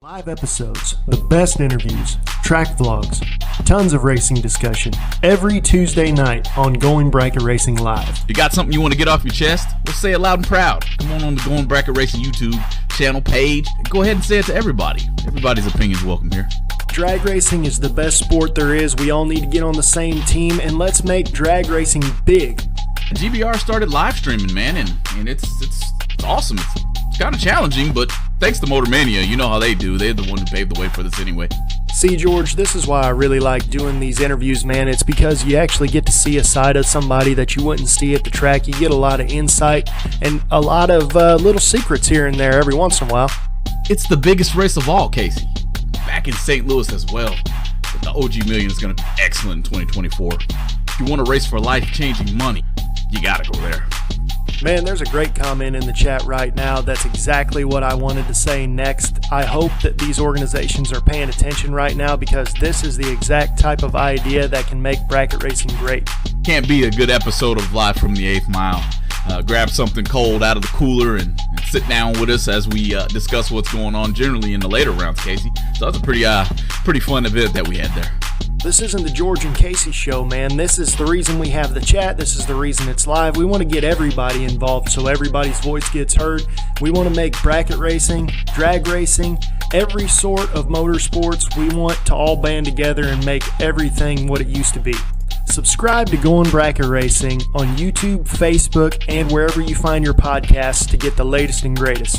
Live episodes, the best interviews, track vlogs, tons of racing discussion, every Tuesday night on Going Bracket Racing Live. You got something you want to get off your chest? Well, say it loud and proud. Come on the Going Bracket Racing YouTube channel page. Go ahead and say it to everybody. Everybody's opinion's welcome here. Drag racing is the best sport there is. We all need to get on the same team, and let's make drag racing big. GBR started live streaming, man, and it's awesome. It's kind of challenging, but thanks to Motor Mania, you know how they do. They're the one who paved the way for this anyway. See, George, this is why I really like doing these interviews, man. It's because you actually get to see a side of somebody that you wouldn't see at the track. You get a lot of insight and a lot of little secrets here and there every once in a while. It's the biggest race of all, Casey. Back in St. Louis as well. But the OG Million is going to be excellent in 2024. If you want to race for life-changing money, you got to go there. Man, there's a great comment in the chat right now. That's exactly what I wanted to say next. I hope that these organizations are paying attention right now because this is the exact type of idea that can make bracket racing great. Can't be a good episode of Live from the 8th Mile. Grab something cold out of the cooler and sit down with us as we discuss what's going on generally in the later rounds, Casey. So that's a pretty fun event that we had there. This isn't the George and Casey show, man. This is the reason we have the chat. This is the reason it's live. We want to get everybody involved so everybody's voice gets heard. We want to make bracket racing, drag racing, every sort of motorsports. We want to all band together and make everything what it used to be. Subscribe to Going Bracket Racing on YouTube, Facebook, and wherever you find your podcasts to get the latest and greatest.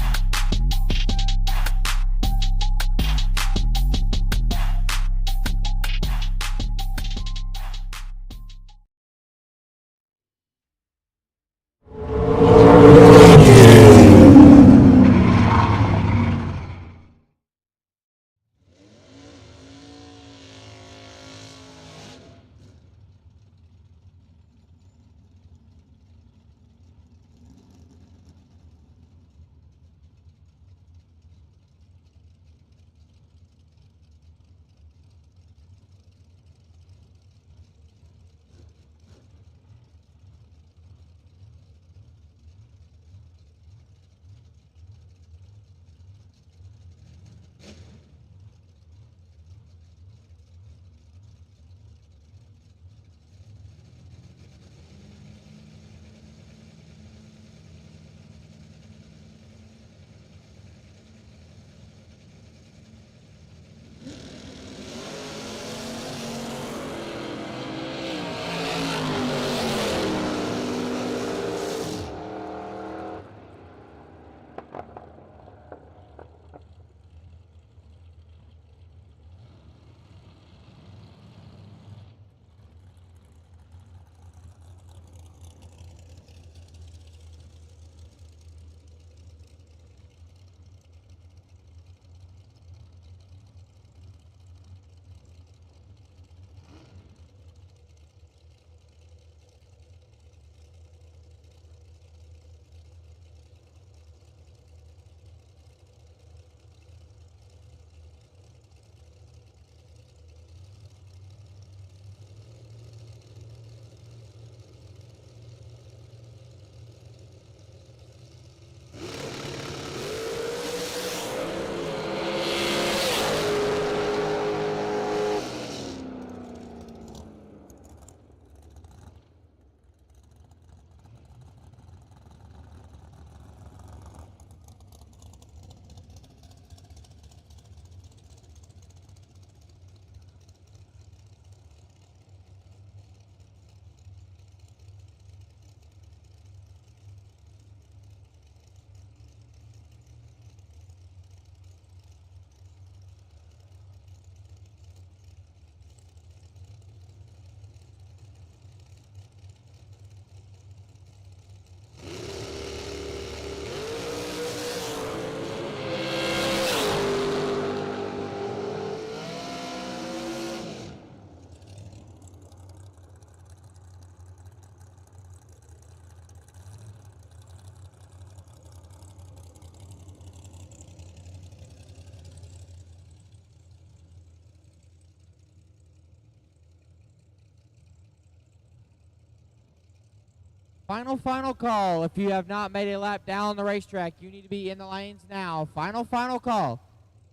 Final call. If you have not made a lap down the racetrack, you need to be in the lanes now. Final call.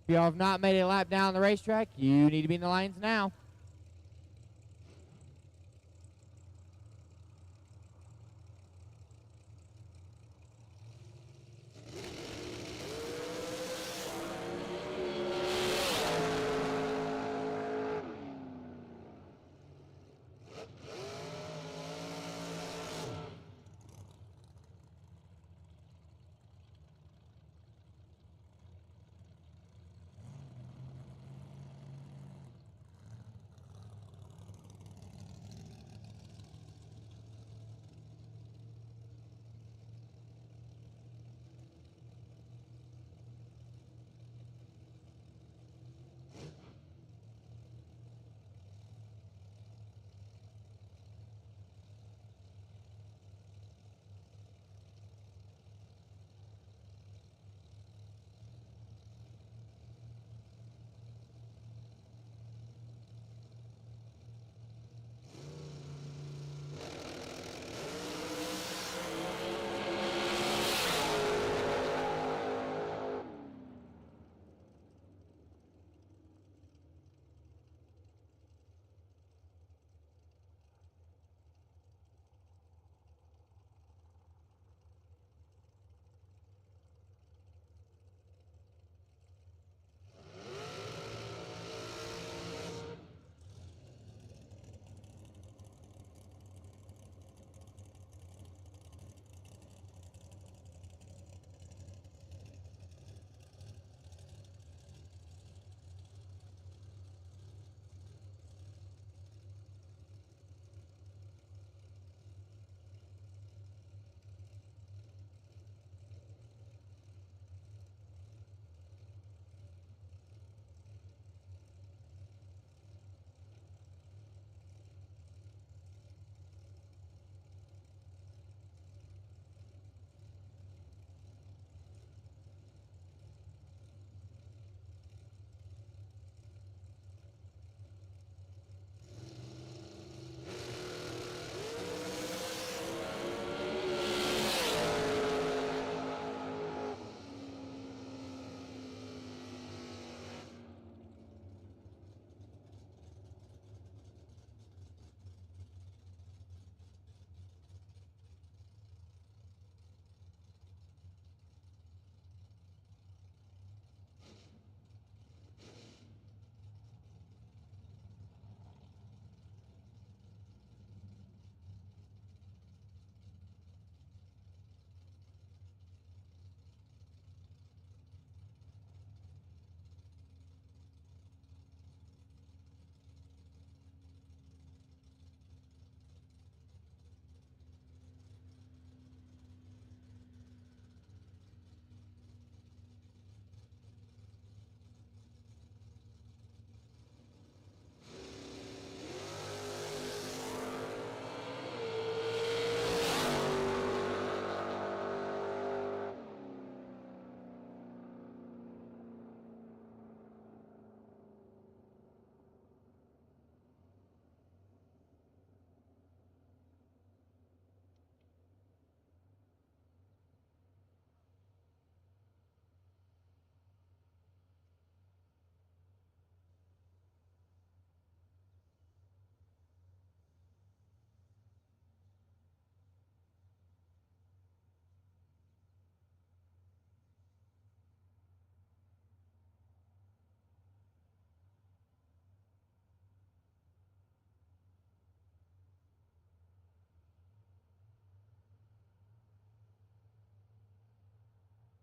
If you have not made a lap down the racetrack, you need to be in the lines now.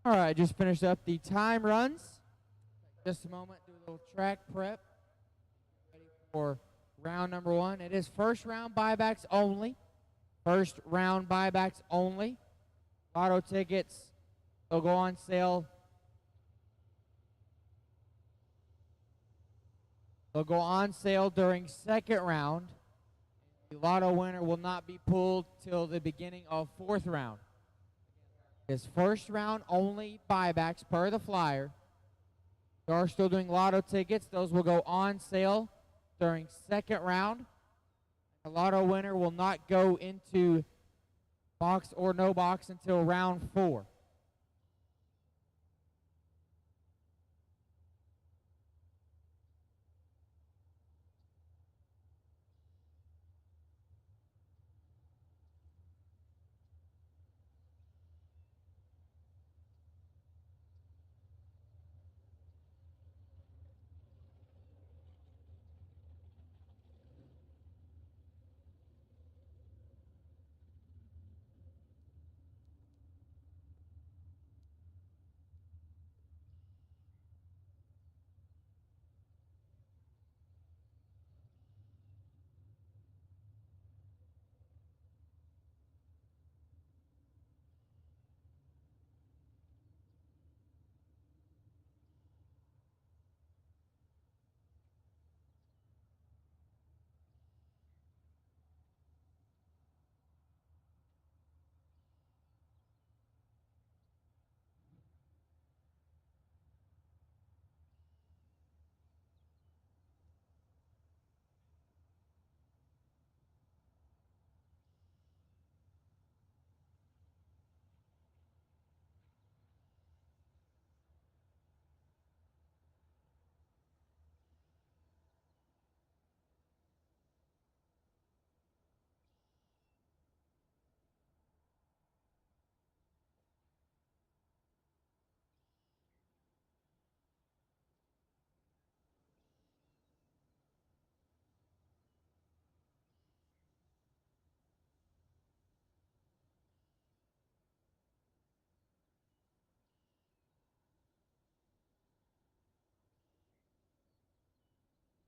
All right, just finished up the time runs. Just a moment, do a little track prep. Ready for round number one. It is first round buybacks only. First round buybacks only. Lotto tickets will go on sale. They'll go on sale during second round. The lotto winner will not be pulled till the beginning of fourth round. It's first round only buybacks per the flyer. We are still doing lotto tickets. Those will go on sale during second round. The lotto winner will not go into box or no box until round 4.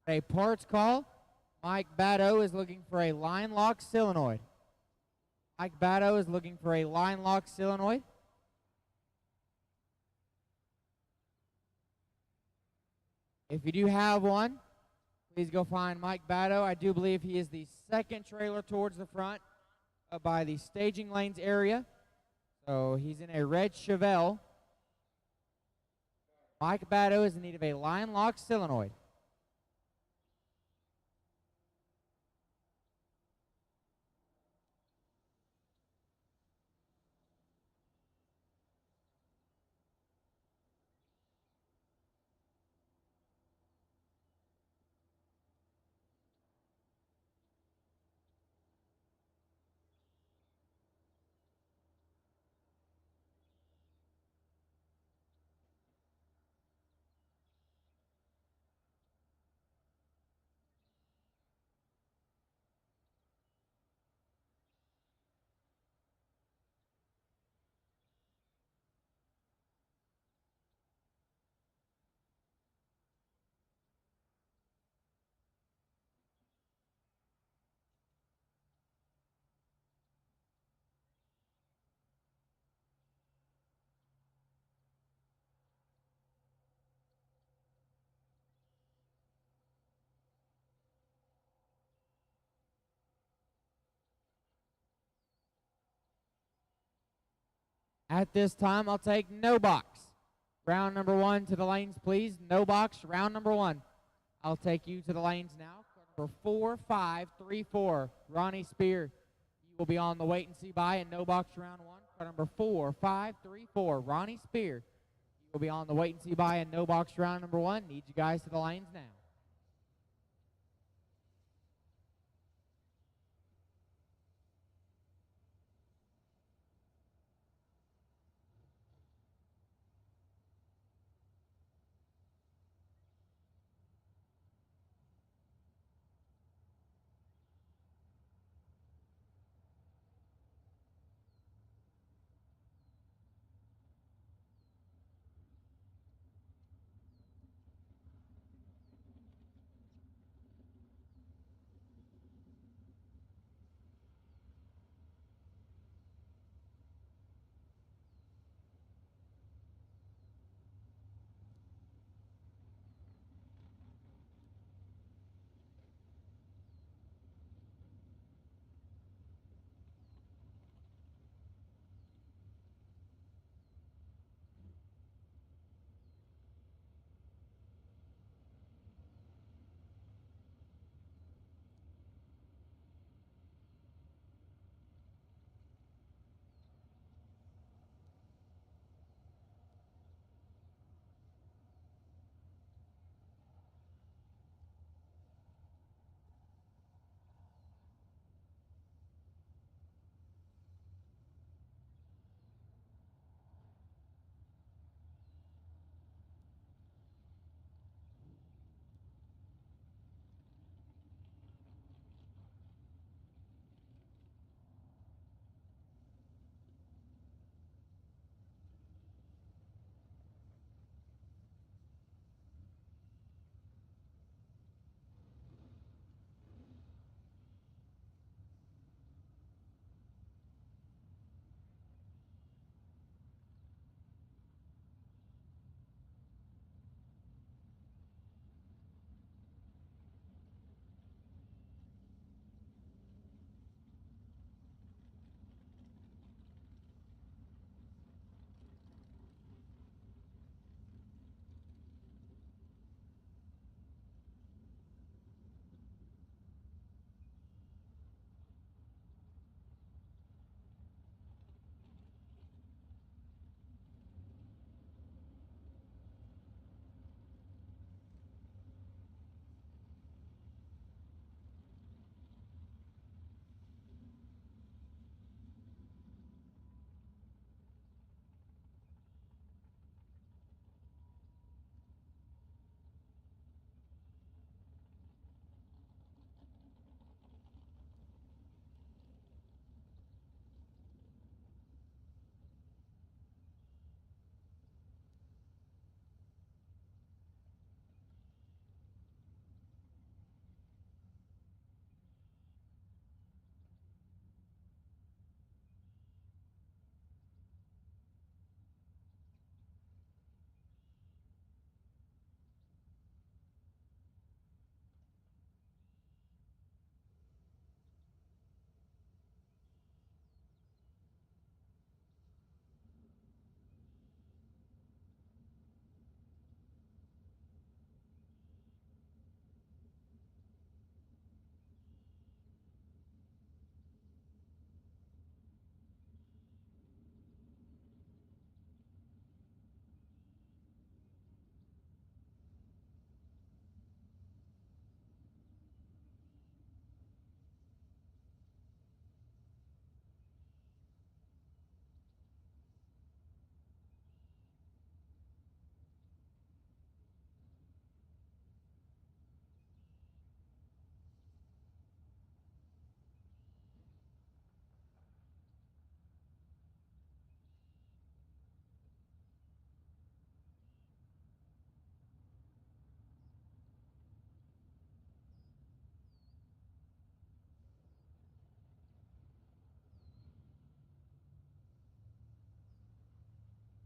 A parts call. Mike Batto is looking for a line lock solenoid. Mike Batto is looking for a line lock solenoid. If you do have one, please go find Mike Batto. I do believe he is the second trailer towards the front by the staging lanes area. So he's in a red Chevelle. Mike Batto is in need of a line lock solenoid. At this time, I'll take no box. Round number 1 to the lanes, please. No box, round number 1. I'll take you to the lanes now. Number 4, 5, 3, 4. Ronnie Spear. You will be on the wait and see by in no box round 1. Car number 4, 5, 3, 4. Ronnie Spear. You will be on the wait and see by in no box round number 1. Need you guys to the lanes now.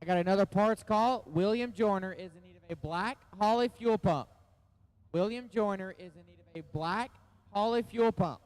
I got another parts call. William Joyner is in need of a black Holley fuel pump. William Joyner is in need of a black Holley fuel pump.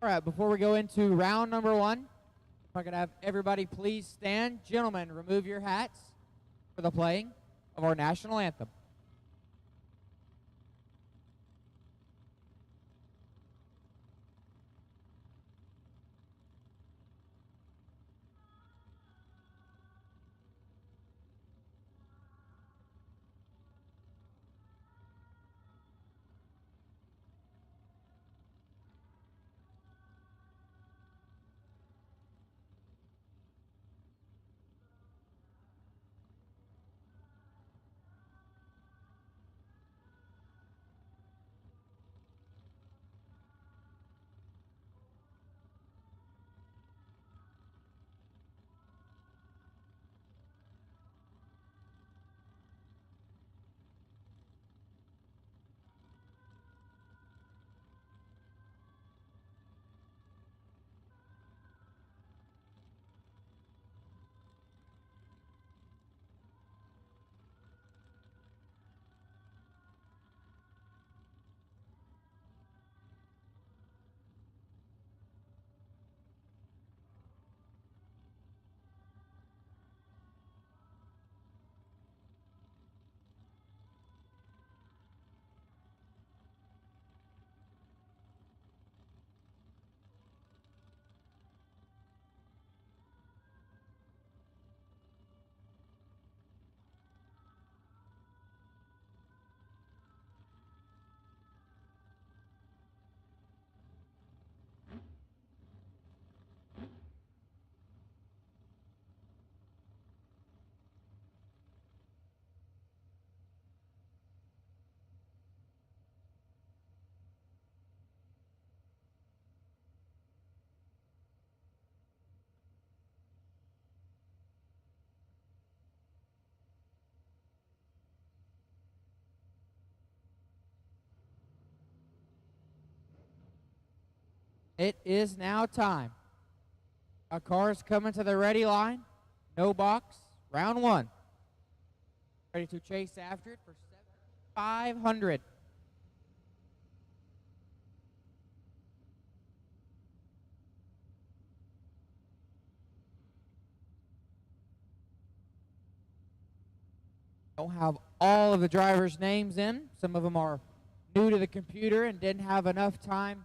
All right, before we go into round number one, if I could have everybody please stand. Gentlemen, remove your hats for the playing of our national anthem. It is now time. Our cars coming to the ready line. No box. Round one. Ready to chase after it for 7,500. Don't have all of the drivers' names in. Some of them are new to the computer and didn't have enough time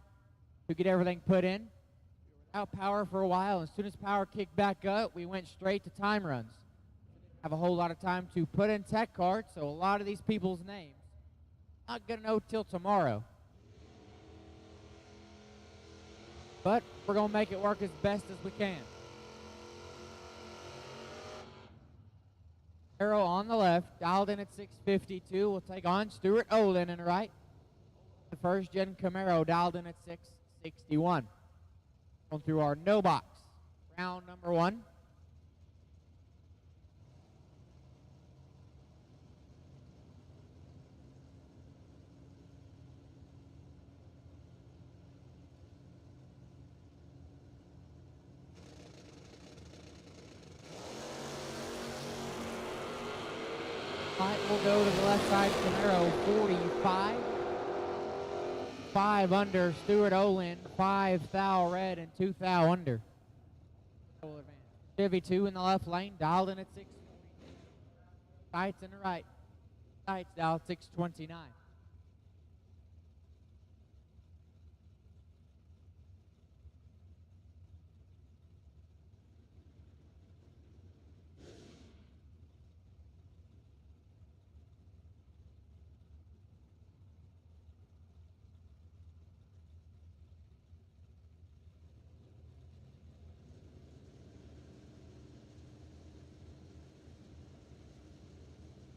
to get everything put in. We were without power for a while, and as soon as power kicked back up, we went straight to time runs. Didn't have a whole lot of time to put in tech cards, so a lot of these people's names not gonna know till tomorrow. But we're gonna make it work as best as we can. Arrow on the left, dialed in at 652. We'll take on Stuart Olin in the right. The first gen Camaro dialed in at 661. Going through our no box. Round number one. Light will go to the left side, Camaro 45. 5 under, Stuart Olin, 5 thou red and 2 thou under. Chevy 2 in the left lane, dialed in at 640. Sights in the right. Sights dialed 629.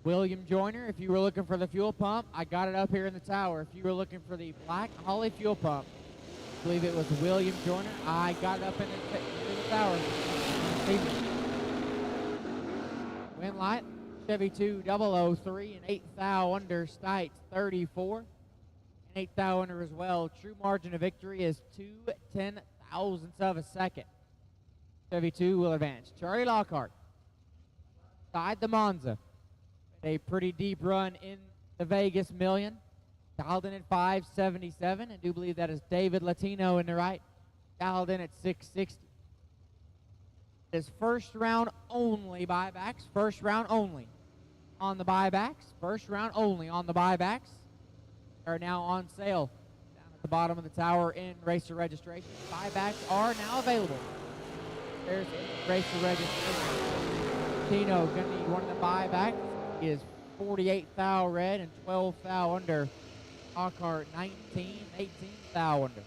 William Joyner, if you were looking for the fuel pump, I got it up here in the tower. If you were looking for the black Holly fuel pump, I believe it was William Joyner, I got it up in the tower. Wind light, Chevy 2 003 and 8 thou under, Stites 34 and 8 thou under as well. True margin of victory is 2/10,000ths of a second. Chevy 2 will advance. Charlie Lockhart, side the Monza. A pretty deep run in the Vegas Million. Dialed in at 577. I do believe that is David Latino in the right. Dialed in at 660. His first round only buybacks. First round only on the buybacks. First round only on the buybacks. Are now on sale down at the bottom of the tower in racer registration. Buybacks are now available. There's racer registration. Latino going to need one of the buybacks. Is 48 thou red and 12 thou under. Lockhart 19, 18 thou under.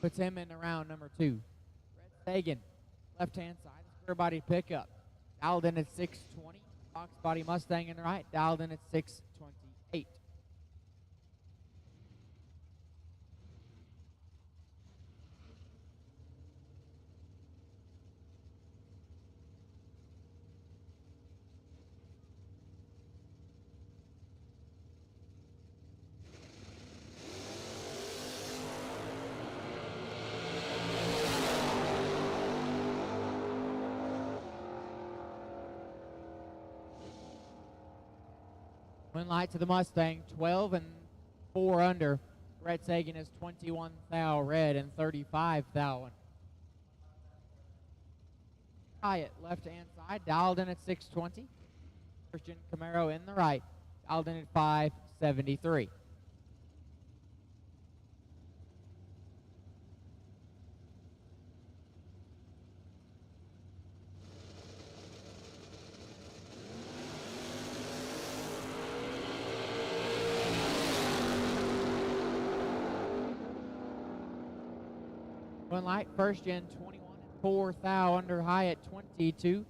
Puts him in the round number 2. Red Sagan, left hand side, square body pickup. Dialed in at 620. Box body Mustang in the right, dialed in at 628. Wind light to the Mustang, 12 and 4 under. Red Sagan is 21 thou red and 35 thou under. Hyatt, left hand side, dialed in at 620. Christian Camaro in the right, dialed in at 573. One light, first gen 21 and 4 thou under, Hyatt 22,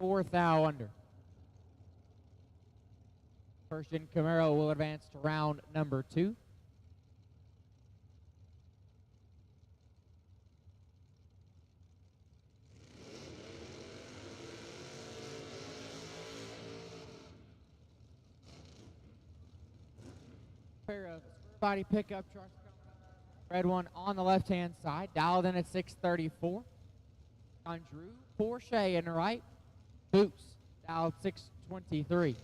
4 thou under. First gen Camaro will advance to round number 2. Pair of body pickup trucks. Red one on the left-hand side, dialed in at 634. On Drew Porsche in the right. Boots, dialed 623.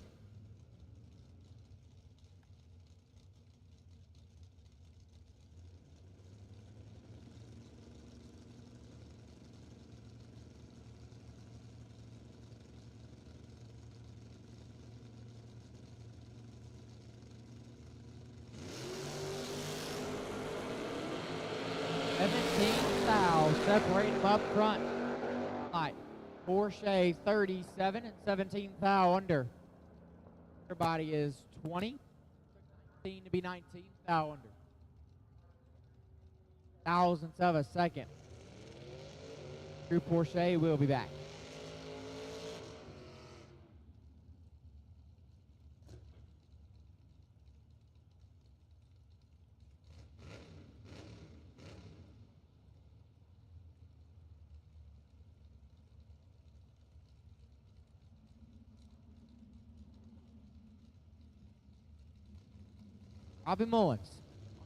Separate them up front. Light. Porsche 37 and 17 thou under. Everybody is 20. 19 to be 19 thou under. Thousandths of a second. Drew Porsche will be back. Robbie Mullins.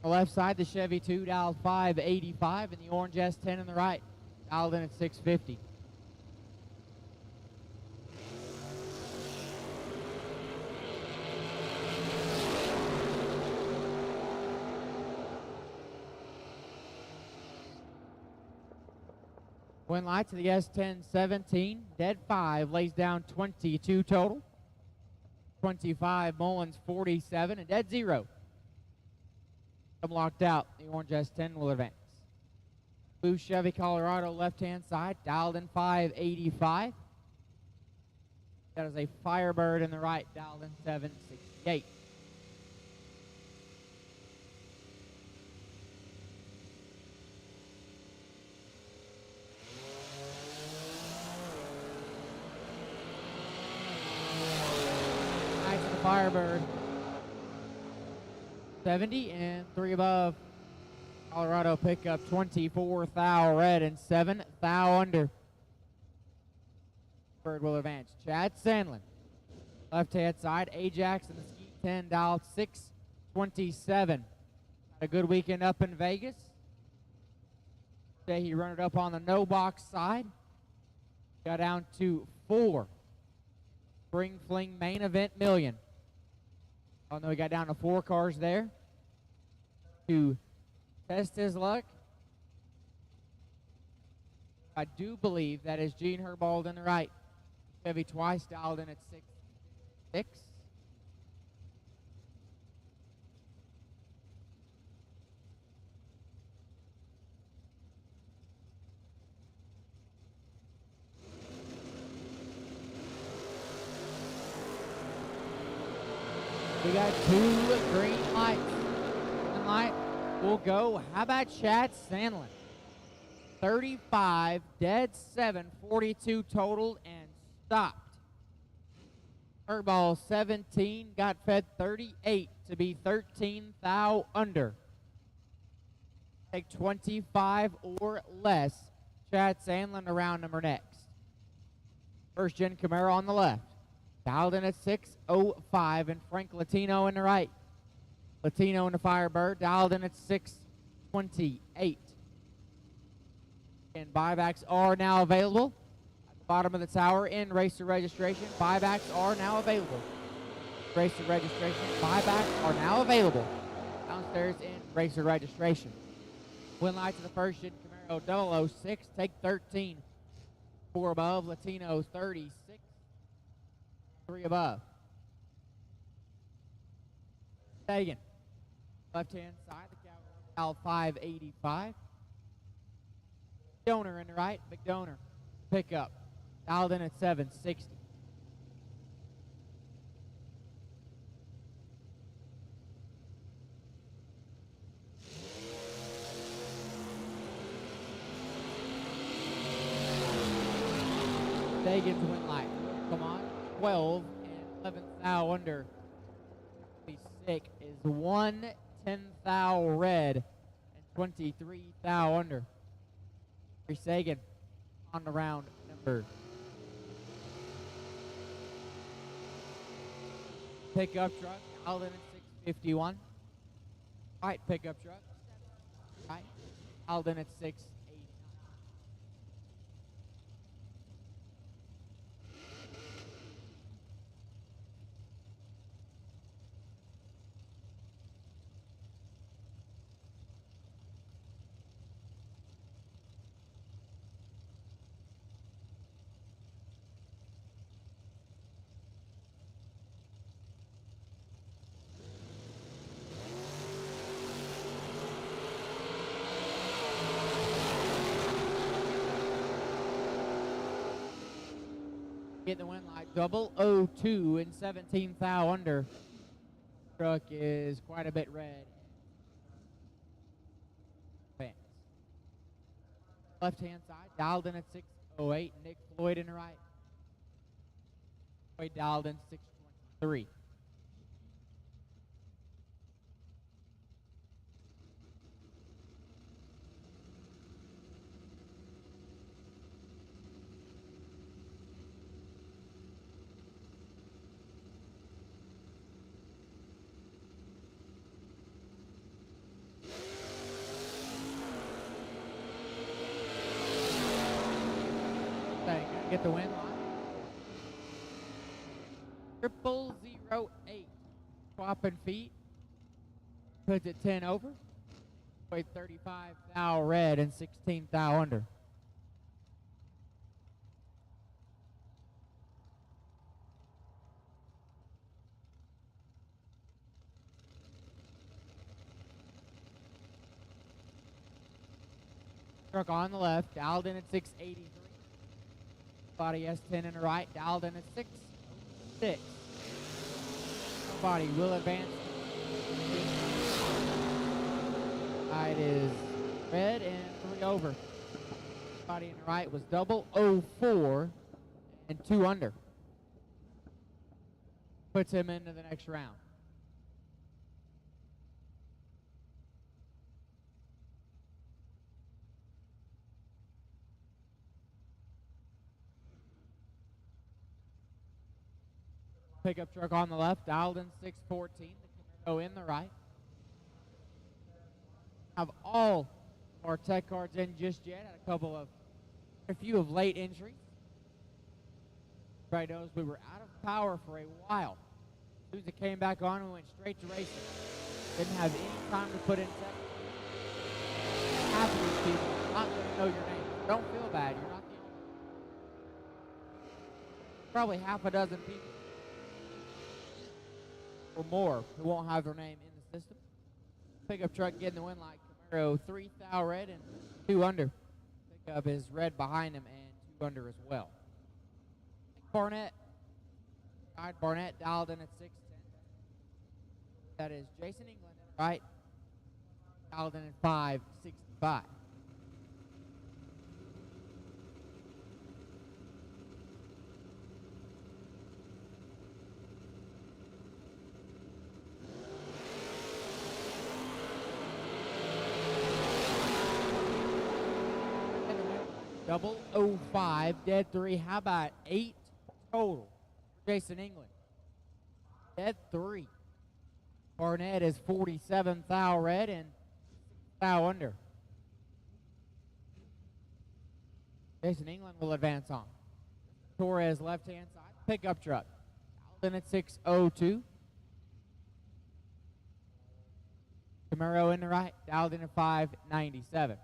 On the left side, the Chevy 2 dialed 585 and the orange S10 in the right, dialed in at 650. Win light to the S10 17, dead 5, lays down 22 total. 25, Mullins 47, and dead 0. I'm locked out. The orange S10 will advance. Blue Chevy Colorado left-hand side, dialed in 585. That is a Firebird in the right, dialed in 768. Nice to the Firebird. 70 and 3 above. Colorado pickup 24 thou red and 7 thou under. Bird will advance. Chad Sandlin. Left hand side. Ajax and the Skeet 10 dialed 627. Had a good weekend up in Vegas. Today he run it up on the no box side. Got down to 4. Spring Fling main event million. Oh no, he got down to 4 cars there to test his luck. I do believe that is Gene Herbold in the right. Chevy twice dialed in at 6-6. We got 2 green lights. Green light will go. How about Chad Sandlin? 35, dead 7, 42 total, and stopped. Airball 17 got fed 38 to be 13 thou under. Take 25 or less. Chad Sandlin around number next. First gen Camaro on the left. Dialed in at 605 and Frank Latino in the right. Latino in the Firebird dialed in at 628. And buybacks are now available. At the bottom of the tower in racer registration, buybacks are now available. Racer registration, buybacks are now available. Downstairs in racer registration. Win light to the first gen Camaro 006, take 13. 4 above, Latino 36. 3 above. Sagan. Left-hand side, the Cal 585. Donor in the right, McDoner. Pickup. Dialed in at 760. Sagan's win light. Come on. 12 and 11 thou under. Be sick is 1 10 thou red and 23 thou under. Sagan on the round number. Pickup truck, dialed in at 651. Right pickup truck. right. Alden at 689. Get the win like 002 and 17 thou under. Truck is quite a bit red. Left hand side, dialed in at 608. Nick Floyd in the right. Floyd dialed in 623. Get the win line. 0008. Swapping feet. Puts it 10 over. Wait, 35 thou red and 16 thou under. Truck on the left, dialed in at 683. Body S10 in the right, dialed in at 6. Body will advance. Side is red and 3 over. Body in the right was 004 and 2 under. Puts him into the next round. Pickup truck on the left, dialed in 614. The Camaro in the right. Have all our tech cards in just yet. Had a few of late entries. Everybody knows we were out of power for a while. As soon as it came back on, we went straight to racing. Didn't have any time to put in seconds. Half of these people are not going to know your name. Don't feel bad. You're not the only. Probably half a dozen people or more who won't have their name in the system. Pickup truck getting the win like Camaro, 3 thou red and 2 under. Pickup is red behind him and 2 under as well. Barnett, side Barnett dialed in at 610. That is Jason England, right? Dialed in at 565. Double 05, dead 3. How about 8 total for Jason England? Dead 3. Barnett is 47 thou red and 6 thou under. Jason England will advance on. Torres left hand side, pickup truck. Dialed in at 602. Camaro in the right, dialed in at 597.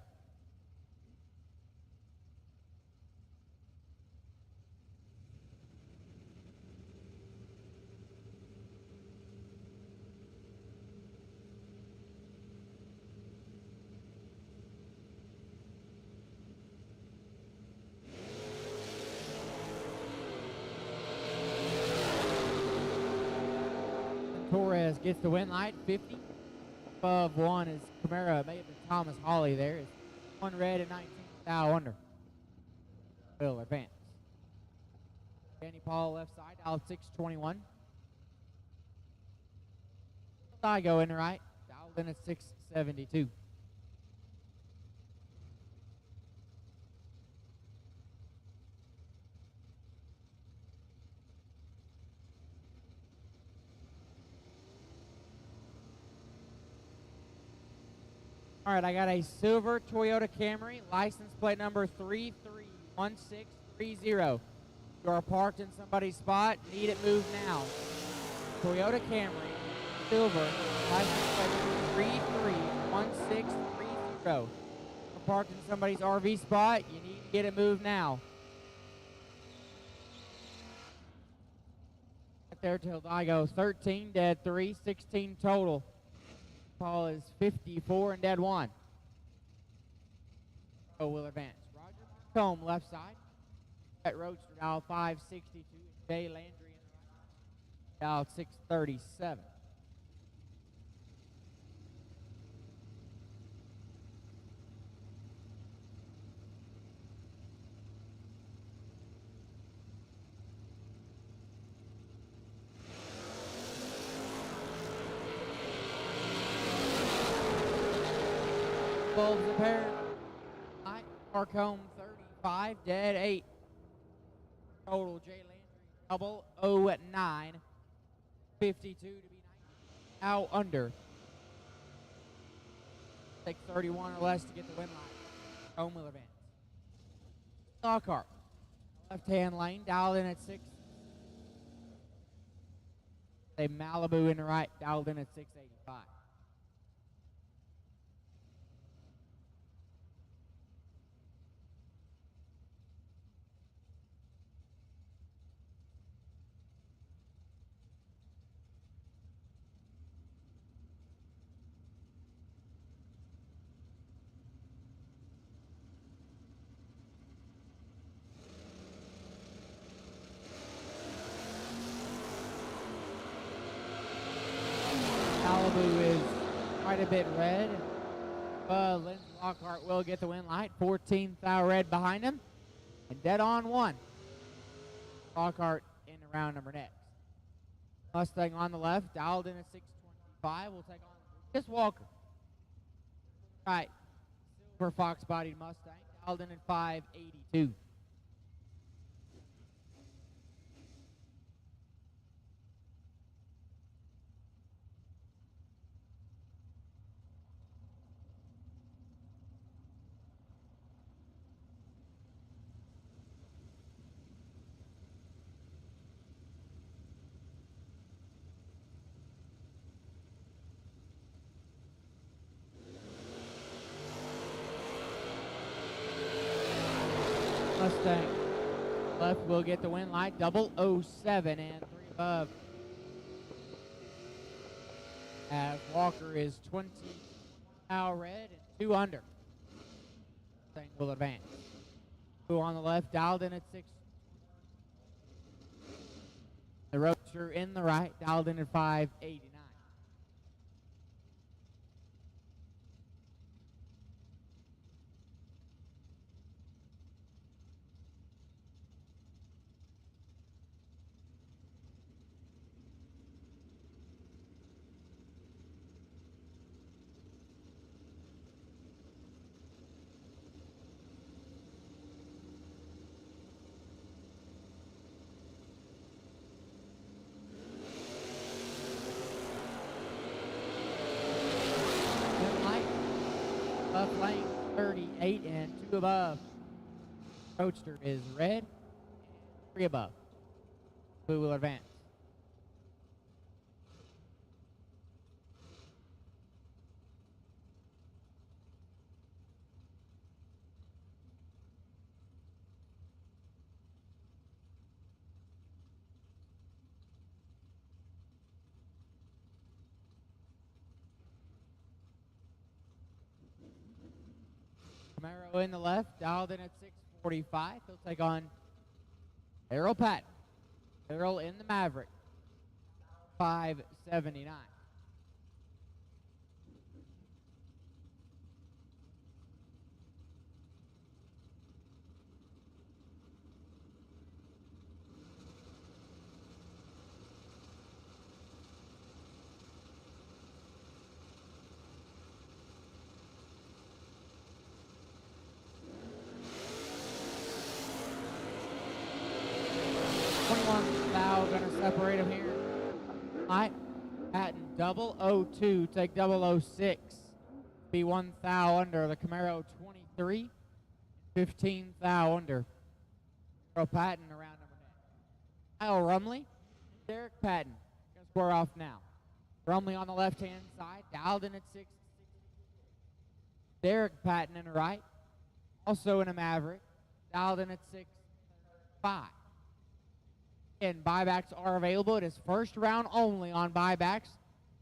Torres gets the win light, 50. Above 1 is Camaro. It may have been Thomas Hawley there. It's 1 red and 19 thou under. Will advance. Danny Paul left side, dialed 621. Diego in the right, dialed in at 672. All right, I got a silver Toyota Camry, license plate number 331630. You are parked in somebody's spot. Need it moved now. Toyota Camry, silver, license plate number 331630. You're parked in somebody's RV spot. You need to get it moved now. Right there till I go 13, dead 3, 16 total. Paul is 54 and dead 1. Will advance. Roger Combe, left side. At Roadster, dial 562. Jay Landry in the right. Dial 637. Bulbs apparent. Marcombe 35, dead 8. Total Jay Landry 009. 52 to be 90. Now under. Take 31 or less to get the win line. Home will advance. Lockhart. Left hand lane, dialed in at 6. A Malibu in the right, dialed in at 685. Malibu is quite a bit red. Lindsay Lockhart will get the win light. 14th thou red behind him. And dead on 1. Lockhart in the round number next. Mustang on the left, dialed in at 625. We'll take on Lucas Walker. Right. Silver fox bodied Mustang, dialed in at 582. Mustang left will get the win light. 007 and 3 above. As Walker is 20 now red and 2 under. Mustang will advance. 2 on the left, dialed in at 6. The Roadster in the right, dialed in at 589. Left lane 38 and 2 above. Roadster is red, 3 above. Blue will advance. Camaro in the left, dialed in at 645. He'll take on Errol Patton. Errol in the Maverick, 579. Gonna separate him here. All right. Patton 002, take 006. be 1 thou under. The Camaro 23, 15 thou under. Earl Patton around number 9. Kyle Rumley, Derek Patton. Gonna square off now. Rumley on the left-hand side, dialed in at 6. Derek Patton in the right, also in a Maverick, dialed in at 6.5. And buybacks are available. It is first round only on buybacks.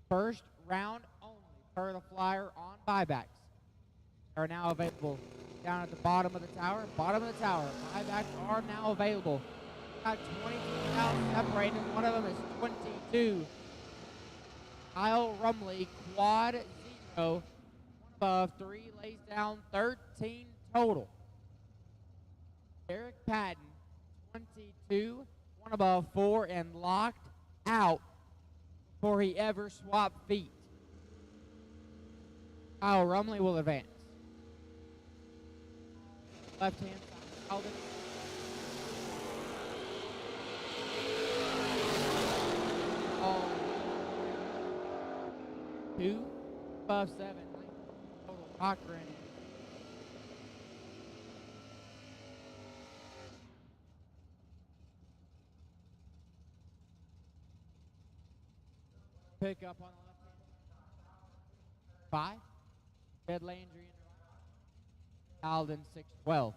First round only per the flyer on buybacks. Are now available down at the bottom of the tower. Bottom of the tower. Buybacks are now available. Got 22,000 separated. One of them is 22. Kyle Rumley, quad 0. One above 3 lays down 13 total. Derek Patton, 22. One above 4 and locked out before he ever swapped feet. Kyle Rumley will advance. Left hand side, Alden. All 2 above 7 total. Cochran. Pick up on the left hand. 5. Ted Landry in the right. Alden 6-12.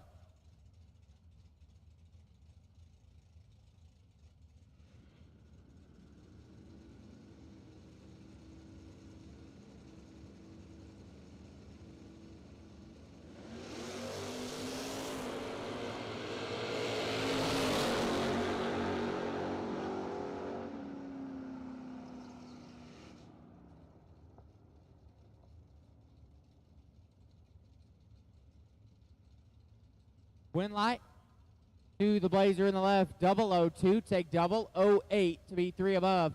Win light to the Blazer in the left, 002, take 008 to be 3 above.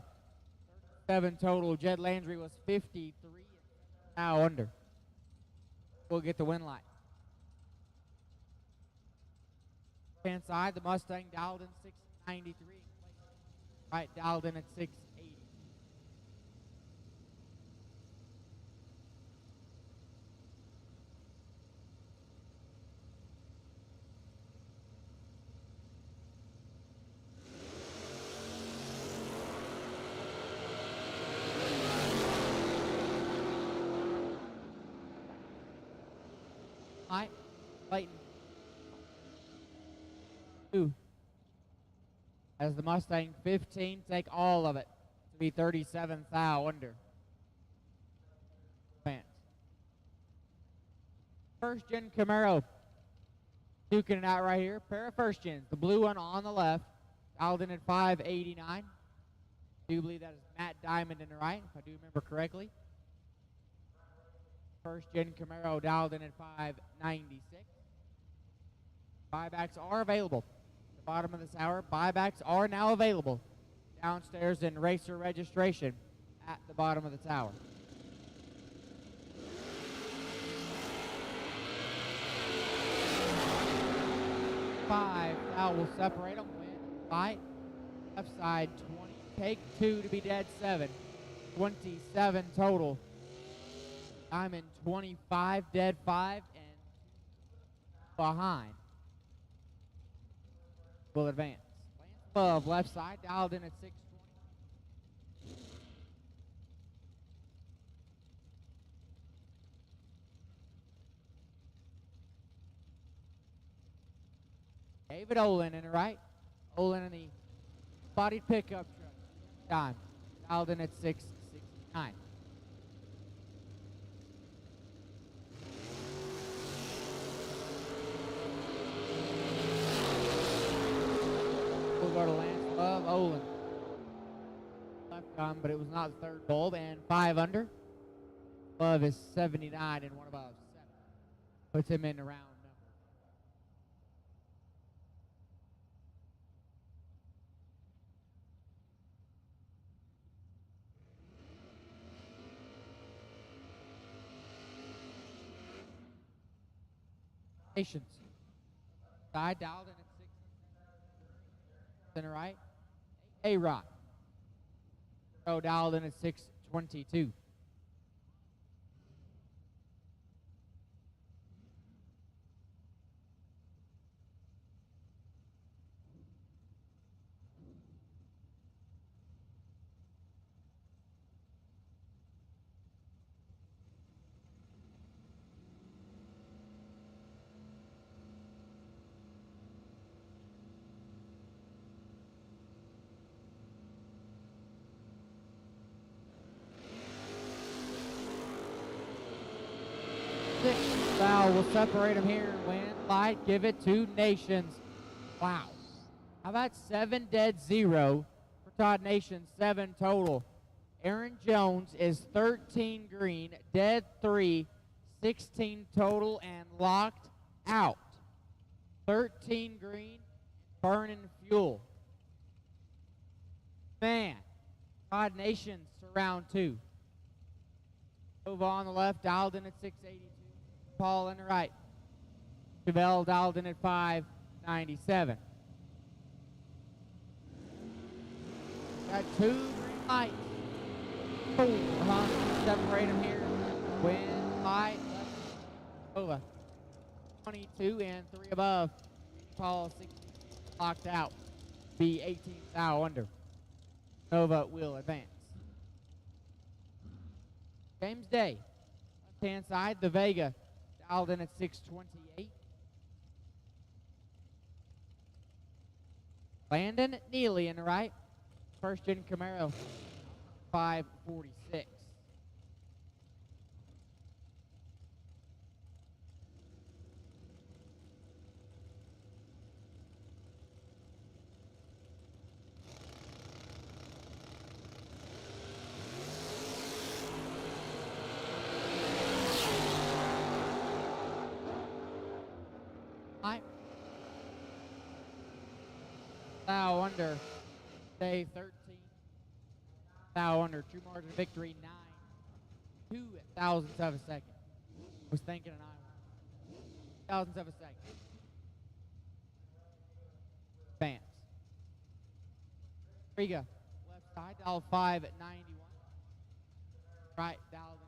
7 total. Jed Landry was 53, now under. We'll get the win light. Hand side, the Mustang dialed in 693. Right, dialed in at 680. Light, Clayton. 2. As the Mustang 15, take all of it to be 37 thou under. Fans. First gen Camaro. Duking it out right here. Pair of first gens. The blue one on the left. Dialed in at 589. I do believe that is Matt Diamond in the right, if I do remember correctly. First gen Camaro dialed in at 596. Buybacks are available. The bottom of this hour, buybacks are now available. Downstairs in racer registration at the bottom of the tower. Five, thou will separate them. Win, fight, left side 20. Take 2 to be dead 7. 27 total. Diamond 25, dead 5, and behind. Will advance. Lance Love, left side, dialed in at 620. David Olin in the right. Olin in the bodied pickup truck. Time. Dialed in at 669. We'll go to Lance Love, Olin. Left on, but it was not the third bulb, and 5 under. Love is 79 and 1 above 7. Puts him in the round number. Patience. Side dialed in at 6. Center right. A-Rock. Dialed in at 622. Camaro will separate them here. Win, light, give it to Nations. Wow. How about 7 dead 0 for Todd Nations, 7 total. Aaron Jones is 13 green, dead 3, 16 total, and locked out. 13 green, burning fuel. Man, Todd Nations round 2. Nova on the left, dialed in at 682. Paul on the right. Chevelle dialed in at 597. Got 2 green lights. Boom. Separate them here. Wind, light, left, Nova. 22 and 3 above. Paul 16 locked out. Be 18 thou under. Nova will advance. James Day, left-hand side, the Vega, dialed in at 628. Landon Neely in the right. First-gen Camaro, 546. Thou under, day 13. Thou under, true margin of victory, 9. 2 thousandths of a second. Was thinking an I1. Thousandths of a second. Advance. Riga, left side, dial 5 at 91. Right, dial in.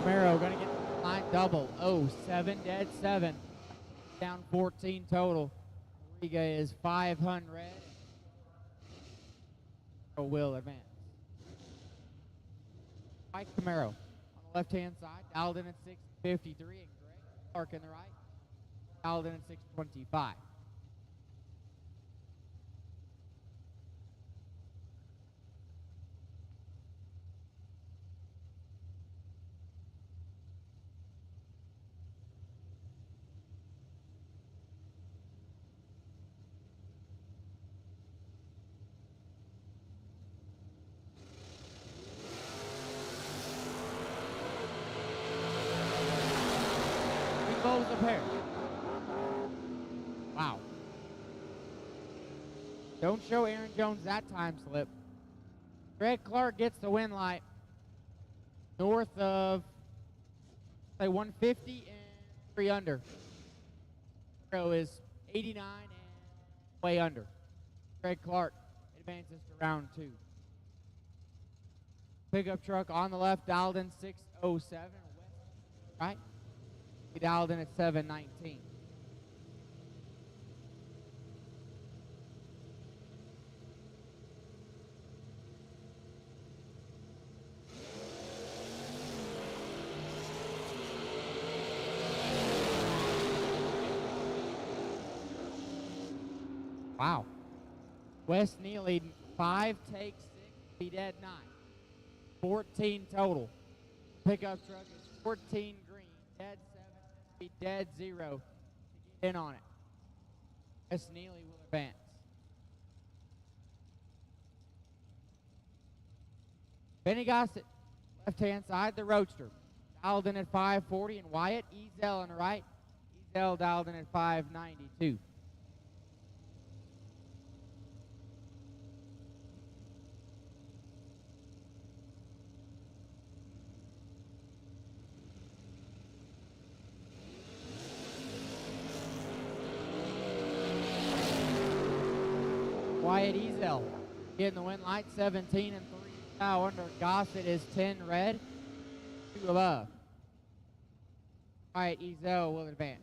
Camaro going to get the line double. Oh, 7 dead 7. Down 14 total. Riga is 500. Will advance. Mike Camaro on the left-hand side, dialed in at 653, and Greg Clark in the right, dialed in at 625. Goes a pair. Wow. Don't show Aaron Jones that time slip. Greg Clark gets the win light. North of, say, 150 and 3 under. Pro is 89 and way under. Greg Clark advances to round 2. Pickup truck on the left, dialed in 607. Right? He dialed in at 719. Wow. Wes Neely, 5 takes 6, be dead 9. 14 total. Pickup truck is 14 green, dead 7, be dead 0 to get in on it. Wes Neely will advance. Benny Gossett, left-hand side, the Roadster. Dialed in at 540, and Wyatt Ezel on the right. Ezel dialed in at 592. Wyatt Ezel getting the win light, 17 and 3. Now under Gossett is 10 red, 2 above. Wyatt Ezel will advance.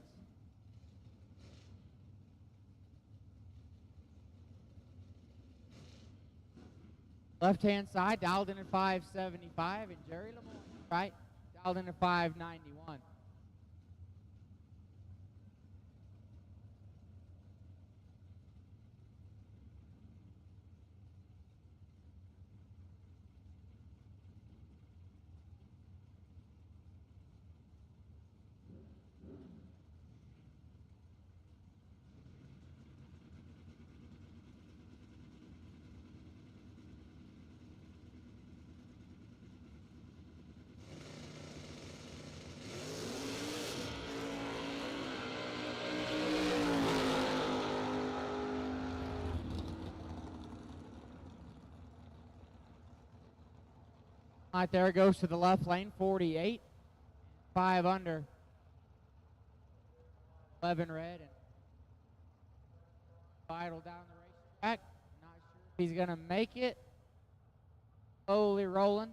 Left-hand side, dialed in at 575, and Jerry Lamont, right, dialed in at 591. Right there, it goes to the left lane, 48. 5 under. 11 red. And Vital down the racetrack. Not sure if he's going to make it. Slowly rolling.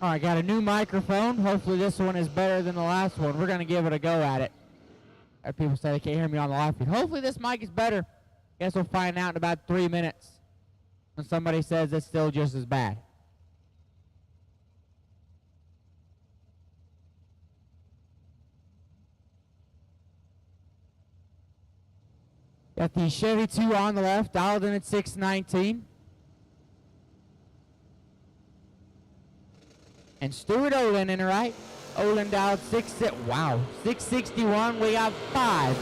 All right, got a new microphone. Hopefully this one is better than the last one. We're going to give it a go at it. People say they can't hear me on the live feed. Hopefully this mic is better. Guess we'll find out in about 3 minutes when somebody says it's still just as bad. Got the Chevy 2 on the left, dialed in at 619. And Stuart Olin in the right. Olin dialed 661. We got 5.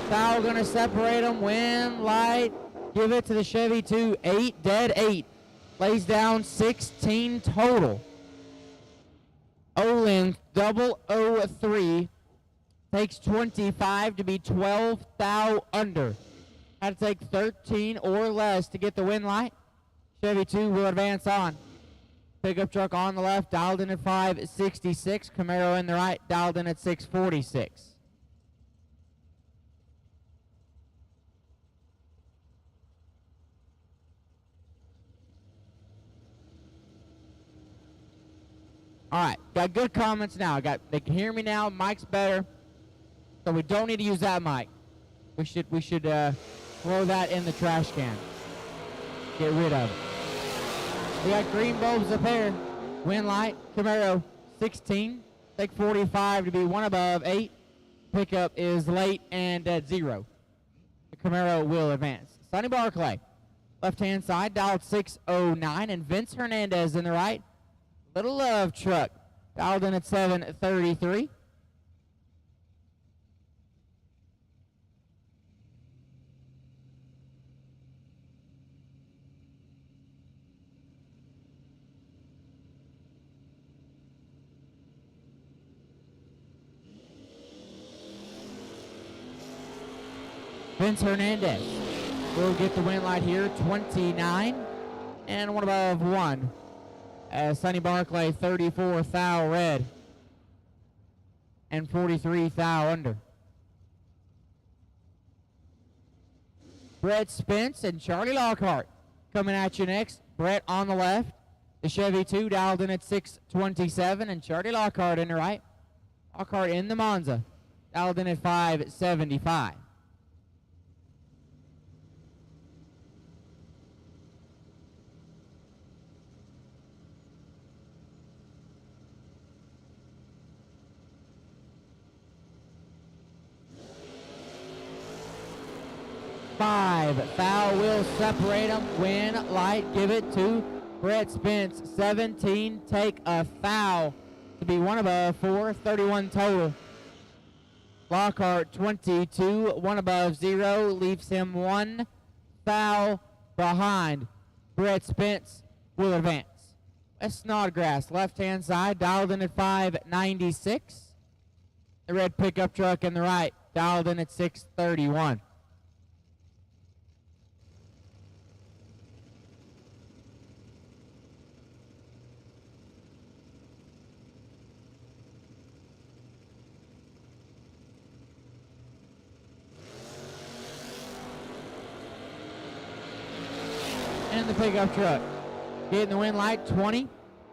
Foul gonna separate them. Win, light. Give it to the Chevy 2. 8, dead 8. Lays down 16 total. Olin, 003. Takes 25 to be 12 thou under. Had to take 13 or less to get the win light. Chevy 2 will advance on. Pickup truck on the left, dialed in at 566. Camaro in the right, dialed in at 646. All right, got good comments now. They can hear me now. Mic's better, so we don't need to use that mic. We should throw that in the trash can. Get rid of it. We got green bulbs up here. Wind light, Camaro 16. Take 45 to be one above 8. Pickup is late and at 0. The Camaro will advance. Sonny Barclay, left-hand side, dialed 609, and Vince Hernandez in the right. Little Love truck, dialed in at 733. Vince Hernandez will get the win light here, 29, and one above 1. As Sonny Barclay, 34 thou red, and 43 thou under. Brett Spence and Charlie Lockhart coming at you next. Brett on the left, the Chevy 2 dialed in at 627, and Charlie Lockhart in the right. Lockhart in the Monza, dialed in at 575. Foul will separate them. Win light, give it to Brett Spence. 17, take a foul to be one above 4, 31 total. Lockhart 22, one above 0, leaves him 1 foul behind. Brett Spence will advance. West Snodgrass, left-hand side, dialed in at 596. The red pickup truck in the right, dialed in at 631. And the pickup truck getting the win light, 20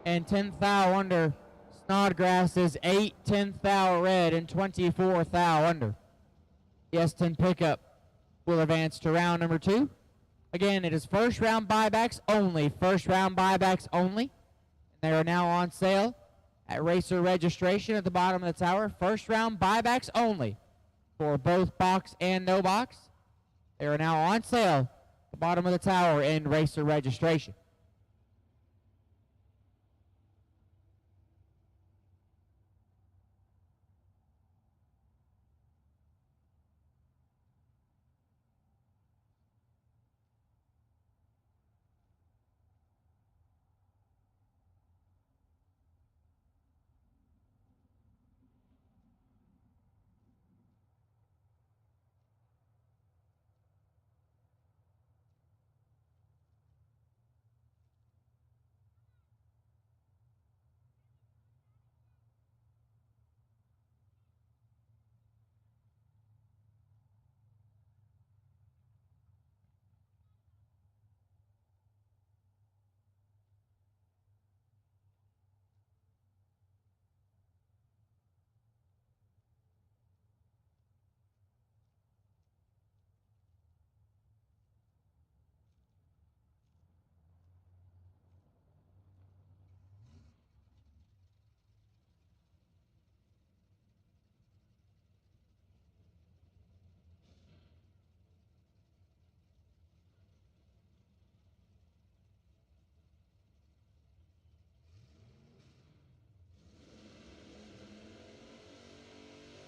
and 10 thou under. Snodgrass is 8, 10 thou red, and 24 thou under. The S10 pickup will advance to round number 2. Again, it is first round buybacks only. First round buybacks only. They are now on sale at Racer Registration at the bottom of the tower. First round buybacks only for both box and no box. They are now on sale the bottom of the tower in Racer Registration.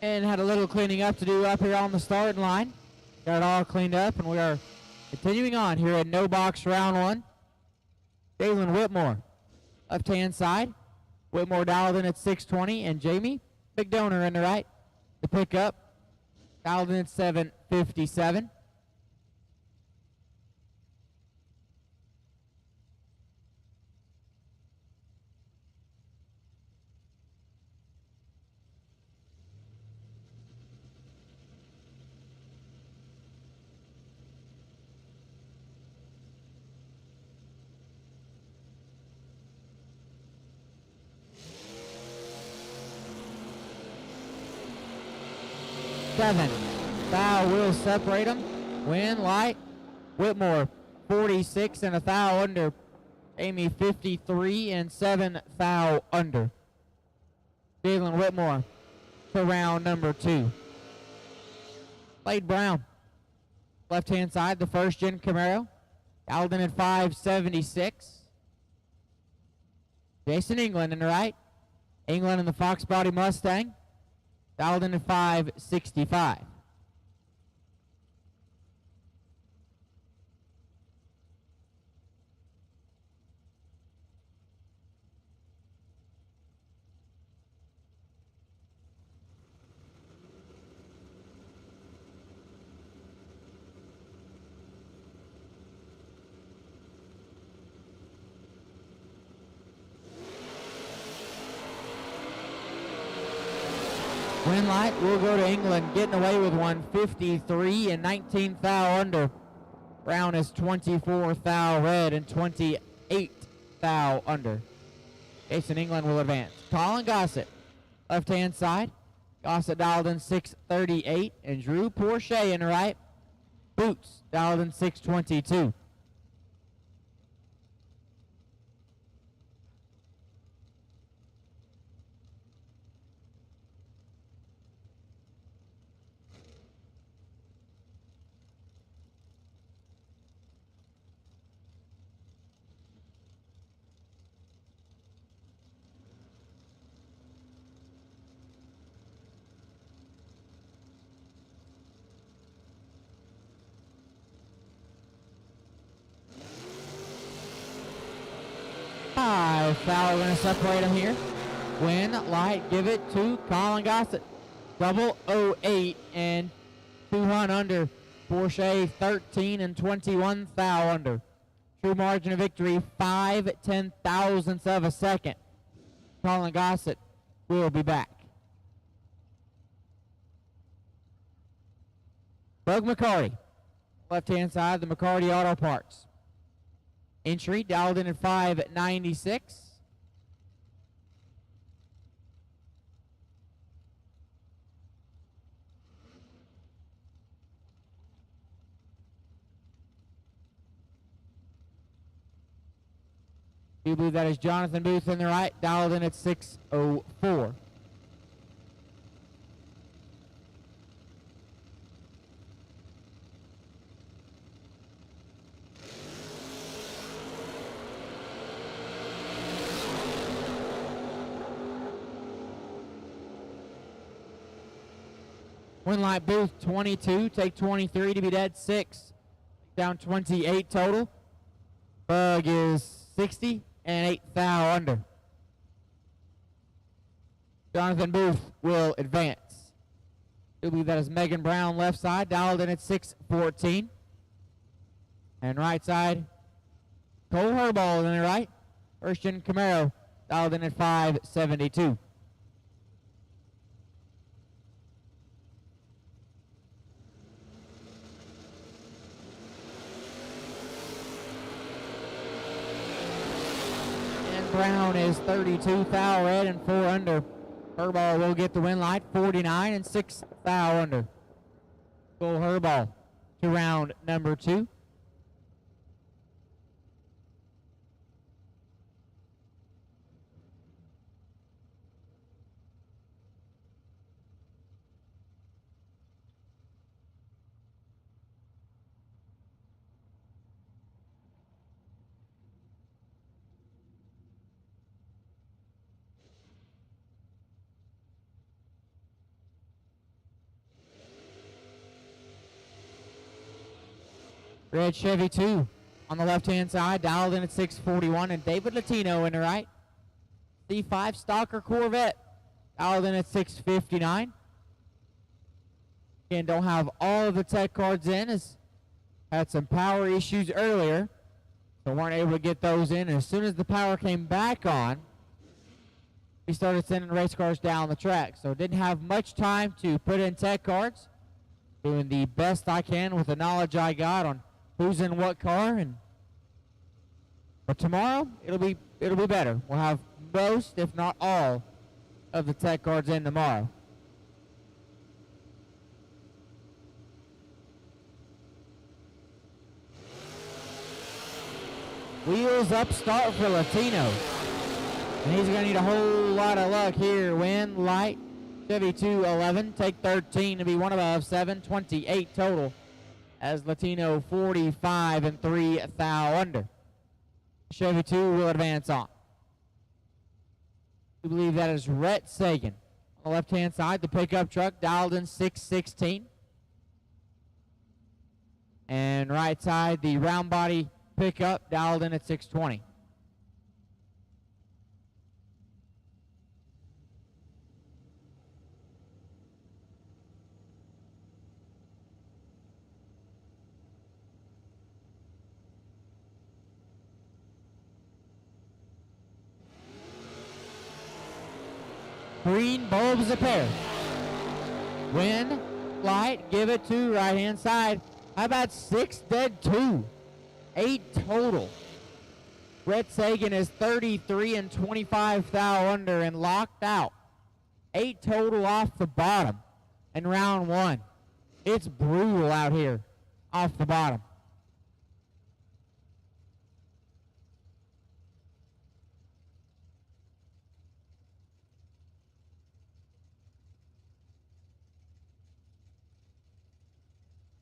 And had a little cleaning up to do up here on the starting line. Got it all cleaned up, and we are continuing on here at no box round 1. Jalen Whitmore, left-hand side. Whitmore dialed in at 620, and Jamie Big Donor in the right. The pickup dialed in at 757. 7. Foul will separate them. Win light. Whitmore 46 and a foul under. Amy 53 and 7 foul under. Jalen Whitmore to round number 2. Slade Brown, left-hand side, the first-gen Camaro. Alden at 576. Jason England in the right. England in the Fox Body Mustang. Alden at 565. Win light will go to England, getting away with 153 and 19 foul under. Brown is 24 foul red and 28 foul under. Jason England will advance. Colin Gossett, left-hand side. Gossett dialed in 638 and Drew Porsche in the right. Boots dialed in 622. Foul going to separate them here. Win light, give it to Colin Gossett. 008 and 200 under. Porsche 13 and 21 foul under. True margin of victory 5/10,000ths of a second. Colin Gossett will be back. Doug McCarty, left-hand side, the McCarty Auto Parts. Entry dialed in at 596. You believe that is Jonathan Booth in the right, dialed in at 604. Win light Booth 22, take 23 to be dead 6. Down 28 total. Bug is 60 and 8 foul under. Jonathan Booth will advance. I believe that is Megan Brown left side, dialed in at 614. And right side, Cole Herbold in the right. First gen Camaro, dialed in at 572. Brown is 32 foul red and 4 under. Herball will get the win light 49 and 6 foul under. Cole Herball to round number 2. Red Chevy 2 on the left-hand side, dialed in at 641, and David Latino in the right. C5 Stalker Corvette, dialed in at 659. Again, don't have all of the tech cards in, as had some power issues earlier, so weren't able to get those in. And as soon as the power came back on, we started sending race cars down the track. So didn't have much time to put in tech cards. Doing the best I can with the knowledge I got on who's in what car, but tomorrow it'll be better. We'll have most, if not all, of the tech cards in tomorrow. Wheels up start for Latino. And he's going to need a whole lot of luck here. Win light. Chevy 211. Take 13 to be one above. 728 total. As Latino 45 and 3 thou under. Chevy 2 will advance on. We believe that is Rhett Sagan. On the left-hand side, the pickup truck dialed in 616. And right side, the round body pickup dialed in at 620. Green bulbs a pair. Win, light, give it to right-hand side. How about 6 dead 2? 8 total. Rhett Sagan is 33 and 25 thou under and locked out. 8 total off the bottom in round 1. It's brutal out here off the bottom.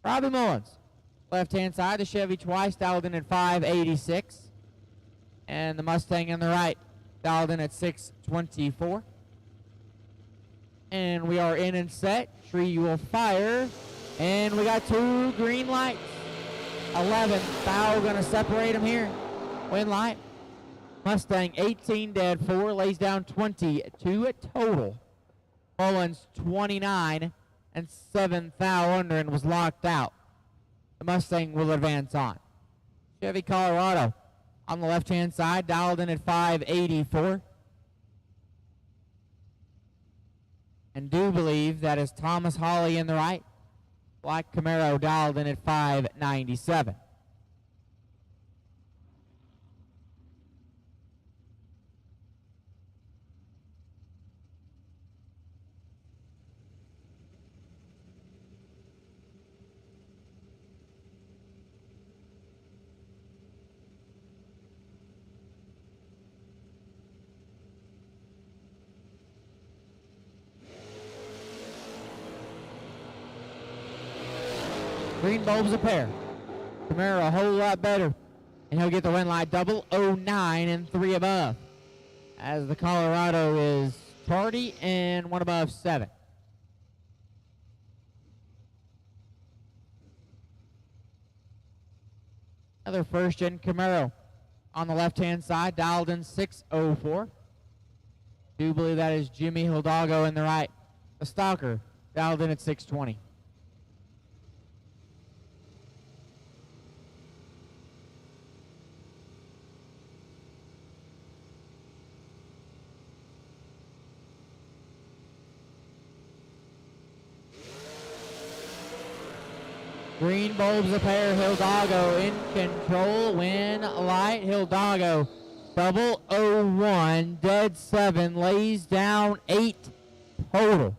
Robbie Mullins, left-hand side, the Chevy twice dialed in at 586. And the Mustang on the right dialed in at 624. And we are in and set. Tree will fire. And we got 2 green lights. 11. Thou going to separate them here. Win light. Mustang 18 dead 4. Lays down 22 at total. Mullins 29 and 7 thou under and was locked out. The Mustang will advance on. Chevy Colorado on the left-hand side, dialed in at 584. And do believe that is Thomas Hawley in the right. Black Camaro dialed in at 597. Green bulbs a pair. Camaro a whole lot better. And he'll get the win light double 09 and 3 above. As the Colorado is tardy and 1 above 7. Another first gen Camaro on the left hand side, dialed in 604. Do believe that is Jimmy Hidalgo in the right. The Stalker dialed in at 620. Green bulbs a pair, Hidalgo in control, win light, Hidalgo, 001, dead 7, lays down 8 total.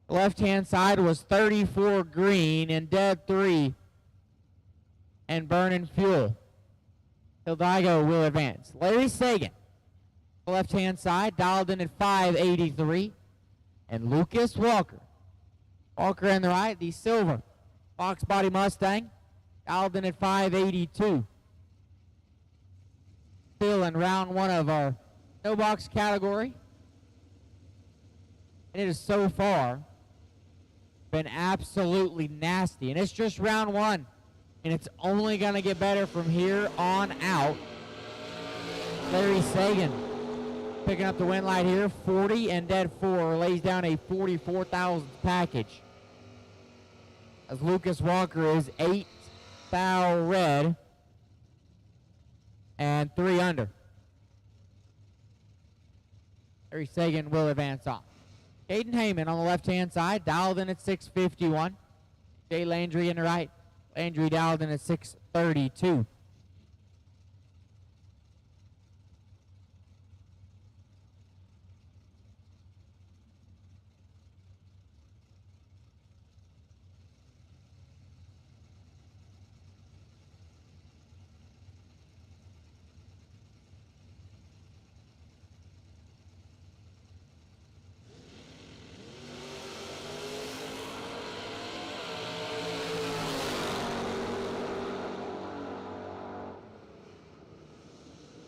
Left-hand side was 34 green and dead 3 and burning fuel. Hidalgo will advance. Larry Sagan, left-hand side, dialed in at 583, and Lucas Walker. Walker in the right, the silver box body Mustang, dialed in at 582. Still in round 1 of our no box category. And it has so far been absolutely nasty. And it's just round 1. And it's only going to get better from here on out. Larry Sagan picking up the win light here, 40 and dead 4, lays down a 44,000 package. As Lucas Walker is 8 thou red and 3 under. Larry Sagan will advance on. Caden Heyman on the left-hand side, dialed in at 651. Jay Landry in the right. Landry dialed in at 632.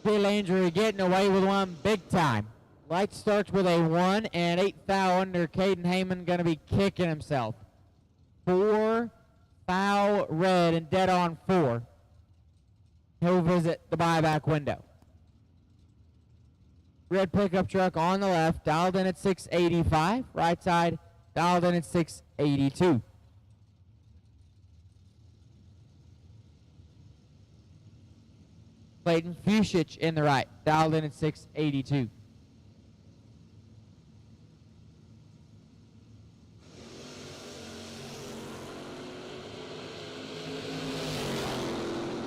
pit lanes are getting away with one big time. Light starts with a 1 and 8 foul under. Caden Heyman going to be kicking himself. 4 foul red and dead on 4. He'll visit the buyback window. Red pickup truck on the left, dialed in at 685. Right side, dialed in at 682. Clayton Fuchich in the right, dialed in at 682.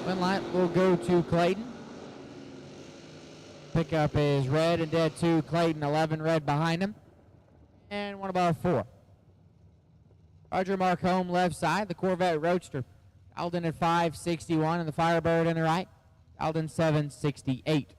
Win light will go to Clayton. Pickup is red and dead 2. Clayton 11 red behind him. And 1 above 4. Roger Marcombe left side. The Corvette Roadster. Dialed in at 561 and the Firebird in the right. Dialed in 768.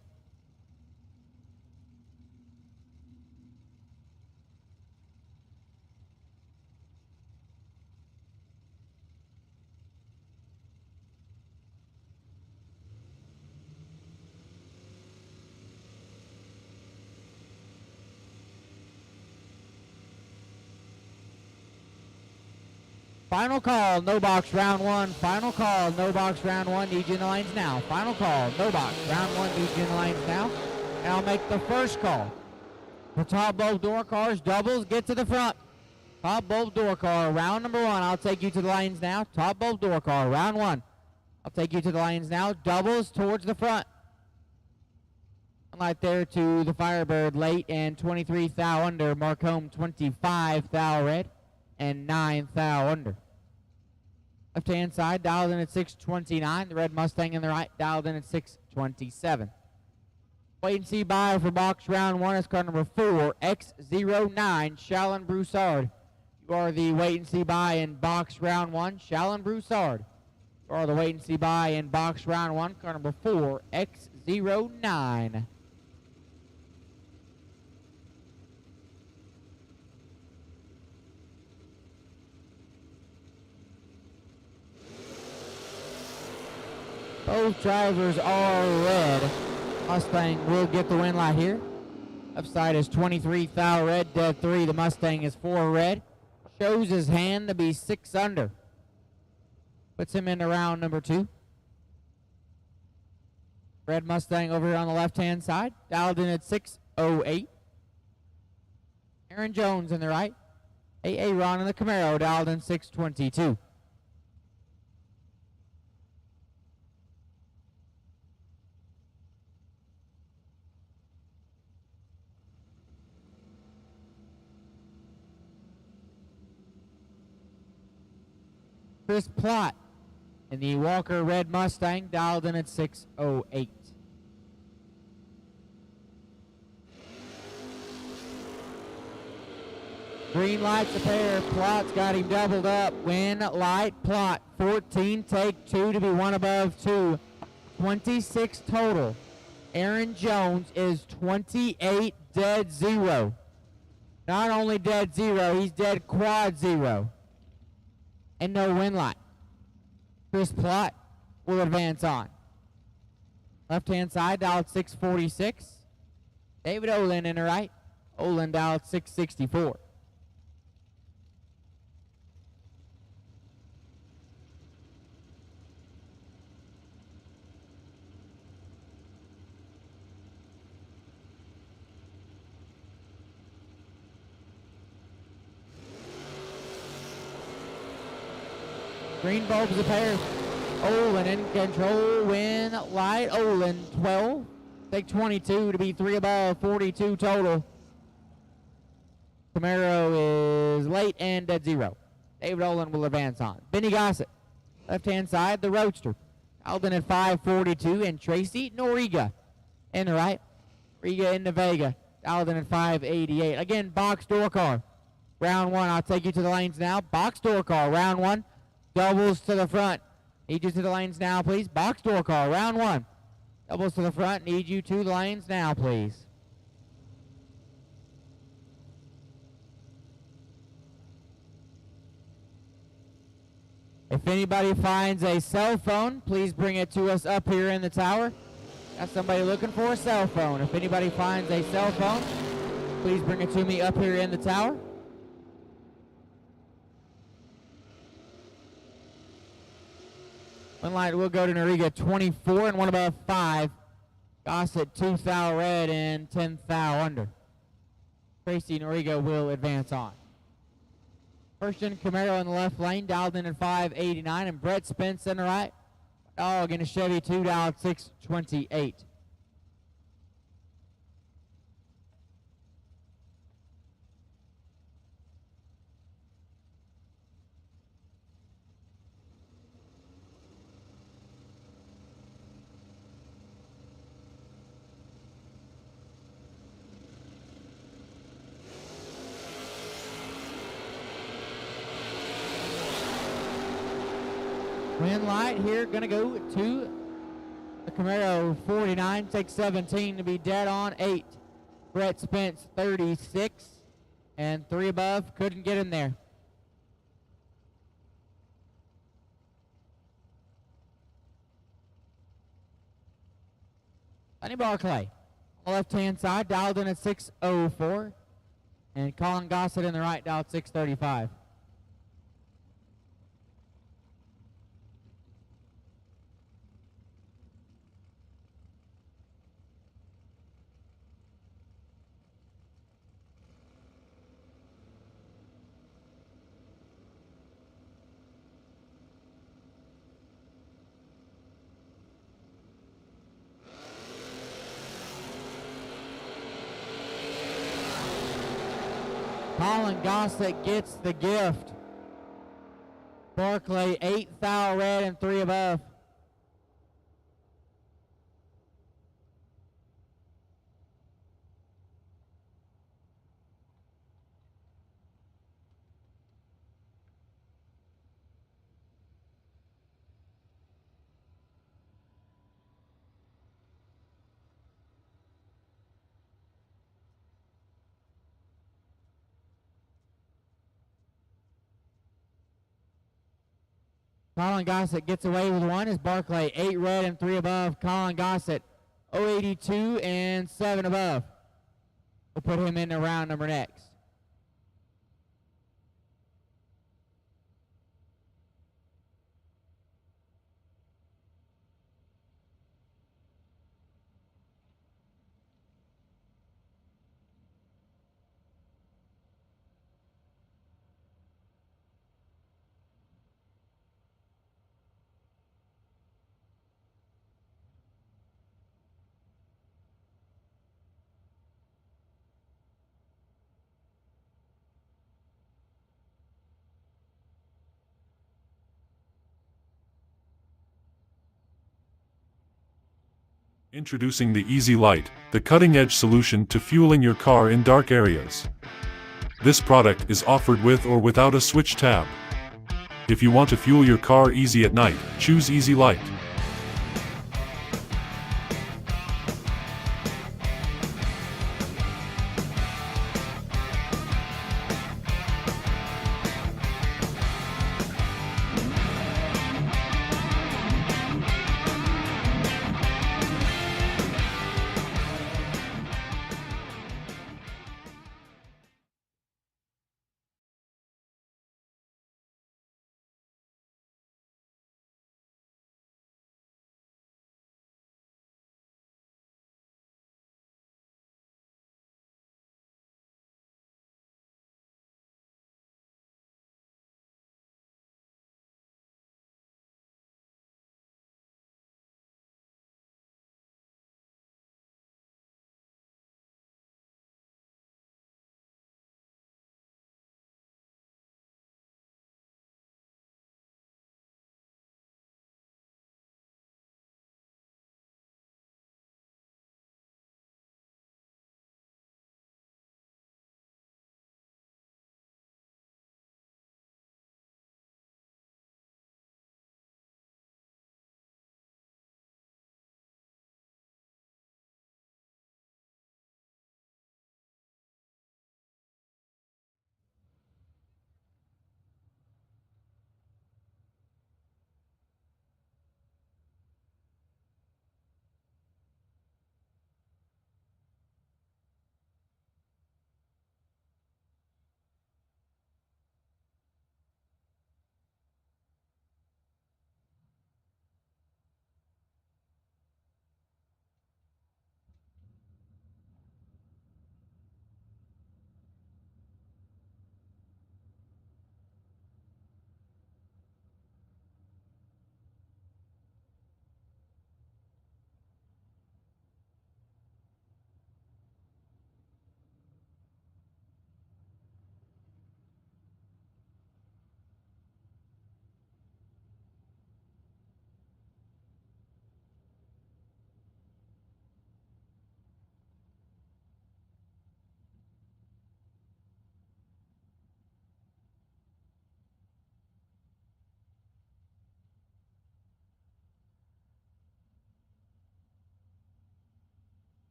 Final call, no box, round 1. Final call, no box, round 1. Need you in the lanes now. Final call, no box, round 1. Need you in the lanes now. And I'll make the first call. For top bulb door cars, doubles, get to the front. Top bulb door car, round number 1. I'll take you to the lanes now. Top bulb door car, round 1. I'll take you to the lanes now. Doubles towards the front. Light there to the Firebird late and 23 thou under. Marcombe 25 thou red and 9 thou under. Left-hand side, dialed in at 629. The red Mustang in the right, dialed in at 627. Wait and see buy for box round 1 is car number 4, X09, Shallon Broussard. You are the wait and see buy in box round 1, Shallon Broussard. You are the wait and see buy in box round 1, car number 4, X09. Both drivers are red. Mustang will get the win light here. Left side is 23 thou red, dead 3. The Mustang is 4 red. Shows his hand to be 6 under. Puts him into round number 2. Red Mustang over here on the left-hand side. Dialed in at 608. Aaron Jones in the right. A.A. Ron in the Camaro, dialed in 622. Chris Plott in the Walker Red Mustang, dialed in at 608. Green light's a pair. Plott's got him doubled up. Win light, Plott. 14, take 2 to be 1 above 2. 26 total. Aaron Jones is 28 dead 0. Not only dead 0, he's dead quad 0. And no win light. Chris Plott will advance on. Left-hand side, dialed 646. David Olin in the right. Olin dialed 664. Green bulbs a pair. Olin in control. Win light. Olin 12. Take 22 to be 3 above. 42 total. Camaro is late and dead 0. David Olin will advance on. Benny Gossett. Left-hand side, the Roadster. Alden at 542. And Tracy Noriga in the right. Riga into Vega. Alden at 588. Again, box door car. Round 1. I'll take you to the lanes now. Box door car. Round 1. Doubles to the front. Need you to the lanes now, please. Box door car, round 1. Doubles to the front. Need you to the lanes now, please. If anybody finds a cell phone, please bring it to us up here in the tower. Got somebody looking for a cell phone. If anybody finds a cell phone, please bring it to me up here in the tower. One light will go to Noriega 24 and one above 5. Gossett 2 thou red and 10 thou under. Tracy Noriega will advance on. First gen Camaro in the left lane, dialed in at 589, and Brett Spence in the right. Dog in a Chevy 2 dialed 628. Green light here, gonna go to the Camaro 49, takes 17 to be dead on 8. Brett Spence 36 and 3 above, couldn't get in there. Sonny Barclay on the left hand side, dialed in at 604, and Colin Gossett in the right, dialed 635. Colin Gossett gets the gift. Barclay 8 thou red and 3 above. Colin Gossett gets away with one as Barclay 8 red and 3 above. Colin Gossett 082 and 7 above. We'll put him in the round number next. Introducing the Easy Light, the cutting-edge solution to fueling your car in dark areas. This product is offered with or without a switch tab. If you want to fuel your car easy at night, choose Easy Light.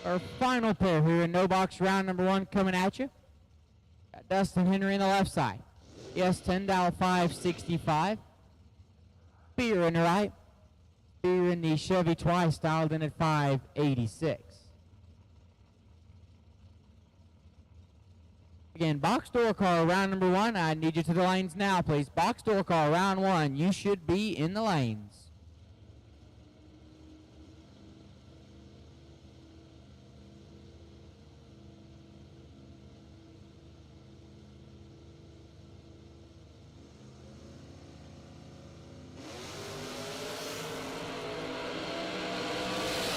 Our final pair here in no box round number 1 coming at you. Got Dustin Henry on the left side. Yes, 10 dial 565. Spear in the right. Spear in the Chevy twice, dialed in at 586. Again, box door car round number 1. I need you to the lanes now, please. Box door car round 1. You should be in the lanes.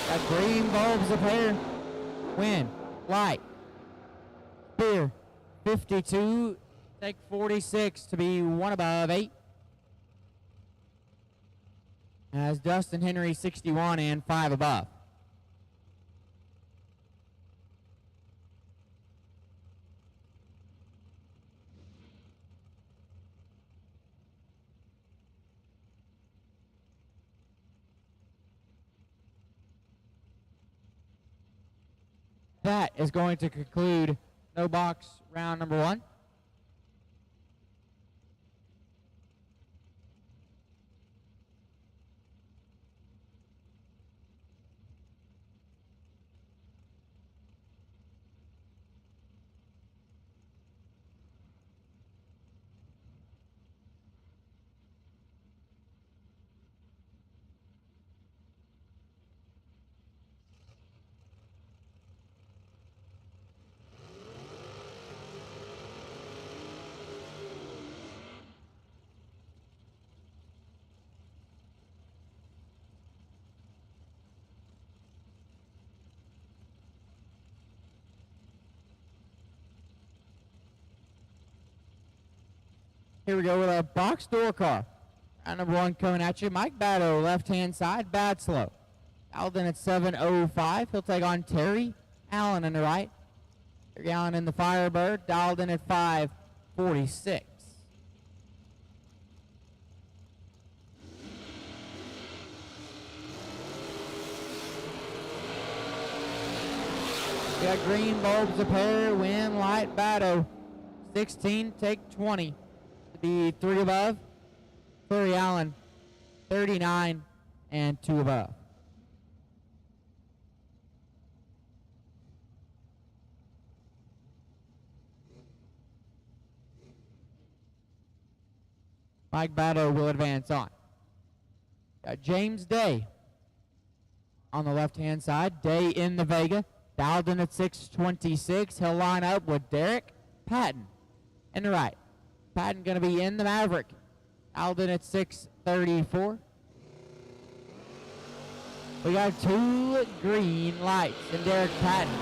Got green bulbs up here. Win. Light. Spear. 52. Take 46 to be 1 above 8. As Dustin Henry 61 and 5 above. That is going to conclude no box round number 1. Here we go with a box door car. Round number 1 coming at you. Mike Batto, left-hand side, bad slow. Dialed in at 7:05. He'll take on Terry Allen in the right. Terry Allen in the Firebird, dialed in at 5:46. We got green bulbs a pair, win, light, Batto. 16, take 20. Be 3 above. Terry Allen, 39 and 2 above. Mike Batto will advance on. Got James Day on the left-hand side. Day in the Vega, dialed in at 6:26. He'll line up with Derek Patton in the right. Patton going to be in the Maverick. Alden at 6:34. We got 2 green lights, and Derek Patton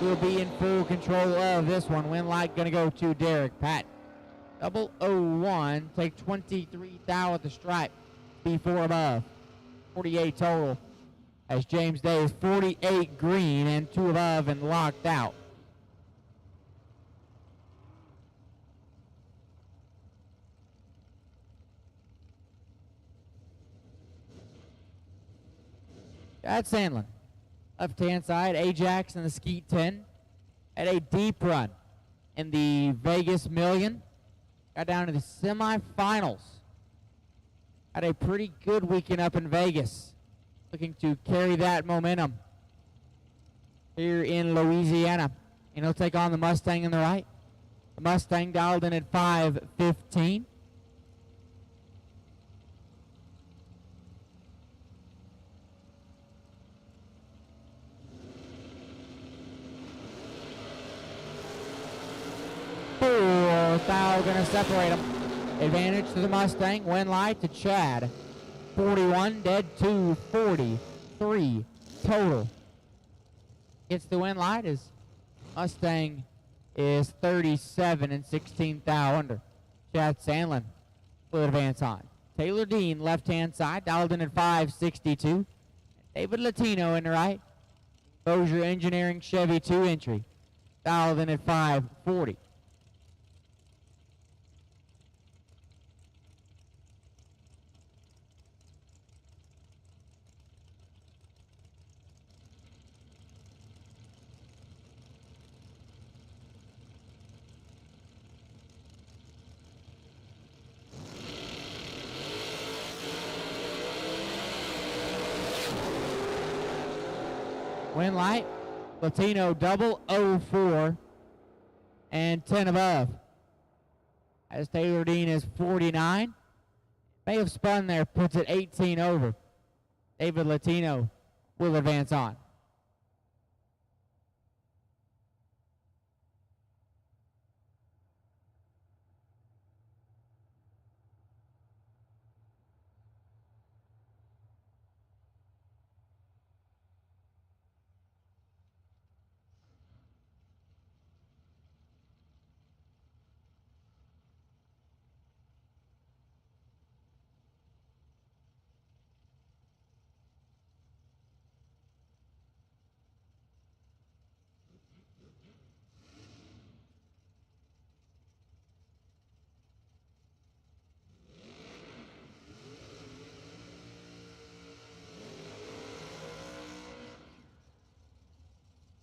will be in full control of this one. Win light going to go to Derek Patton. 001, take 23 thou at the stripe. B4 above. 48 total. As James Day is 48 green and 2 above and locked out. Chad Sandlin, left-hand side, Ajax and the Skeet 10. Had a deep run in the Vegas Million. Got down to the semifinals. Had a pretty good weekend up in Vegas. Looking to carry that momentum here in Louisiana. And he'll take on the Mustang in the right. The Mustang dialed in at 5:15. Foul going to separate them. Advantage to the Mustang. Win light to Chad. 41 dead to 43 total. Gets the win light as Mustang is 37 and 16 thou under. Chad Sandlin will advance on. Taylor Dean left-hand side, dialed in at 5:62. David Latino in the right. Bossier Engineering Chevy 2 entry, dialed in at 5:40. Win light, Latino double 04 and 10 above. As Taylor Dean is 49. May have spun there, puts it 18 over. David Latino will advance on.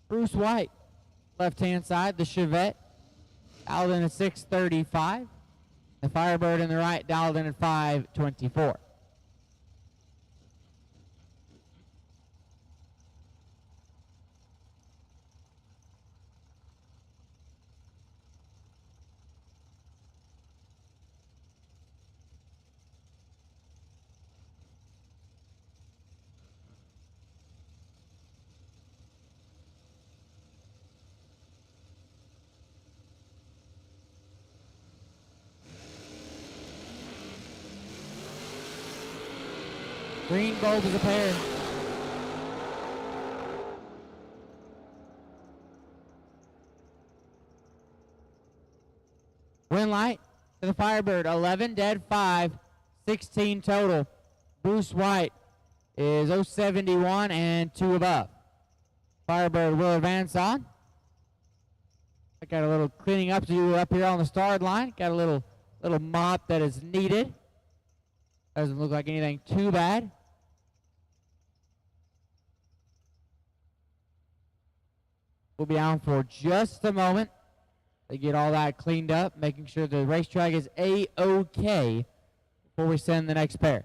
Bruce White, left-hand side, the Chevette, dialed in at 635. The Firebird in the right, dialed in at 524. Green bulb is a pair. Win light to the Firebird, 11 dead, 5, 16 total. Bruce White is 071 and 2 above. Firebird will advance on. I got a little cleaning up to do up here on the start line. Got a little mop that is needed. Doesn't look like anything too bad. We'll be down for just a moment. They get all that cleaned up, making sure the racetrack is A-OK before we send the next pair.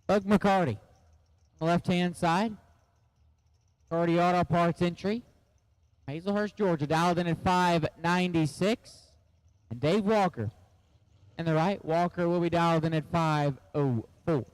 Bug McCarty on the left-hand side. McCarty Auto Parts entry. Hazelhurst, Georgia, dialed in at 596. And Dave Walker in the right. Walker will be dialed in at 504.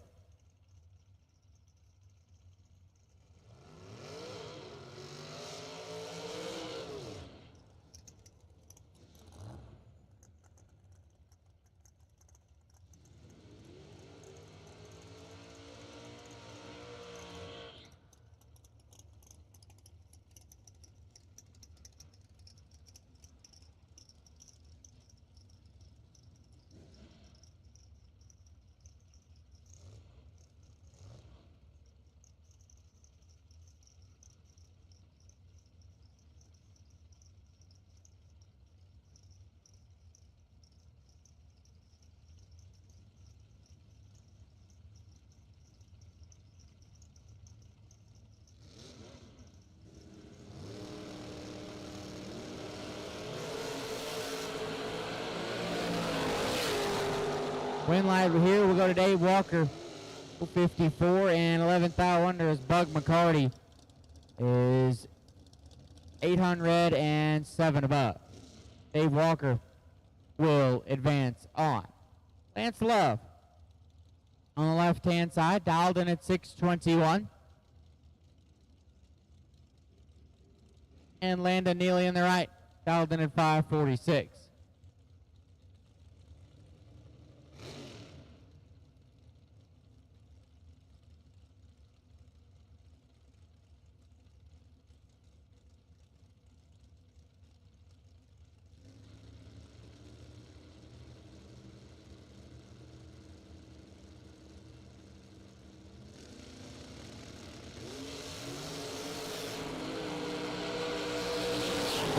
Win light here, we'll go to Dave Walker, 54, and 11th hour under is Bug McCarty, is 807 above. Dave Walker will advance on. Lance Love on the left-hand side, dialed in at 621. And Landon Neely in the right, dialed in at 546.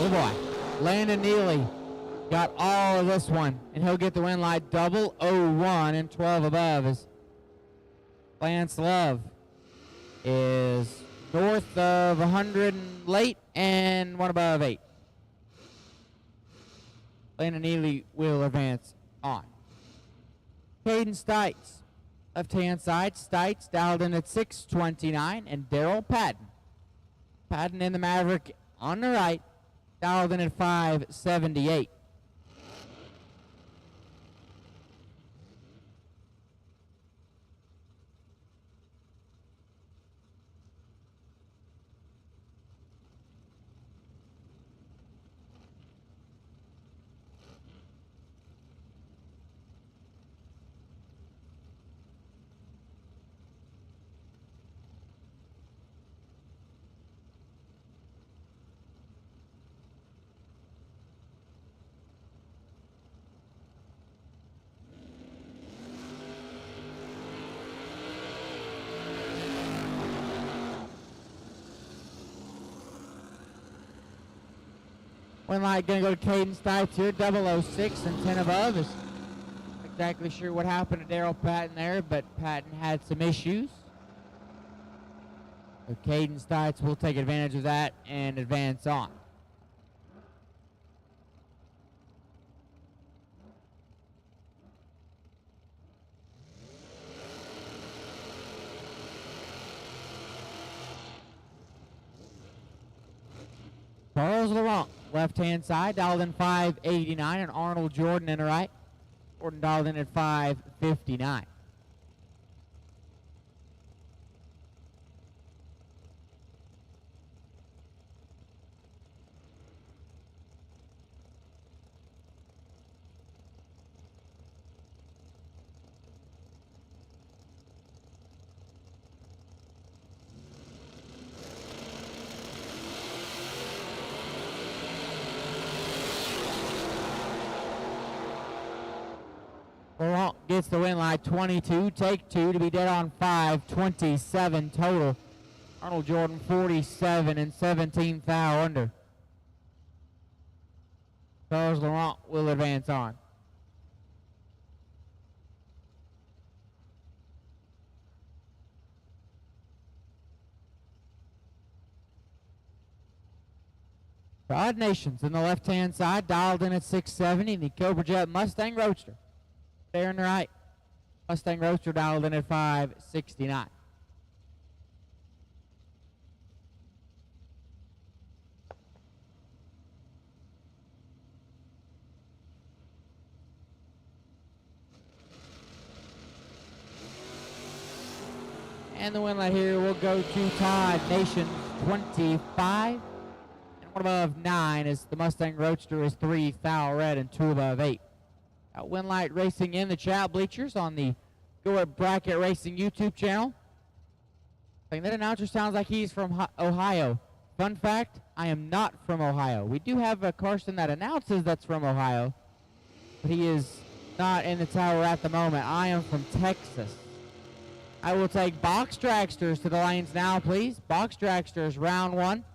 Oh boy, Landon Neely Got all of this one, and he'll get the win light double 01 and 12 above as Lance Love is north of 100 and late and one above 8. Landon Neely will advance on. Caden Stites, left-hand side. Stites dialed in at 629, and Daryl Patton. Patton in the Maverick on the right, dialed in at 578. Win light going to go to Caden Stites here, 006 and 10 above. Is not exactly sure what happened to Daryl Patton there, but Patton had some issues. So Caden Stites will take advantage of that and advance on. Charles Laurent, left-hand side, dialed in 589, and Arnold Jordan in the right. Jordan dialed in at 559. Laurent gets the win light 22, take 2 to be dead on 527 total. Arnold Jordan 47 and 17 thou under. Charles Laurent will advance on. Rod Nations in the left-hand side, dialed in at 670, the Cobra Jet Mustang Roadster. There in the right, Mustang Roadster dialed in at 569. And the win light here will go to Todd Nations, 25. And one above 9 as the Mustang Roadster is 3 thou red and 2 above 8. Win light racing in the chat bleachers on the Go at Bracket Racing YouTube channel. Saying that announcer sounds like he's from Ohio. Fun fact, I am not from Ohio. We do have a Carson that announces that's from Ohio, but he is not in the tower at the moment. I am from Texas. I will take Box Dragsters to the lanes now, please. Box Dragsters, round 1,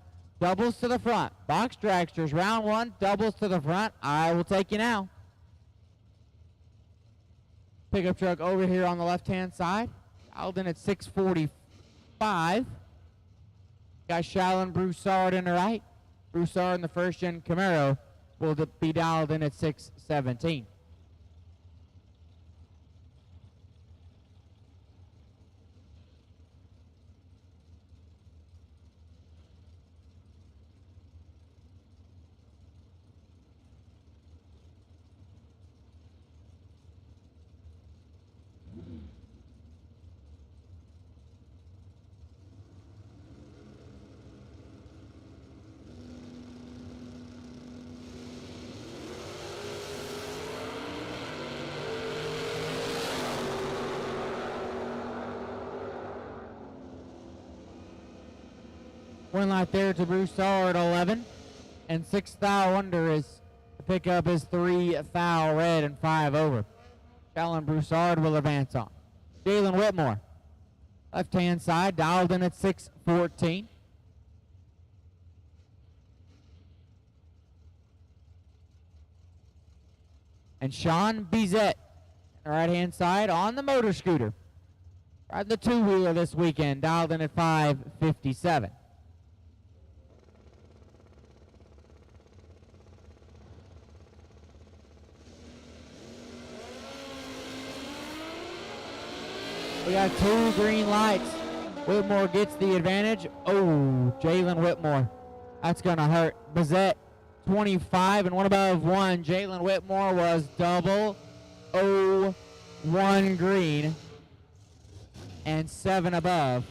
doubles to the front. Box Dragsters, round 1, doubles to the front. I will take you now. Pickup truck over here on the left-hand side. Dialed in at 645. Got Shallon Broussard in the right. Broussard in the first-gen Camaro will be dialed in at 617. Win light there to Broussard, 11. And 6 thou under is the pickup is 3 thou red and 5 over. Shallon Broussard will advance on. Jalen Whitmore, left-hand side, dialed in at 614. And Sean Bizet, right-hand side on the motor scooter. Riding the two-wheeler this weekend, dialed in at 5:57. We got 2 green lights. Whitmore gets the advantage. Oh, Jalen Whitmore. That's going to hurt. Bizet, 25 and one above 1. Jalen Whitmore was 0-0-1 green and 7 above.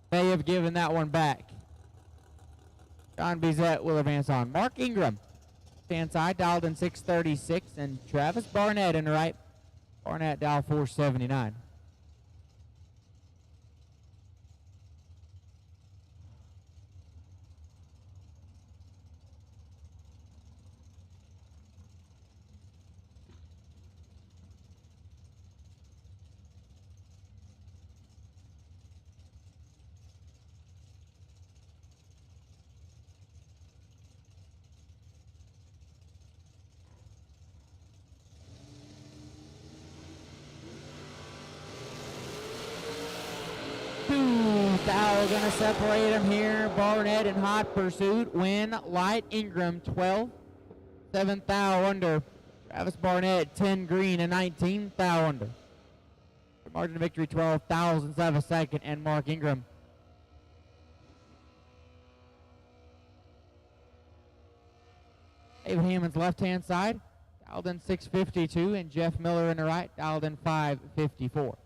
They have given that one back. John Bizet will advance on. Mark Ingram, stand side, dialed in 636, and Travis Barnett in the right. Barnett dial 479. Foul gonna separate them here. Barnett in hot pursuit. Win light. Ingram 12. 7 thou under. Travis Barnett 10 green and 19 thou under. Margin of victory 12 thousandths of a second, and Mark Ingram. David Hammond's left hand side, dialed in 652, and Jeff Miller in the right, dialed in 554.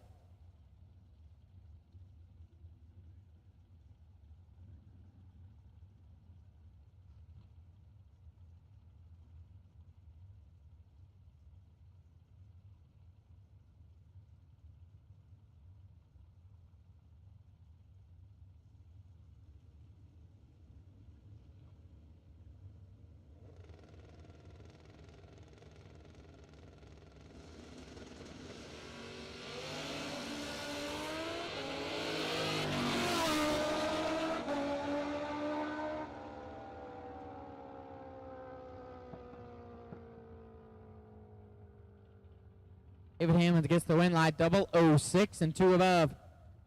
David Hammonds gets the win light, 006 and 2 above,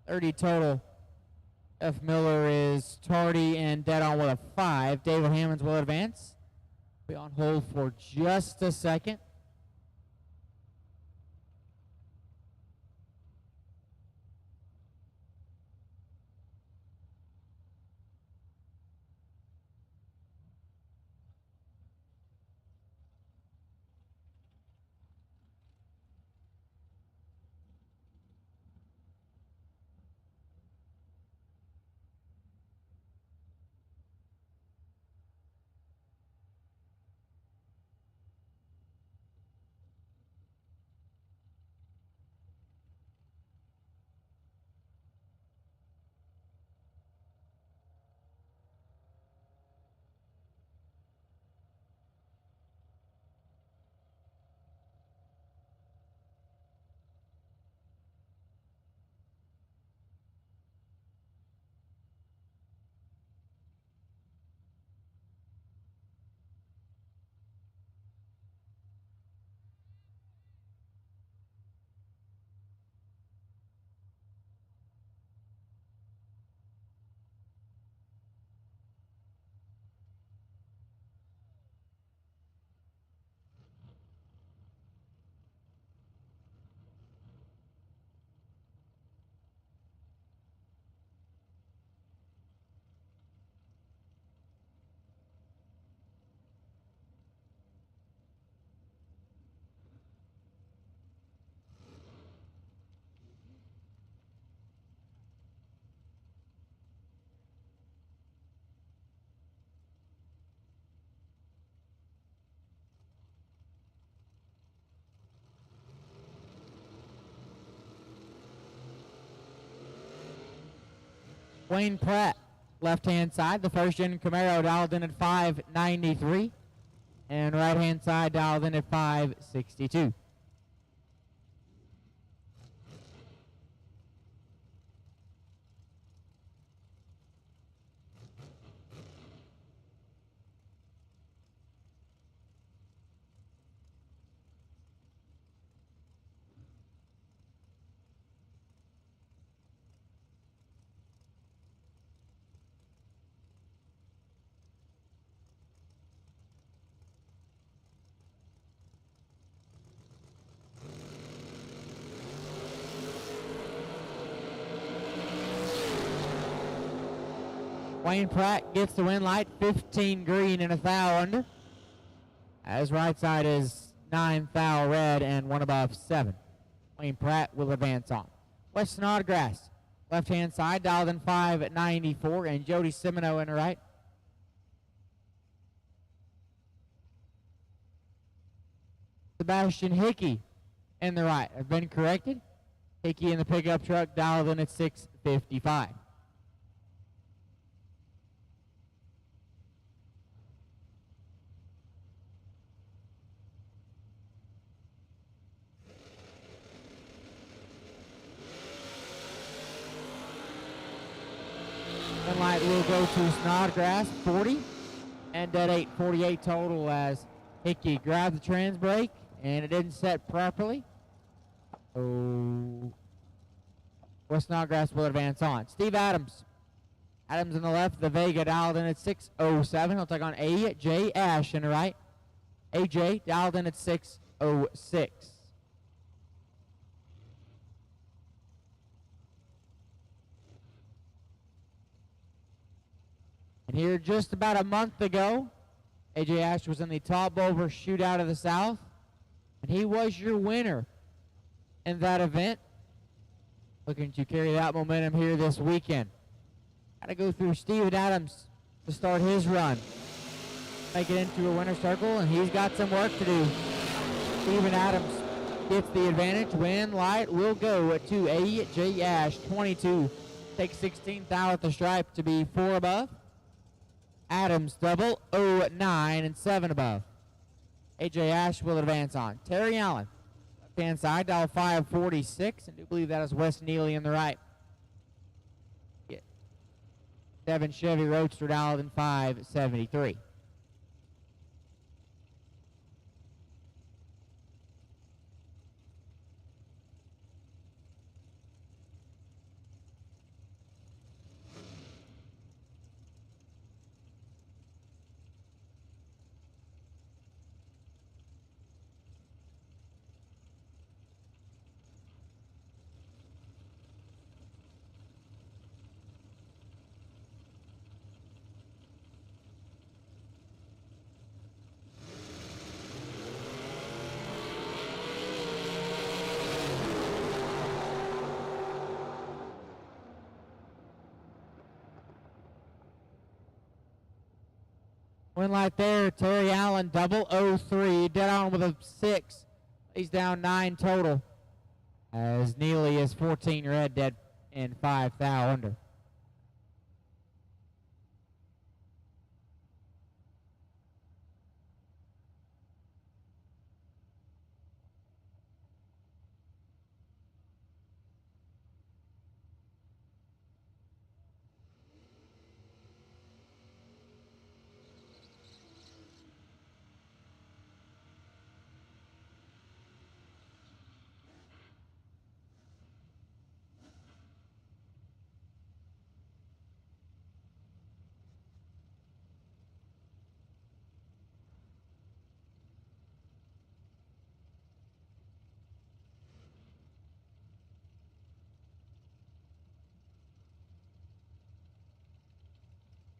30 total. F. Miller is tardy and dead on with a 5. David Hammonds will advance. Be on hold for just a second. Wayne Pratt, left-hand side, the first-gen Camaro dialed in at 593, and right-hand side dialed in at 562. Wayne Pratt gets the win light, 15 green and a thou under. As right side is 9 thou red and 1 above 7. Wayne Pratt will advance on. West Snodgrass, left hand side, dialed in 5 at 94, and Jody Semino in the right. Sebastian Hickey in the right. I've been corrected. Hickey in the pickup truck, dialed in at 655. Green light will go to Snodgrass, 40, and dead 848 total as Hickey grabbed the trans brake and it didn't set properly. Oh, West Snodgrass will advance on. Steve Adams. Adams in the left, the Vega dialed in at 607. He'll take on A.J. Ash in the right. A.J. dialed in at 606. And here just about a month ago, A.J. Ash was in the Top Boulder Shootout of the South, and he was your winner in that event. Looking to carry that momentum here this weekend. Got to go through Steven Adams to start his run. Make it into a winner's circle, and he's got some work to do. Steven Adams gets the advantage. Win light will go to A.J. Ash, 22. Takes 16th out at the stripe to be 4 above. Adams double 09 and 7 above. A.J. Ash will advance on. Terry Allen, left-hand side, dial 546, and I do believe that is Wes Neely in the right. 7 Chevy Roadster dialed in 573. Win light there, Terry Allen, double 03, dead on with a 6. He's down 9 total. As Neely is 14 red, dead and 5 thou under.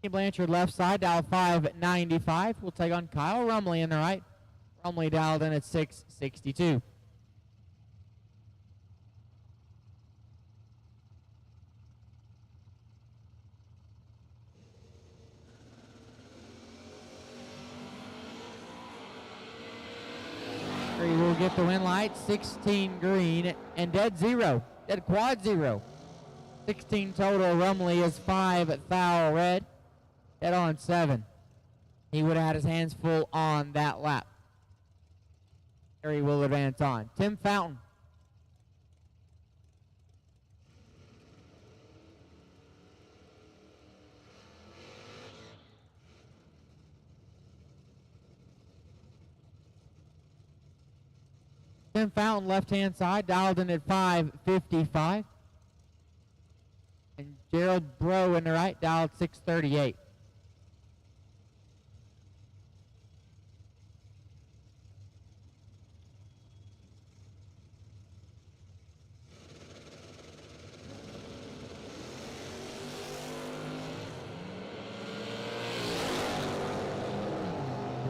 Blanchard left side, dial 595. We'll take on Kyle Rumley in the right. Rumley dialed in at 662. He will get the win light, 16 green and dead 0, dead quad 0. 16 total. Rumley is 5 thou red. Dead on 7. He would have had his hands full on that lap. Harry will advance on. Tim Fountain. Tim Fountain, left-hand side, dialed in at 555. And Gerald Bro in the right, dialed 638.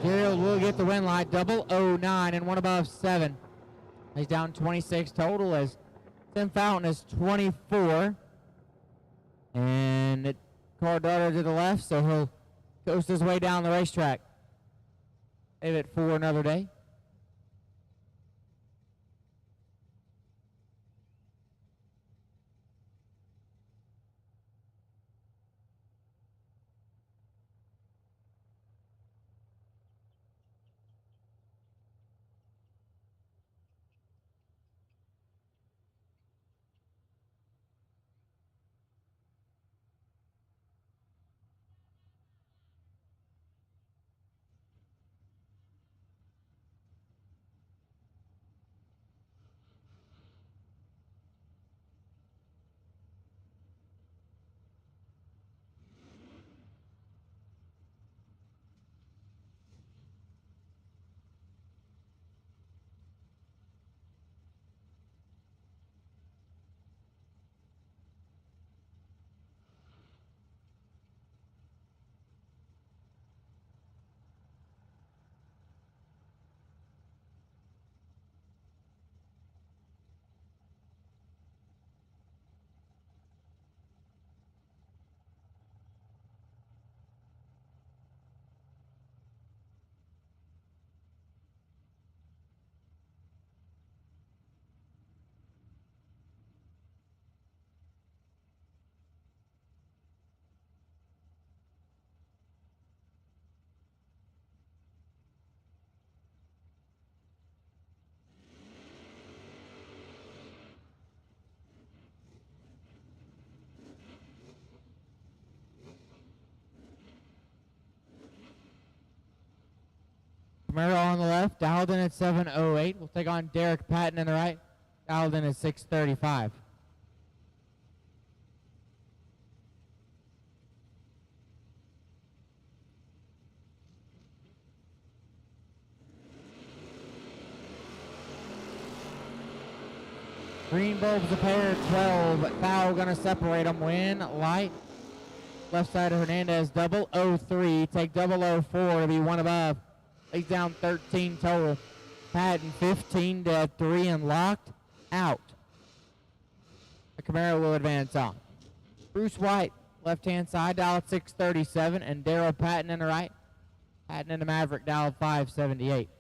Gerald will get the win light, 009 and one above 7. He's down 26 total as Tim Fountain is 24. And it car darted to the left, so he'll coast his way down the racetrack. Save it for another day. Camaro on the left, dialed in at 708. We'll take on Derek Patton in the right, dialed in at 635. Green bulbs a pair, 12. Foul gonna separate them. Win, light. Left side of Hernandez, 003. Take 004 to be one above. He's down 13 total. Patton 15 to 3 and locked out. The Camaro will advance on. Bruce White, left-hand side, dial at 637, and Daryl Patton in the right. Patton in the Maverick, dial at 578.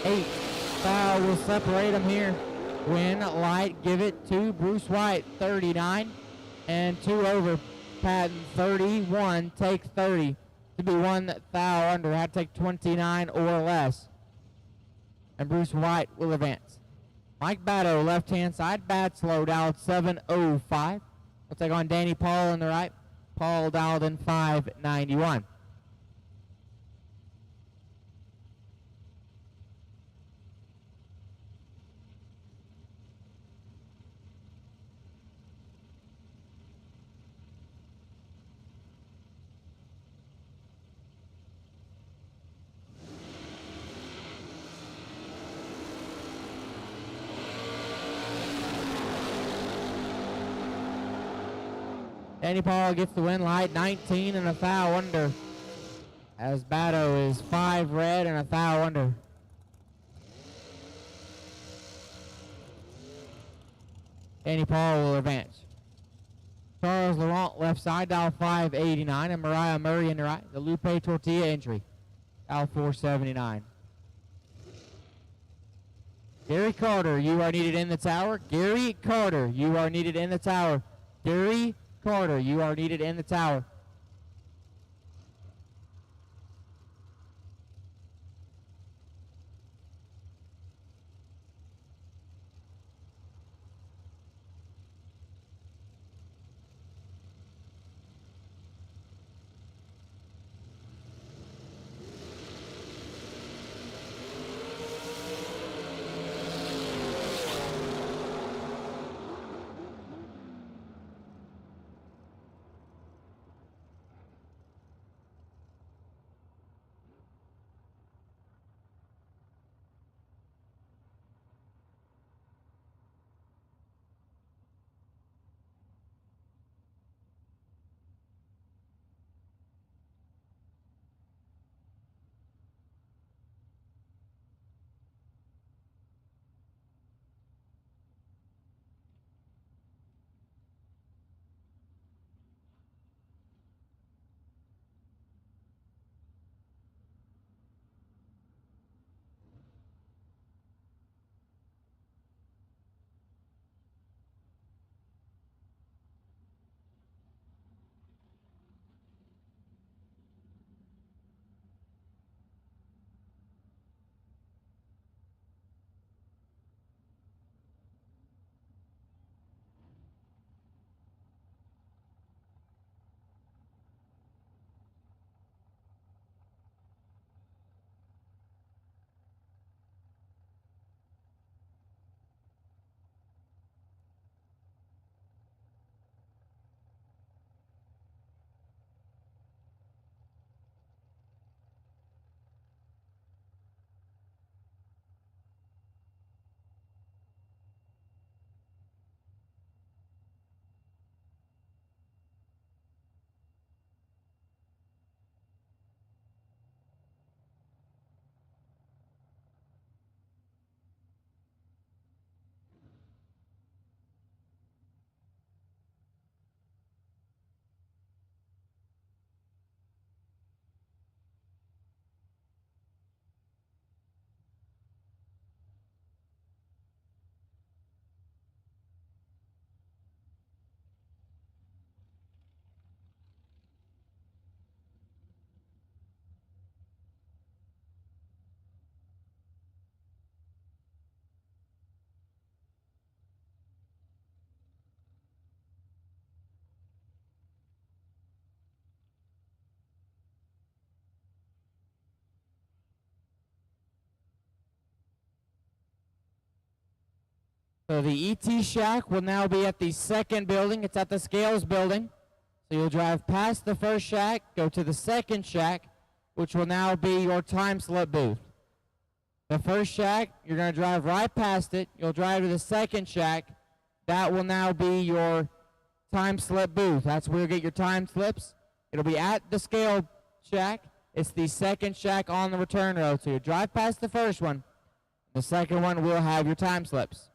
Eight. Foul will separate them here. Win, light, give it to Bruce White, 39. And 2 over. Patton, 31. Take 30. To be one foul under. Had to take 29 or less. And Bruce White will advance. Mike Batto, left-hand side. Batslow, dialed 705. We'll take on Danny Paul on the right. Paul dialed in 591. Danny Paul gets the win light, 19 and a foul under. As Batto is 5 red and a foul under. Danny Paul will advance. Charles Laurent, left side, dial 589, and Mariah Murray in the right. The Lupe Tortilla entry, dial 479. Gary Carter, you are needed in the tower. Gary Carter, you are needed in the tower. Gary Carter, you are needed in the tower. So the ET shack will now be at the second building. It's at the Scales building. So you'll drive past the first shack, go to the second shack, which will now be your time slip booth. The first shack, you're going to drive right past it. You'll drive to the second shack. That will now be your time slip booth. That's where you'll get your time slips. It'll be at the scale shack. It's the second shack on the return road. So you drive past the first one. The second one will have your time slips.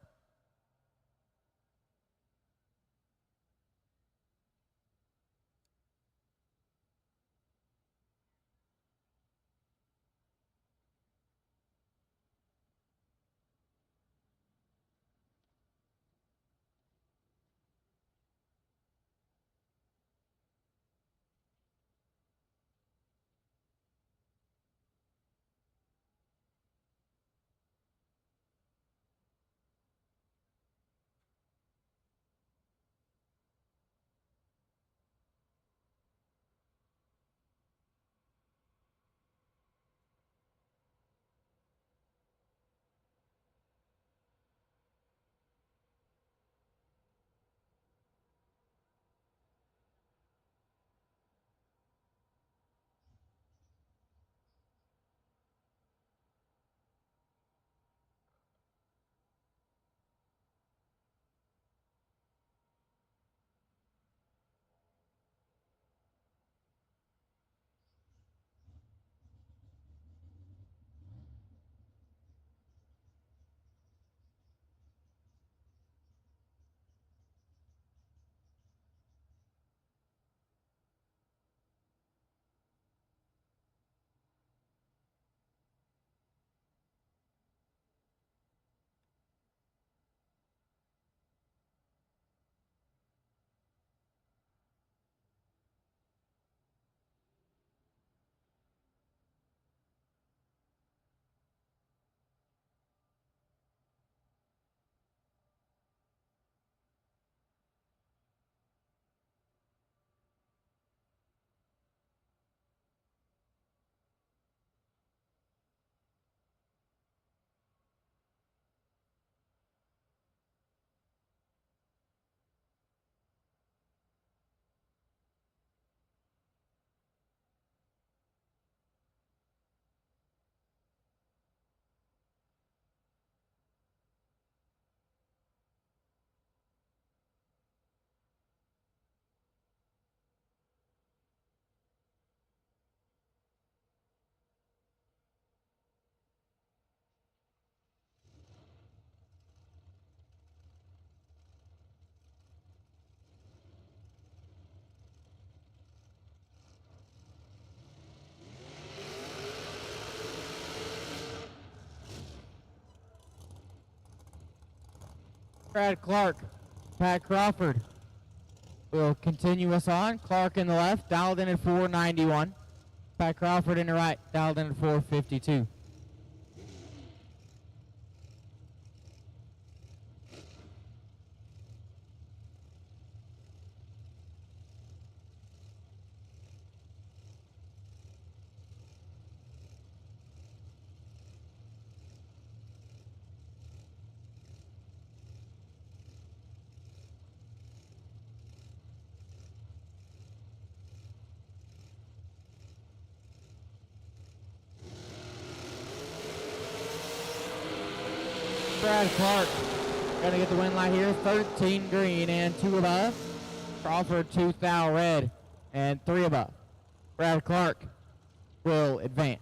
Brad Clark, Pat Crawford will continue us on. Clark in the left, dialed in at 491. Pat Crawford in the right, dialed in at 452. Brad Clark going to get the win light here. 13 green and 2 above. Crawford 2 thou red and 3 above. Brad Clark will advance.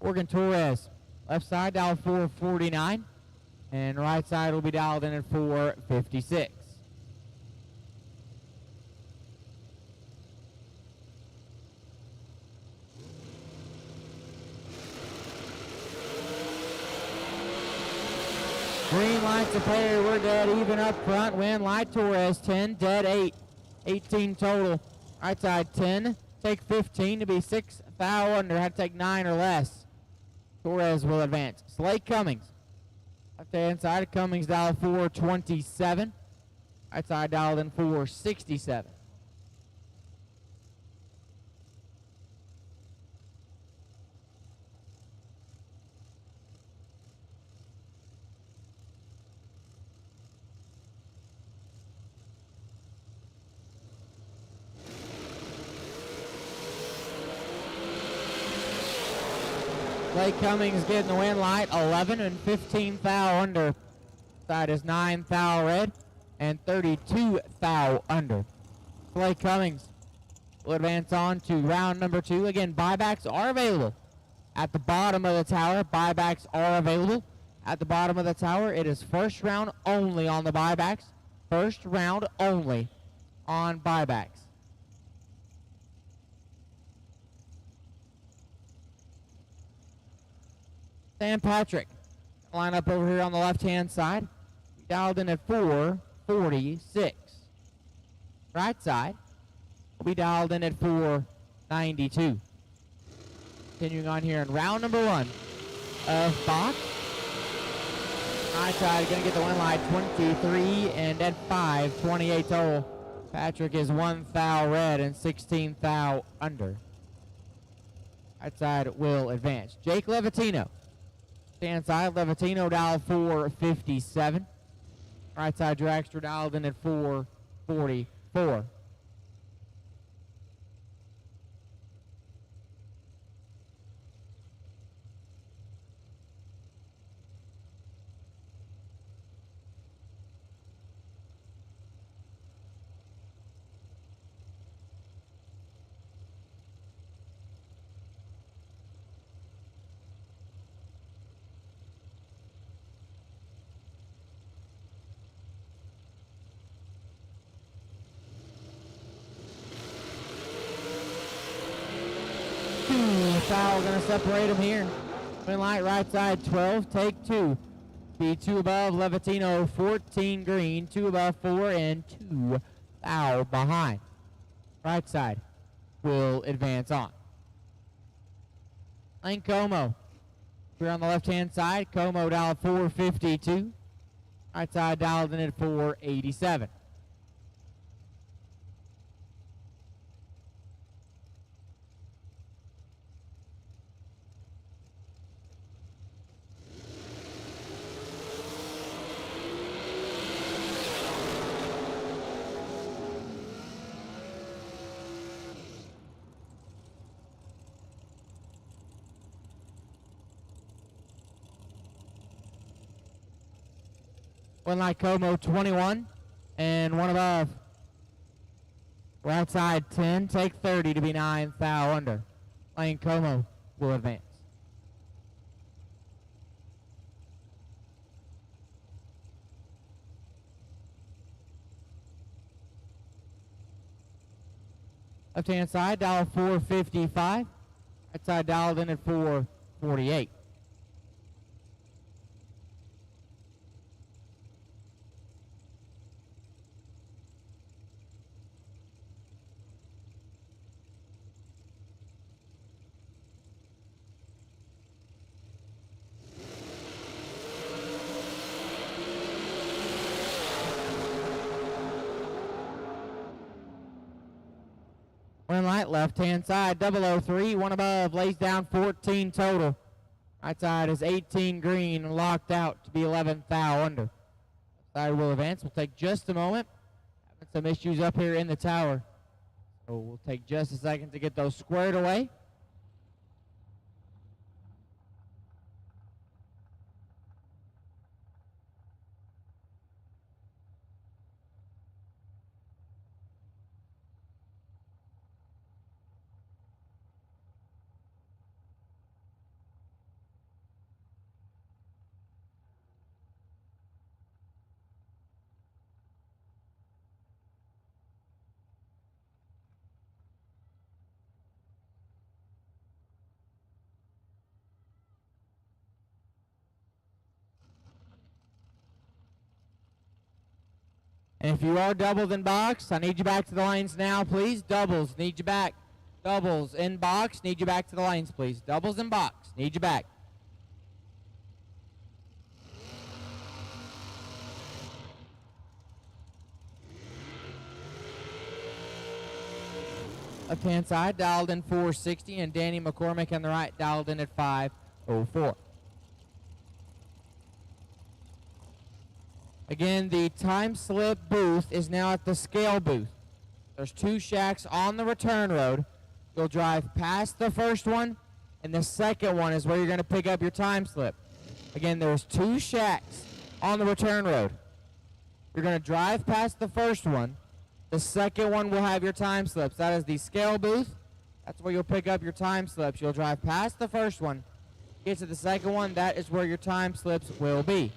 Morgan Torres, left side dialed 449, and right side will be dialed in at 456. Green light Spencer Perry, we're dead even up front. Win Light Torres, 10, dead 8. 18 total. Right side 10, take 15 to be 6 foul under. Had to take 9 or less. Torres will advance. Slade Cummings. Left hand side, Cummings dialed 427. Right side dialed in 467. Slade Cummings getting the win light, 11 and 15 foul under. Side is 9 foul red and 32 foul under. Slade Cummings will advance on to round number 2. Again, buybacks are available at the bottom of the tower. Buybacks are available at the bottom of the tower. It is first round only on the buybacks. First round only on buybacks. Sam Patrick, line up over here on the left-hand side. Dialed in at 446. Right side will be dialed in at 492. Continuing on here in round number 1 of Bach. Right side going to get the win light, 23 and at 5, 28 total. Patrick is 1 foul red and 16 foul under. Right side will advance. Jake Levatino. Stand side, Levatino dialed 457. Right side, Dragster dialed in at 444. Foul going to separate them here. Win light right side 12, take 2. Be 2 above, Levatino 14 green, 2 above 4 and 2 foul behind. Right side will advance on. Lane Como. We're on the left hand side. Como dialed 452. Right side dialed in at 487. Win light Como 21 and 1 above. Right side 10, take 30 to be 9 foul under. Lane Como will advance. Left hand side dial 455. Right side dialed in at 448. Win light, left hand side, 003, 1 above, lays down 14 total. Right side is 18 green, locked out to be 11 foul under. Left side will advance. We'll take just a moment. Having some issues up here in the tower. So we'll take just a second to get those squared away. And if you are doubled in box, I need you back to the lanes now, please. Doubles, need you back. Doubles in box, need you back to the lanes, please. Doubles in box, need you back. Left-hand side, dialed in 460, and Danny McCormick on the right, dialed in at 504. Again, the time slip booth is now at the scale booth. There's 2 shacks on the return road. You'll drive past the first one, and the second one is where you're going to pick up your time slip. Again, there's 2 shacks on the return road. You're going to drive past the first one. The second one will have your time slips. That is the scale booth. That's where you'll pick up your time slips. You'll drive past the first one, get to the second one. That is where your time slips will be.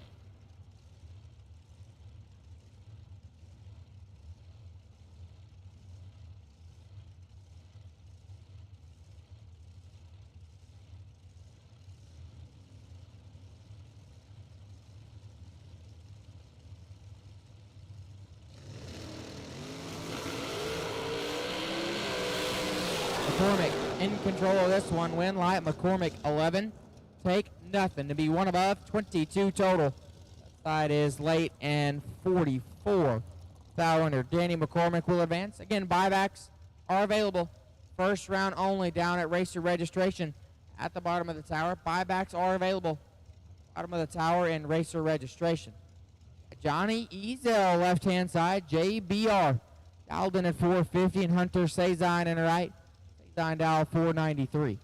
McCormick in control of this one. Win light, McCormick 11. Take nothing to be one above, 22 total. That side is late and 44. Foul under. Danny McCormick will advance. Again, buybacks are available. First round only down at Racer Registration at the bottom of the tower. Buybacks are available. Bottom of the tower and Racer Registration. Johnny Ezel, left-hand side. JBR dialed in at 450, and Hunter Sazine in the right. Sazine dial 493.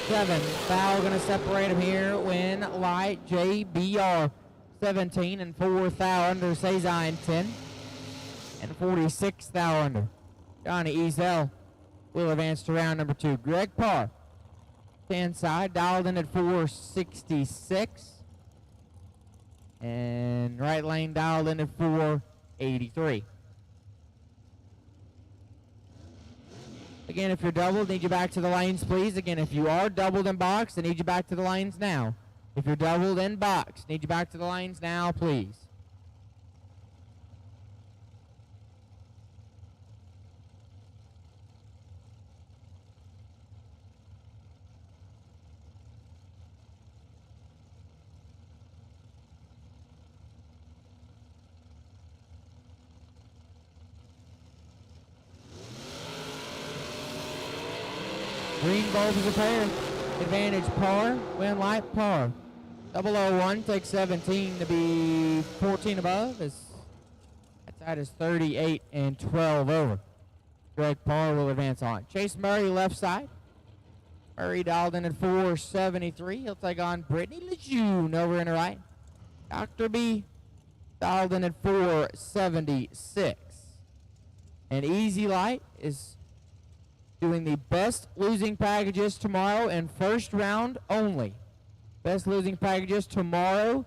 Seven. Foul going to separate him here. Win light. JBR 17 and 4 foul under. Sazine 10 and 46 foul under. Johnny Ezel will advance to round number 2. Greg Parr, 10 side, dialed in at 466. And right lane dialed in at 483. Again, if you're doubled, need you back to the lanes, please. Again, if you are doubled in box, I need you back to the lanes now. If you're doubled in box, need you back to the lanes now, please. Green bulbs is a pair. Advantage par. Win light par. 001 takes 17 to be 14 above. That side is 38 and 12 over. Greg Parr will advance on. Chase Murray left side. Murray dialed in at 473. He'll take on Brittany Lejeune over in the right. Dr. B dialed in at 476. And Easy Light is doing the best losing packages tomorrow and first round only. Best losing packages tomorrow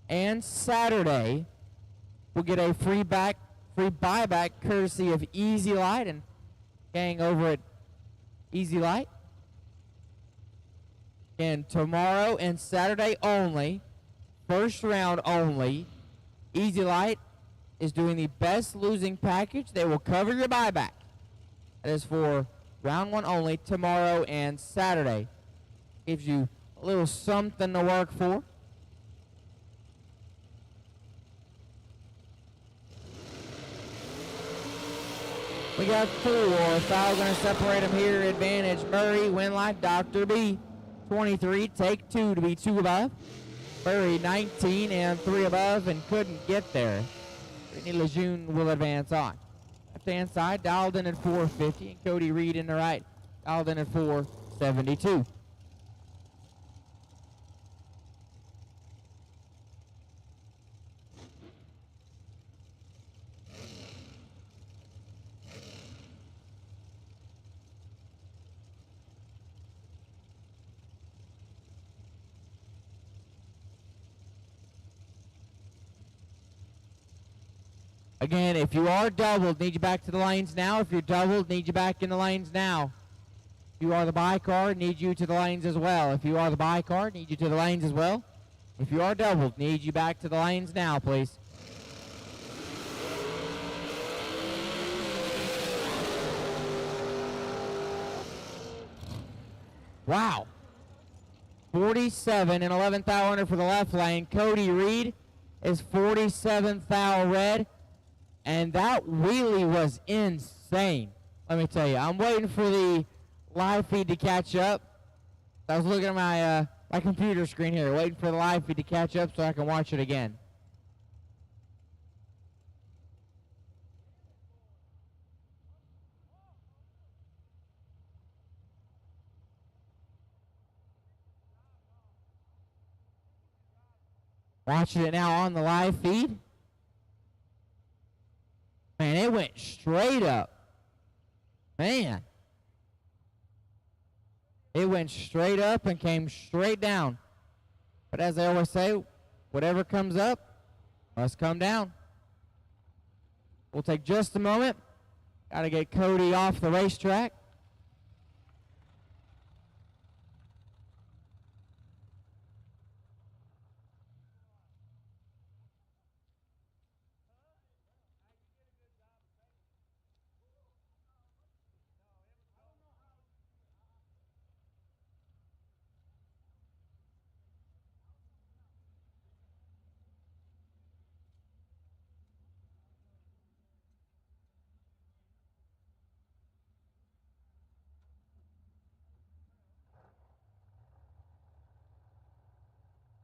and Saturday. We'll get a free buyback courtesy of Easy Light and gang over at Easy Light. And tomorrow and Saturday only, first round only, Easy Light is doing the best losing package. They will cover your buyback. That is for round 1 only, tomorrow and Saturday. Gives you a little something to work for. We got 4. Foul going to separate them here. Advantage Murray, win light, Dr. B. 23, take 2 to be 2 above. Murray 19 and 3 above and couldn't get there. Brittany Lejeune will advance on. Left-hand side, dialed in at 450, and Cody Reed in the right, dialed in at 472. Again, if you are doubled, need you back to the lanes now. If you're doubled, need you back in the lanes now. If you are the bi-car, need you to the lanes as well. If you are the bi-car, need you to the lanes as well. If you are doubled, need you back to the lanes now, please. Wow. 47 and 11th thou under for the left lane. Cody Reed is 47th thou red. And that wheelie was insane. Let me tell you, I'm waiting for the live feed to catch up. I was looking at my computer screen here, waiting for the live feed to catch up so I can watch it again. Watching it now on the live feed. Man, it went straight up. Man. It went straight up and came straight down. But as they always say, whatever comes up must come down. We'll take just a moment. Got to get Cody off the racetrack.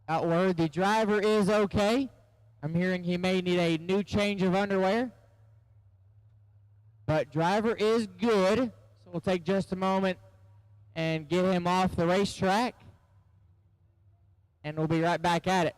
Got word the driver is okay. I'm hearing he may need a new change of underwear. But driver is good. So we'll take just a moment and get him off the racetrack. And we'll be right back at it.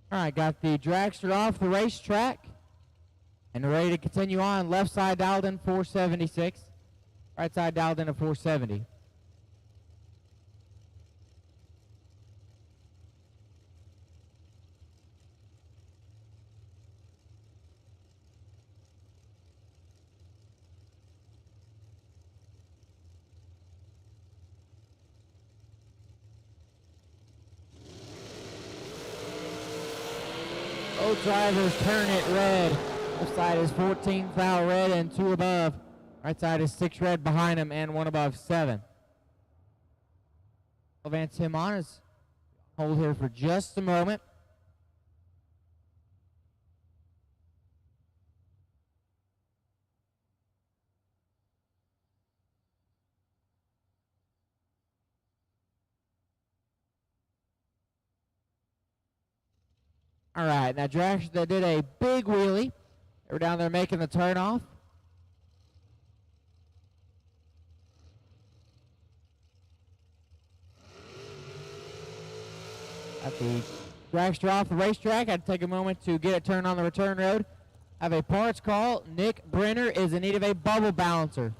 All right, got the dragster off the racetrack and ready to continue on. Left side dialed in 476. Right side dialed in at 470. Both drivers turn it red. Left side is 14 foul red and 2 above. Right side is 6 red behind him and 1 above 7. Advance him on as hold here for just a moment. All right, now dragster that did a big wheelie. They were down there making the turnoff. At the dragster off the racetrack, I'd take a moment to get it turned on the return road. Have a parts call. Nick Brenner is in need of a bubble balancer.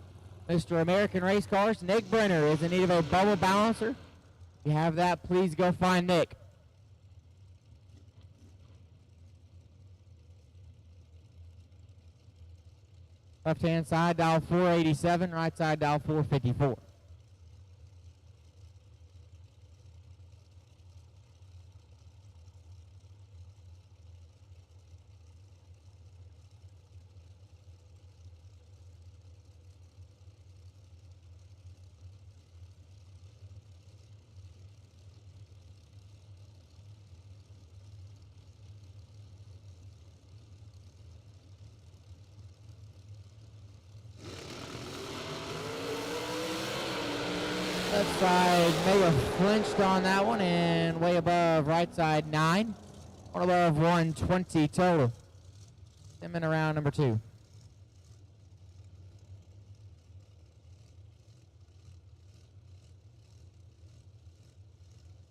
Mr. American Race Cars, Nick Brenner is in need of a bubble balancer. If you have that, please go find Nick. Left-hand side, dial 487. Right side, dial 454. Left side may have flinched on that one and way above. Right side 9. 1 above 120 total. Him in around number 2.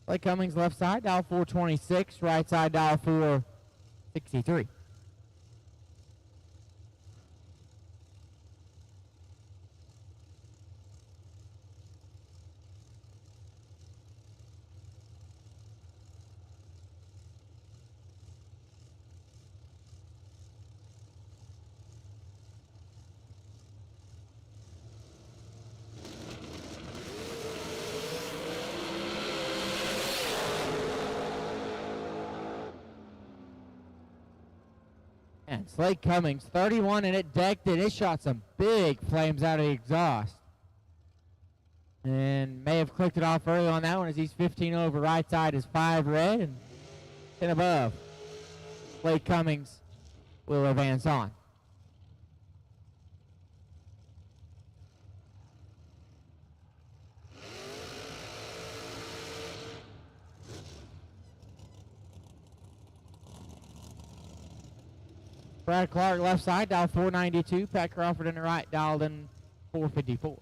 Blake Cummings left side, dial 426. Right side, dial 463. And Slade Cummings, 31, and it decked it. It shot some big flames out of the exhaust. And may have clicked it off early on that one as he's 15 over. Right side is 5 red and 10 above. Slade Cummings will advance on. Brad Clark left side, dial 492. Pat Crawford in the right, dialed in 454.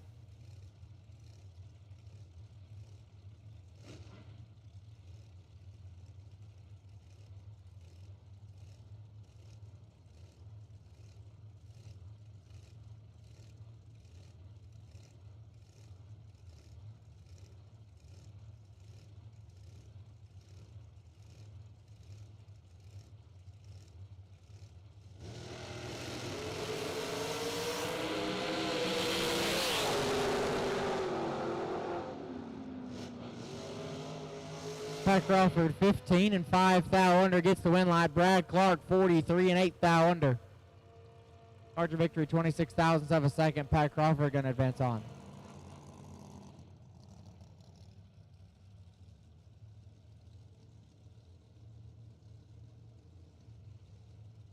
Pat Crawford 15 and 5 thou under gets the win light. Brad Clark 43 and 8 thou under. Margin victory 26 thousandths of a second. Pat Crawford going to advance on.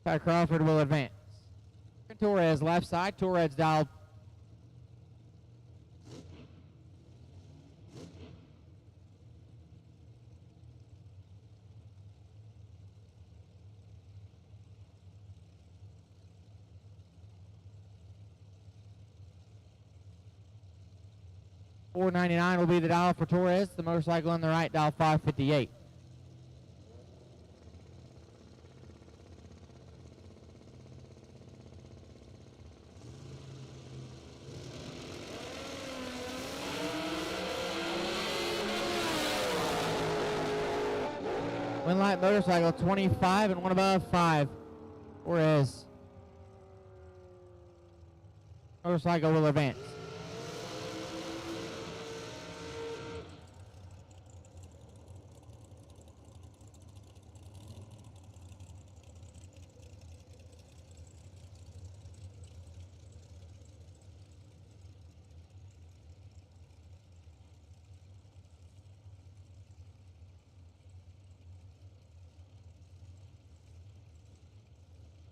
Pat Crawford will advance. Torres left side. Torres dialed 499 will be the dial for Torres. The motorcycle on the right, dial 558. Winlight motorcycle 25 and one above 5. Whereas motorcycle will advance.